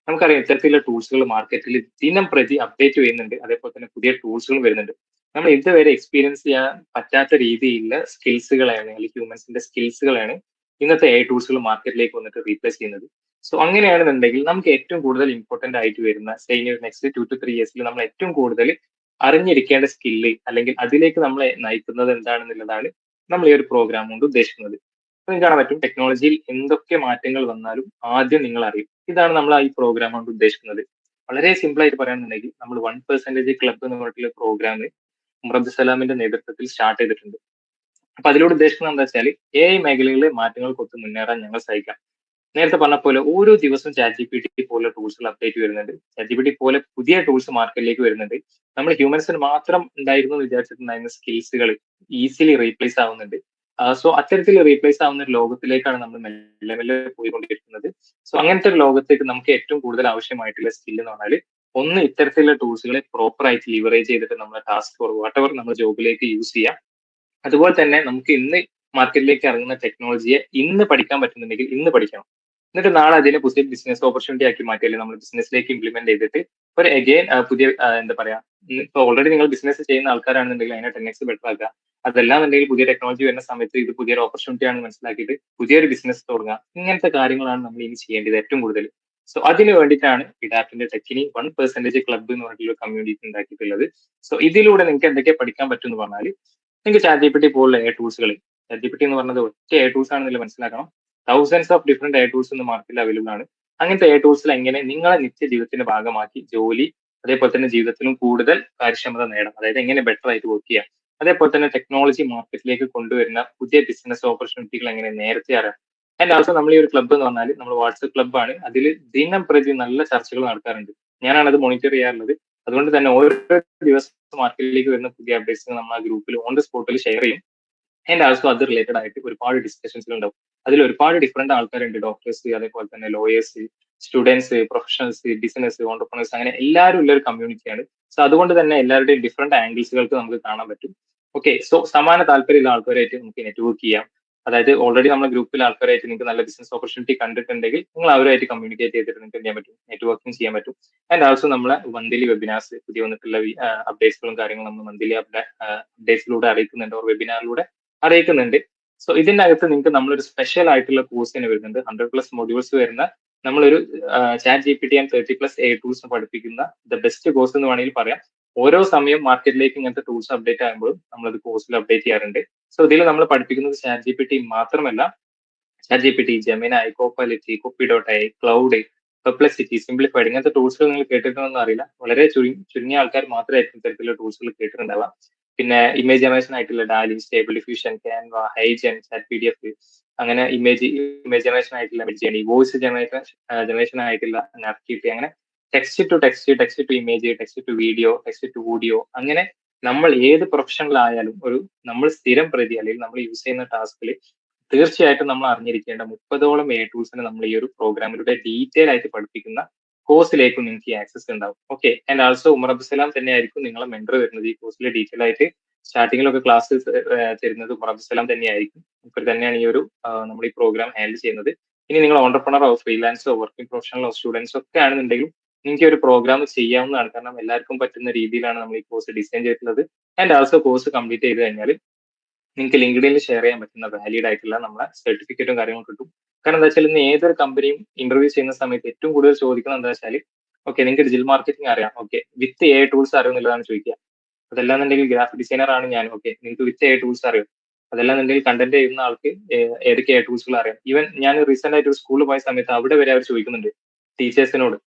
നമുക്കറിയാം ഇത്തരത്തിലുള്ള ടൂൾസുകൾ മാർക്കറ്റിൽ ദിനം പ്രതി അപ്ഡേറ്റ് ചെയ്യുന്നുണ്ട്. അതേപോലെ തന്നെ പുതിയ ടൂൾസുകൾ വരുന്നുണ്ട്. നമ്മൾ ഇതുവരെ എക്സ്പീരിയൻസ് ചെയ്യാൻ പറ്റാത്ത രീതിയിലുള്ള സ്കിൽസുകളാണ്, അല്ലെങ്കിൽ ഹ്യൂമൻസിന്റെ സ്കിൽസുകളാണ് ഇന്നത്തെ AI ടൂൾസുകൾ മാർക്കറ്റിലേക്ക് വന്നിട്ട് റീപ്ലേസ് ചെയ്യുന്നത്. സോ അങ്ങനെയാണെന്നുണ്ടെങ്കിൽ നമുക്ക് ഏറ്റവും കൂടുതൽ ഇമ്പോർട്ടന്റ് ആയിട്ട് വരുന്ന നെക്സ്റ്റ് 2 to 3 years നമ്മൾ ഏറ്റവും കൂടുതൽ അറിഞ്ഞിരിക്കേണ്ട സ്കില്ല് അല്ലെങ്കിൽ അതിലേക്ക് നമ്മളെ നയിക്കുന്നത് എന്താണെന്നുള്ളതാണ് നമ്മൾ ഈ ഒരു പ്രോഗ്രാം കൊണ്ട് ഉദ്ദേശിക്കുന്നത്. നിങ്ങൾക്ക് കാണാൻ പറ്റും ടെക്നോളജിയിൽ എന്തൊക്കെ മാറ്റങ്ങൾ വന്നാലും ആദ്യം നിങ്ങൾ അറിയും. ഇതാണ് നമ്മൾ ഈ പ്രോഗ്രാം കൊണ്ട് ഉദ്ദേശിക്കുന്നത്. വളരെ സിമ്പിൾ ആയിട്ട് പറയുകയാണെന്നുണ്ടെങ്കിൽ നമ്മൾ 1% ക്ലബ്ബ് എന്ന് പറഞ്ഞിട്ടുള്ള പ്രോഗ്രാം ഉമർ അബ്ദുസലാമിന്റെ നേതൃത്വത്തിൽ സ്റ്റാർട്ട് ചെയ്തിട്ടുണ്ട്. അപ്പൊ അതിലൂടെ ഉദ്ദേശിക്കുന്നത് എന്താ വെച്ചാൽ AI മേഖലകളിലെ മാറ്റങ്ങൾക്കൊത്ത് മുന്നേറാൻ ഞങ്ങൾ സഹായിക്കാം. നേരത്തെ പറഞ്ഞ പോലെ ഓരോ ദിവസവും ChatGPT പോലെ ടൂൾസുകൾ അപ്ഡേറ്റ് വരുന്നുണ്ട്. ChatGPT പോലെ പുതിയ ടൂൾസ് മാർക്കറ്റിലേക്ക് വരുന്നുണ്ട്. നമ്മൾ ഹ്യൂമൻസിന് മാത്രം ഉണ്ടായിരുന്നു എന്ന് വിചാരിച്ചിട്ടുണ്ടായിരുന്ന സ്കിൽസുകൾ ഈസിലി റീപ്ലേസ് ആവുന്നുണ്ട്. സോ അത്തരത്തിൽ റീപ്ലേസ് ആവുന്ന ഒരു ലോകത്തിലേക്കാണ് നമ്മൾ മെല്ലെ മെല്ലെ പോയിക്കൊണ്ടിരിക്കുന്നത്. സോ അങ്ങനത്തെ ഒരു ലോകത്തേക്ക് നമുക്ക് ഏറ്റവും കൂടുതൽ ആവശ്യമായിട്ടുള്ള സ്കിൽ എന്ന് പറഞ്ഞാൽ ഒന്ന് ഇത്തരത്തിലുള്ള ടൂൾസുകളെ പ്രോപ്പർ ആയിട്ട് ലിവറേജ് ചെയ്തിട്ട് നമ്മുടെ ടാസ്ക് ഫോർ വാട്ടെവർ നമ്മുടെ ജോബിലേക്ക് യൂസ് ചെയ്യാം. അതുപോലെ തന്നെ നമുക്ക് ഇന്ന് മാർക്കറ്റിലേക്ക് ഇറങ്ങുന്ന ടെക്നോളജിയെ ഇന്ന് പഠിക്കാൻ പറ്റുന്നുണ്ടെങ്കിൽ ഇന്ന് പഠിക്കണം. എന്നിട്ട് നാളെ അതിനെ പുതിയ ബിസിനസ് ഓപ്പർച്യൂണിറ്റി ആക്കി മാറ്റിയാൽ നമ്മൾ ബിസിനസ്സിലേക്ക് ഇംപ്ലിമെന്റ് ചെയ്തിട്ട് ഒരു അഗെയിൻ പുതിയ എന്താ പറയാ, ഇപ്പൊ ഓൾറെഡി നിങ്ങൾ ബിസിനസ് ചെയ്യുന്ന ആൾക്കാരാണെന്നുണ്ടെങ്കിൽ അതിനെ 10x ബെറ്റർ ആക്കുക. അതല്ല എന്നുണ്ടെങ്കിൽ പുതിയ ടെക്നോളജി വരുന്ന സമയത്ത് ഇത് പുതിയൊരു ഓപ്പർച്യൂണിറ്റി ആണെന്ന് മനസ്സിലാക്കിയിട്ട് പുതിയൊരു ബിസിനസ് തുടങ്ങുക. ഇങ്ങനത്തെ കാര്യങ്ങളാണ് നമ്മൾ ഇനി ചെയ്യേണ്ടത് ഏറ്റവും കൂടുതൽ. സോ അതിന് വേണ്ടിയിട്ടാണ് ഇഡാപ്പിന്റെ ടെക്കിനി 1% ക്ലബ്ബ് എന്ന് പറഞ്ഞിട്ടുള്ള കമ്മ്യൂണിറ്റി ഉണ്ടാക്കിയിട്ടുള്ളത്. സോ ഇതിലൂടെ നിങ്ങൾക്ക് എന്തൊക്കെ പഠിക്കാൻ പറ്റും എന്ന് പറഞ്ഞാൽ നിങ്ങൾക്ക് ChatGPT പോലുള്ള ടൂൾസുകൾ, ChatGPT എന്ന് പറഞ്ഞത് ഒറ്റ ടൂൾസ് ആണെന്നില്ല മനസ്സിലാക്കണം. തൗസൻഡ്സ് ഓഫ് ഡിഫറെന്റ് ടൂൾസ് ഇന്ന് മാർക്കറ്റിൽ അവൈലബിൾ ആണ്. അങ്ങനത്തെ ടൂൾസിൽ എങ്ങനെ നിങ്ങളെ നിത്യജീവിതത്തിന്റെ ഭാഗമാക്കി ജോലി അതേപോലെ തന്നെ ജീവിതത്തിലും കൂടുതൽ കാര്യക്ഷമത നേടാം, അതായത് എങ്ങനെ ബെറ്റർ ആയിട്ട് വർക്ക് ചെയ്യാം, അതേപോലെ തന്നെ ടെക്നോളജി മാർക്കറ്റിലേക്ക് കൊണ്ടുവരുന്ന പുതിയ ബിസിനസ് ഓപ്പർച്യൂണിറ്റികൾ എങ്ങനെ നേരത്തെ അറിയാം. ആൻഡ് ആൾസോ നമ്മൾ ഈ ഒരു ക്ലബ്ബ് എന്ന് പറഞ്ഞാൽ നമ്മൾ വാട്സ്ആപ്പ് ക്ലബ്ബാണ്. അതിൽ ദിനം പ്രതി നല്ല ചർച്ചകൾ നടക്കാറുണ്ട്. ഞാനാണ് അത് മോണിറ്റർ ചെയ്യാറുള്ളത്. അതുകൊണ്ട് തന്നെ ഓരോ ദിവസം മാർക്കറ്റിലേക്ക് വരുന്ന പുതിയ അപ്ഡേറ്റ്സ് നമ്മൾ ആ ഗ്രൂപ്പിൽ ഓൺ ദ സ്പോട്ടിൽ ഷെയർ ചെയ്യും. ആൻഡ് ആൾസോ അത് റിലേറ്റഡ് ആയിട്ട് ഒരുപാട് ഡിസ്കഷൻസ് ഉണ്ടാവും. അതിൽ ഒരുപാട് ഡിഫറെന്റ് ആൾക്കാരുണ്ട്. ഡോക്ടേഴ്സ്, അതേപോലെ തന്നെ lawyers, students, professionals, business, entrepreneurs, അങ്ങനെ എല്ലാവരും ഉള്ള ഒരു കമ്മ്യൂണിറ്റിയാണ്. സോ അതുകൊണ്ട് തന്നെ എല്ലാവരുടെയും ഡിഫറെന്റ് ആംഗിൾസുകൾക്ക് നമുക്ക് കാണാൻ പറ്റും. ഓക്കെ, സോ സമാന താല്പര്യമുള്ള ആൾക്കാരായിട്ട് നമുക്ക് നെറ്റ്വർക്ക് ചെയ്യാം. അതായത് ഓൾറെഡി നമ്മുടെ ഗ്രൂപ്പിൽ ആൾക്കാരായിട്ട് നിങ്ങൾക്ക് നല്ല ബിസിനസ് ഓപ്പർച്യൂണിറ്റി കണ്ടിട്ടുണ്ടെങ്കിൽ നിങ്ങൾ അവരുമായിട്ട് കമ്മ്യൂണിക്കേറ്റ് ചെയ്തിട്ട് നിങ്ങൾക്ക് എന്ത് ചെയ്യാൻ പറ്റും, നെറ്റ്വർക്കിംഗ് ചെയ്യാൻ പറ്റും. ആൻഡ് ആൾസോ നമ്മളെ മന്ത്ലി വെബിനാർസ്, പുതിയ വന്നിട്ടുള്ള അപ്ഡേറ്റ്സുകളും കാര്യങ്ങളും നമ്മൾ മന്ത്ലി അപ്ഡേറ്റ്സിലൂടെ അറിയിക്കുന്നുണ്ട്, ഓർ വെബിനാറിലൂടെ അറിയിക്കുന്നുണ്ട്. സോ ഇതിന്റെ അകത്ത് നിങ്ങൾക്ക് നമ്മളൊരു സ്പെഷ്യൽ ആയിട്ടുള്ള കോഴ്സ് തന്നെ വരുന്നുണ്ട്. 100+ മോഡ്യൂൾസ് വരുന്ന നമ്മളൊരു ChatGPT ആൻഡ് 30+ AI ടൂൾസ് പഠിപ്പിക്കുന്ന ദ ബെസ്റ്റ് കോഴ്സ് എന്ന് വേണമെങ്കിൽ പറയാം. ഓരോ സമയം മാർക്കറ്റിലേക്ക് ഇങ്ങനത്തെ ടൂൾസ് അപ്ഡേറ്റ് ആകുമ്പോഴും നമ്മളത് കോഴ്സിൽ അപ്ഡേറ്റ് ചെയ്യാറുണ്ട്. സോ ഇതിൽ നമ്മൾ പഠിപ്പിക്കുന്നത് ChatGPT മാത്രമല്ല, ChatGPT, Gemini, Copilot, Copy.ai, cloud, Perplexity, simplified, ഇങ്ങനത്തെ ടൂൾസുകൾ നിങ്ങൾ കേട്ടിട്ടുണ്ടോന്ന് അറിയില്ല. വളരെ ചുരുങ്ങിയ ആൾക്കാർ മാത്രമായിരിക്കും ഇത്തരത്തിലുള്ള ടൂൾസുകൾ കേട്ടിട്ടുണ്ടാവുക. പിന്നെ ഇമേജ് ജനറേഷൻ ആയിട്ടുള്ള DALL-E, stable diffusion, Canva, HeyGen, chat PDF, അങ്ങനെ ഇമേജ് ജനറേഷൻ ആയിട്ടുള്ള മിഡ്ജേണി, വോയിസ് ജനറേഷൻ ആയിട്ടുള്ള നാപ്കിറ്റ്, അങ്ങനെ text to text, text to image, text to video, text to audio, അങ്ങനെ നമ്മൾ ഏത് പ്രൊഫഷണലായാലും നമ്മൾ സ്ഥിരം പ്രതി അല്ലെങ്കിൽ നമ്മൾ യൂസ് ചെയ്യുന്ന ടാസ്കിൽ തീർച്ചയായിട്ടും നമ്മൾ അറിഞ്ഞിരിക്കേണ്ട 30ഓളം ടൂൾസിനെ നമ്മൾ ഈ ഒരു പ്രോഗ്രാമിലൂടെ ഡീറ്റെയിൽ ആയിട്ട് പഠിപ്പിക്കുന്ന കോഴ്സിലേക്കും നിങ്ങൾക്ക് ഈ ആക്സസ് ഉണ്ടാവും. Okay, and also Umar Abdussalam തന്നെയായിരിക്കും നിങ്ങളെ മെന്റർ വരുന്നത്. ഈ കോഴ്സിൽ ഡീറ്റെയിൽ ആയിട്ട് സ്റ്റാർട്ടിങ്ങിലൊക്കെ ക്ലാസ് തരുന്നത് ഉമർ അബ്ദുസലാം തന്നെയായിരിക്കും. ഇവർ തന്നെയാണ് ഈ ഒരു നമ്മൾ ഈ പ്രോഗ്രാം ഹാൻഡിൽ ചെയ്യുന്നത്. ഇനി നിങ്ങൾ ഓണ്ടർപ്രണറോ, ഫ്രീലാൻസോ, വർക്കിംഗ് പ്രൊഫഷണലോ, സ്റ്റുഡൻസോ ഒക്കെ ആണെന്നുണ്ടെങ്കിലും നിങ്ങൾക്ക് ഒരു പ്രോഗ്രാം ചെയ്യാവുന്നതാണ്. കാരണം എല്ലാവർക്കും പറ്റുന്ന രീതിയിലാണ് നമ്മൾ ഈ കോഴ്സ് ഡിസൈൻ ചെയ്തിട്ടുള്ളത്. ആൻഡ് ആൾസോ കോഴ്സ് കംപ്ലീറ്റ് ചെയ്ത് കഴിഞ്ഞാൽ നിങ്ങൾക്ക് ലിങ്ക്ഡിനിൽ ഷെയർ ചെയ്യാൻ പറ്റുന്ന വാലിഡ് ആയിട്ടുള്ള നമ്മളെ സർട്ടിഫിക്കറ്റും കാര്യങ്ങളും കിട്ടും. കാരണം എന്താ വെച്ചാൽ ഇന്ന് ഏതൊരു കമ്പനിയും ഇന്റർവ്യൂ ചെയ്യുന്ന സമയത്ത് ഏറ്റവും കൂടുതൽ ചോദിക്കുന്നത് എന്താ വെച്ചാൽ, ഓക്കെ നിങ്ങൾക്ക് ഡിജിറ്റൽ മാർക്കറ്റിംഗ് അറിയാം, ഓക്കെ വിത്ത് AI ടൂൾസ് അറിയുന്നുള്ളതാണ് ചോദിക്കുക. അതല്ലാന്നുണ്ടെങ്കിൽ ഗ്രാഫിക് ഡിസൈനർ ആണ് ഞാൻ, ഓക്കെ നിങ്ങൾക്ക് വിത്ത് AI ടൂൾസ് അറിയും. അതല്ലാന്നുണ്ടെങ്കിൽ കണ്ടന്റ് ചെയ്യുന്ന ആൾക്ക് ഏതൊക്കെ AI ടൂൾസുകൾ അറിയാം. ഈവൻ ഞാൻ റീസെന്റ് ആയിട്ട് ഒരു സ്കൂളിൽ പോയ സമയത്ത് അവിടെ വരെ അവർ ചോദിക്കുന്നുണ്ട് ടീച്ചേഴ്സിനോട്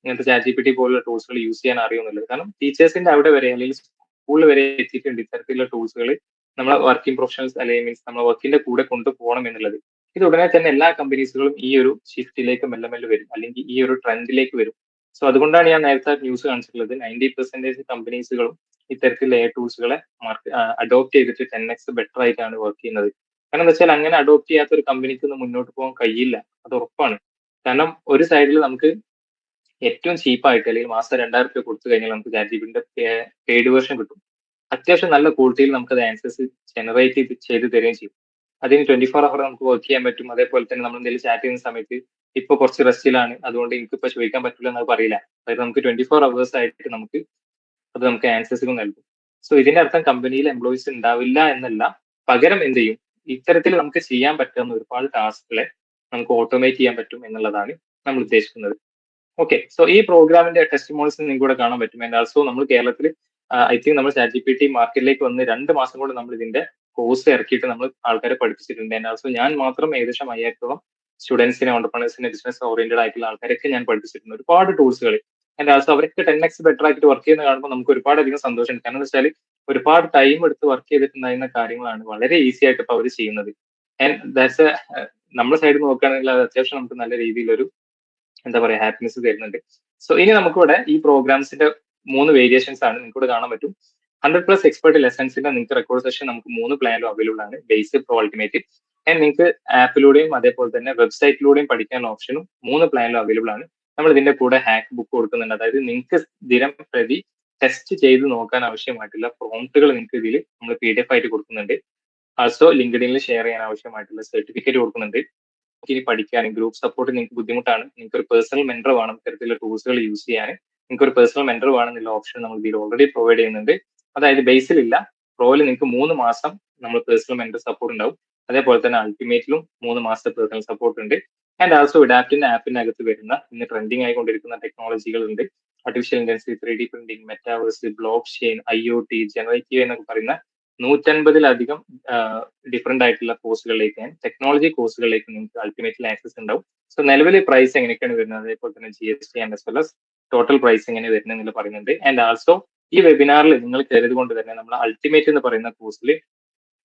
ഇങ്ങനത്തെ ChatGPT പോലുള്ള ടൂൾസുകൾ യൂസ് ചെയ്യാൻ അറിയുന്നുള്ളത്. കാരണം ടീച്ചേഴ്സിന്റെ അവിടെ വരെ അല്ലെങ്കിൽ സ്കൂളിൽ വരെ എത്തിയിട്ടുണ്ട് ഇത്തരത്തിലുള്ള ടൂൾസുകൾ നമ്മളെ വർക്കിംഗ് പ്രൊഫഷണൽസ് അല്ലെങ്കിൽ മീൻസ് നമ്മളെ വർക്കിന്റെ കൂടെ കൊണ്ടുപോകണം എന്നുള്ളത്. ഇത് ഉടനെ തന്നെ എല്ലാ കമ്പനീസുകളും ഈ ഒരു ഷിഫ്റ്റിലേക്ക് മെല്ലെ മെല്ലെ വരും, അല്ലെങ്കിൽ ഈ ഒരു ട്രെൻഡിലേക്ക് വരും. സോ അതുകൊണ്ടാണ് ഞാൻ നേരത്തെ ന്യൂസ് കാണിച്ചിട്ടുള്ളത് 90% കമ്പനീസുകളും ഇത്തരത്തിലുള്ള ടൂൾസുകളെ അഡോപ്റ്റ് ചെയ്തിട്ട് 10x ബെറ്റർ ആയിട്ടാണ് വർക്ക് ചെയ്യുന്നത്. കാരണം എന്താ വെച്ചാൽ അങ്ങനെ അഡോപ്റ്റ് ചെയ്യാത്ത ഒരു കമ്പനിക്ക് ഒന്നും മുന്നോട്ട് പോകാൻ കഴിയില്ല, അത് ഉറപ്പാണ്. കാരണം ഒരു സൈഡിൽ നമുക്ക് ഏറ്റവും ചീപ്പായിട്ട് അല്ലെങ്കിൽ മാസം 2000 രൂപ കൊടുത്തു കഴിഞ്ഞാൽ നമുക്ക് ChatGPTന്റെ പെയ്ഡ് വേർഷൻ കിട്ടും. അത്യാവശ്യം നല്ല ക്വാളിറ്റിയിൽ നമുക്ക് അത് ആൻസേഴ്സ് ജനറേറ്റ് ചെയ്ത് തരികയും ചെയ്യും. അതിന് 24 അവർ നമുക്ക് വർക്ക് ചെയ്യാൻ പറ്റും. അതേപോലെ തന്നെ നമ്മൾ എന്തെങ്കിലും ചാറ്റ് ചെയ്യുന്ന സമയത്ത് ഇപ്പൊ കുറച്ച് റെസ്റ്റിലാണ്, അതുകൊണ്ട് എനിക്ക് ഇപ്പൊ ചോദിക്കാൻ പറ്റില്ല എന്ന് പറയില്ല. അതായത് നമുക്ക് 24 hours ആയിട്ട് നമുക്ക് ആൻസേഴ്സുകൾ നൽകും. സോ ഇതിന്റെ അർത്ഥം കമ്പനിയിൽ എംപ്ലോയീസ് ഉണ്ടാവില്ല എന്നല്ല, പകരം എന്ത് ചെയ്യും, ഇത്തരത്തിൽ നമുക്ക് ചെയ്യാൻ പറ്റുന്ന ഒരുപാട് ടാസ്കുകളെ നമുക്ക് ഓട്ടോമേറ്റ് ചെയ്യാൻ പറ്റും എന്നുള്ളതാണ് നമ്മൾ ഉദ്ദേശിക്കുന്നത്. ഓക്കെ, സോ ഈ പ്രോഗ്രാമിന്റെ ടെസ്റ്റിമോണീസ് നിങ്ങൾക്ക് ഇവിടെ കാണാൻ പറ്റും. ആൻഡ് ആൾസോ നമ്മൾ കേരളത്തിൽ ഐ തിങ്ക് നമ്മൾ ChatGPT മാർക്കറ്റിലേക്ക് വന്ന് 2 മാസം കൊണ്ട് നമ്മൾ ഇതിന്റെ കോഴ്സ് ഇറക്കിയിട്ട് നമ്മൾ ആൾക്കാരെ പഠിപ്പിച്ചിട്ടുണ്ട്. ആൻഡ് ആൾസോ ഞാൻ മാത്രം ഏകദേശം 5000-ഓളം സ്റ്റുഡൻസിനെ, ഓണ്ടർപ്രണേഴ്സിനെ, ബിസിനസ് ഓറിയന്റഡ് ആയിട്ടുള്ള ആൾക്കാരൊക്കെ ഞാൻ പഠിപ്പിച്ചിട്ടുണ്ട് ഒരുപാട് ടൂൾസുകൾ. ആൻഡ് ആൾസോ അവരൊക്കെ 10x ബെറ്റർ ആയിട്ട് വർക്ക് ചെയ്യുന്ന കാണുമ്പോൾ നമുക്ക് ഒരുപാട് അധികം സന്തോഷമുണ്ട്. കാരണം എന്താ വെച്ചാൽ ഒരുപാട് ടൈം എടുത്ത് വർക്ക് ചെയ്തിട്ടുണ്ടായിരുന്ന കാര്യങ്ങളാണ് വളരെ ഈസി ആയിട്ട് ഇപ്പോൾ അവർ ചെയ്യുന്നത്. ആൻഡ് ദാറ്റ്സ് നമ്മുടെ സൈഡിൽ നോക്കുകയാണെങ്കിൽ അത് അത്യാവശ്യം നമുക്ക് നല്ല രീതിയിലൊരു എന്താ പറയാ ഹാപ്പിനെസ് തരുന്നുണ്ട്. സോ ഇനി നമുക്കിവിടെ ഈ പ്രോഗ്രാംസിന്റെ 3 വേരിയേഷൻസ് ആണ് നിങ്ങൾക്ക് ഇവിടെ കാണാൻ പറ്റും. 100+ എക്സ്പെർട്ട് ലെസൺസിന്റെ നിങ്ങൾക്ക് റെക്കോർഡ് സെഷൻ നമുക്ക് 3 പ്ലാനിലും അവൈലബിൾ ആണ്. Base, pro, ultimate. ആൻഡ് നിങ്ങൾക്ക് ആപ്പിലൂടെയും അതേപോലെ തന്നെ വെബ്സൈറ്റിലൂടെയും പഠിക്കാനുള്ള ഓപ്ഷനും 3 പ്ലാനിലും അവൈലബിൾ ആണ്. നമ്മൾ ഇതിന്റെ കൂടെ ഹാക്ക് ബുക്ക് കൊടുക്കുന്നുണ്ട്. അതായത് നിങ്ങൾക്ക് ദിനം പ്രതി ടെസ്റ്റ് ചെയ്ത് നോക്കാൻ ആവശ്യമായിട്ടുള്ള പ്രോംപ്റ്റുകൾ നിങ്ങൾക്ക് ഇതിൽ നമ്മൾ PDF ആയിട്ട് കൊടുക്കുന്നുണ്ട്. ആൾസോ ലിങ്ക്ഡിനിൽ ഷെയർ ചെയ്യാൻ ആവശ്യമായിട്ടുള്ള സർട്ടിഫിക്കറ്റ് കൊടുക്കുന്നുണ്ട്. ഇനി പഠിക്കാനും ഗ്രൂപ്പ് സപ്പോർട്ട് നിങ്ങൾക്ക് ബുദ്ധിമുട്ടാണ്, നിങ്ങൾക്ക് ഒരു പേഴ്സണൽ മെന്റർ വേണം ഇത്തരത്തിലുള്ള ടൂൾസുകൾ യൂസ് ചെയ്യാൻ, നിങ്ങൾക്ക് ഒരു പേഴ്സണൽ മെന്റർ വേണമെന്നുള്ള ഓപ്ഷൻ നമ്മൾ ഇതിൽ ഓൾറെഡി പ്രൊവൈഡ് ചെയ്യുന്നുണ്ട്. അതായത് ബേസിലില്ല, പ്രോയിൽ നിങ്ങൾക്ക് 3 മാസം നമ്മൾ പേഴ്സണൽ മെന്റർ സപ്പോർട്ട് ഉണ്ടാവും. അതേപോലെ തന്നെ അൾട്ടിമേറ്റിലും 3 മാസത്തെ പേഴ്സണൽ സപ്പോർട്ട് ഉണ്ട്. ആൻഡ് ആൾസോ ഇഡാപ്റ്റിന്റെ ആപ്പിനകത്ത് വരുന്ന ഇന്ന് ട്രെൻഡിങ് ആയിക്കൊണ്ടിരിക്കുന്ന ടെക്നോളജികൾ ഉണ്ട്. Artificial intelligence, 3D printing, metaverse, block chain, IoT, generative എന്നൊക്കെ പറയുന്ന 150-ലധികം ഡിഫറെന്റ് ആയിട്ടുള്ള കോഴ്സുകളിലേക്ക്, ടെക്നോളജി കോഴ്സുകളിലേക്ക് നിങ്ങൾക്ക് അൾട്ടിമേറ്റ്ലി ആക്സസ് ഉണ്ടാവും. സോ നിലവിലെ പ്രൈസ് എങ്ങനെയൊക്കെയാണ് വരുന്നത്, അതേപോലെ തന്നെ GST and as well as total price എങ്ങനെ വരുന്നത് എന്ന് പറയുന്നുണ്ട്. ആൻഡ് ആൾസോ ഈ വെബിനാറിൽ നിങ്ങൾ കയറിയത് കൊണ്ട് തന്നെ നമ്മൾ അൾട്ടിമേറ്റ് എന്ന് പറയുന്ന കോഴ്സിൽ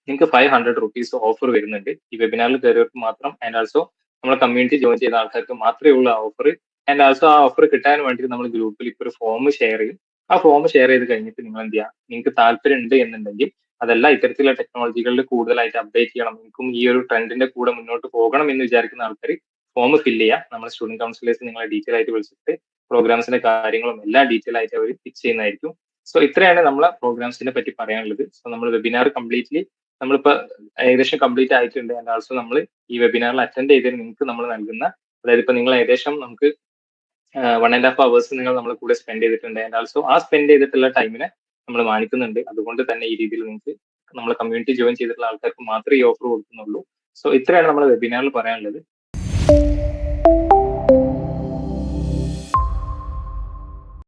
നിങ്ങൾക്ക് 500 റുപ്പീസ് ഓഫർ വരുന്നുണ്ട് ഈ വെബിനാറിൽ കയറിയവർക്ക് മാത്രം. ആൻഡ് ആൾസോ നമ്മുടെ കമ്മ്യൂണിറ്റി ജോയിൻ ചെയ്ത ആൾക്കാർക്ക് മാത്രമേ ഉള്ളൂ ആ ഓഫർ. ആൻഡ് ആൾസോ ആ ഓഫർ കിട്ടാൻ വേണ്ടി നമ്മൾ ഗ്രൂപ്പിൽ ഇപ്പോൾ ഒരു ഫോം ഷെയർ ചെയ്യും. ആ ഫോം ഷെയർ ചെയ്ത് കഴിഞ്ഞിട്ട് നിങ്ങൾ എന്ത് ചെയ്യുക, നിങ്ങൾക്ക് താല്പര്യം ഉണ്ട് എന്നുണ്ടെങ്കിൽ, അതല്ല ഇത്തരത്തിലുള്ള ടെക്നോളജികളിൽ കൂടുതലായിട്ട് അപ്ഡേറ്റ് ചെയ്യണം, എനിക്കും ഈ ഒരു ട്രെൻഡിന്റെ കൂടെ മുന്നോട്ട് പോകണം എന്ന് വിചാരിക്കുന്ന ആൾക്കാർ ഫോം ഫില്ല് ചെയ്യുക. നമ്മുടെ സ്റ്റുഡന്റ് കൗൺസിലേഴ്സ് നിങ്ങളെ ഡീറ്റെയിൽ ആയിട്ട് വിളിച്ചിട്ട് പ്രോഗ്രാംസിന്റെ കാര്യങ്ങളും എല്ലാം ഡീറ്റെയിൽ ആയിട്ട് അവർ ഫിക്സ് ചെയ്യുന്നതായിരിക്കും. സോ ഇത്രയാണ് നമ്മളെ പ്രോഗ്രാംസിനെ പറ്റി പറയാനുള്ളത്. സോ നമ്മൾ വെബിനാർ കംപ്ലീറ്റ്ലി നമ്മളിപ്പോൾ ഏകദേശം കംപ്ലീറ്റ് ആയിട്ടുണ്ട്. ആൻഡ് ആൾസോ നമ്മൾ ഈ വെബിനാറിൽ അറ്റൻഡ് ചെയ്തതിന് നിങ്ങൾക്ക് നമ്മൾ നൽകുന്ന, അതായത് ഇപ്പൊ നിങ്ങൾ ഏകദേശം നമുക്ക് 1.5 hours നിങ്ങൾ നമ്മളെ കൂടെ സ്പെൻഡ് ചെയ്തിട്ടുണ്ട്. ആൻഡ് ആൾസോ ആ സ്പെൻഡ് ചെയ്തിട്ടുള്ള ടൈമിനെ നമ്മൾ മാനിക്കുന്നുണ്ട്. അതുകൊണ്ട് തന്നെ ഈ രീതിയിൽ നിങ്ങൾക്ക് നമ്മളെ കമ്മ്യൂണിറ്റി ജോയിൻ ചെയ്തിട്ടുള്ള ആൾക്കാർക്ക് മാത്രമേ ഈ ഓഫർ കൊടുക്കുന്നുള്ളൂ. സോ ഇത്രയാണ് നമ്മുടെ വെബിനാറിൽ പറയാനുള്ളത്.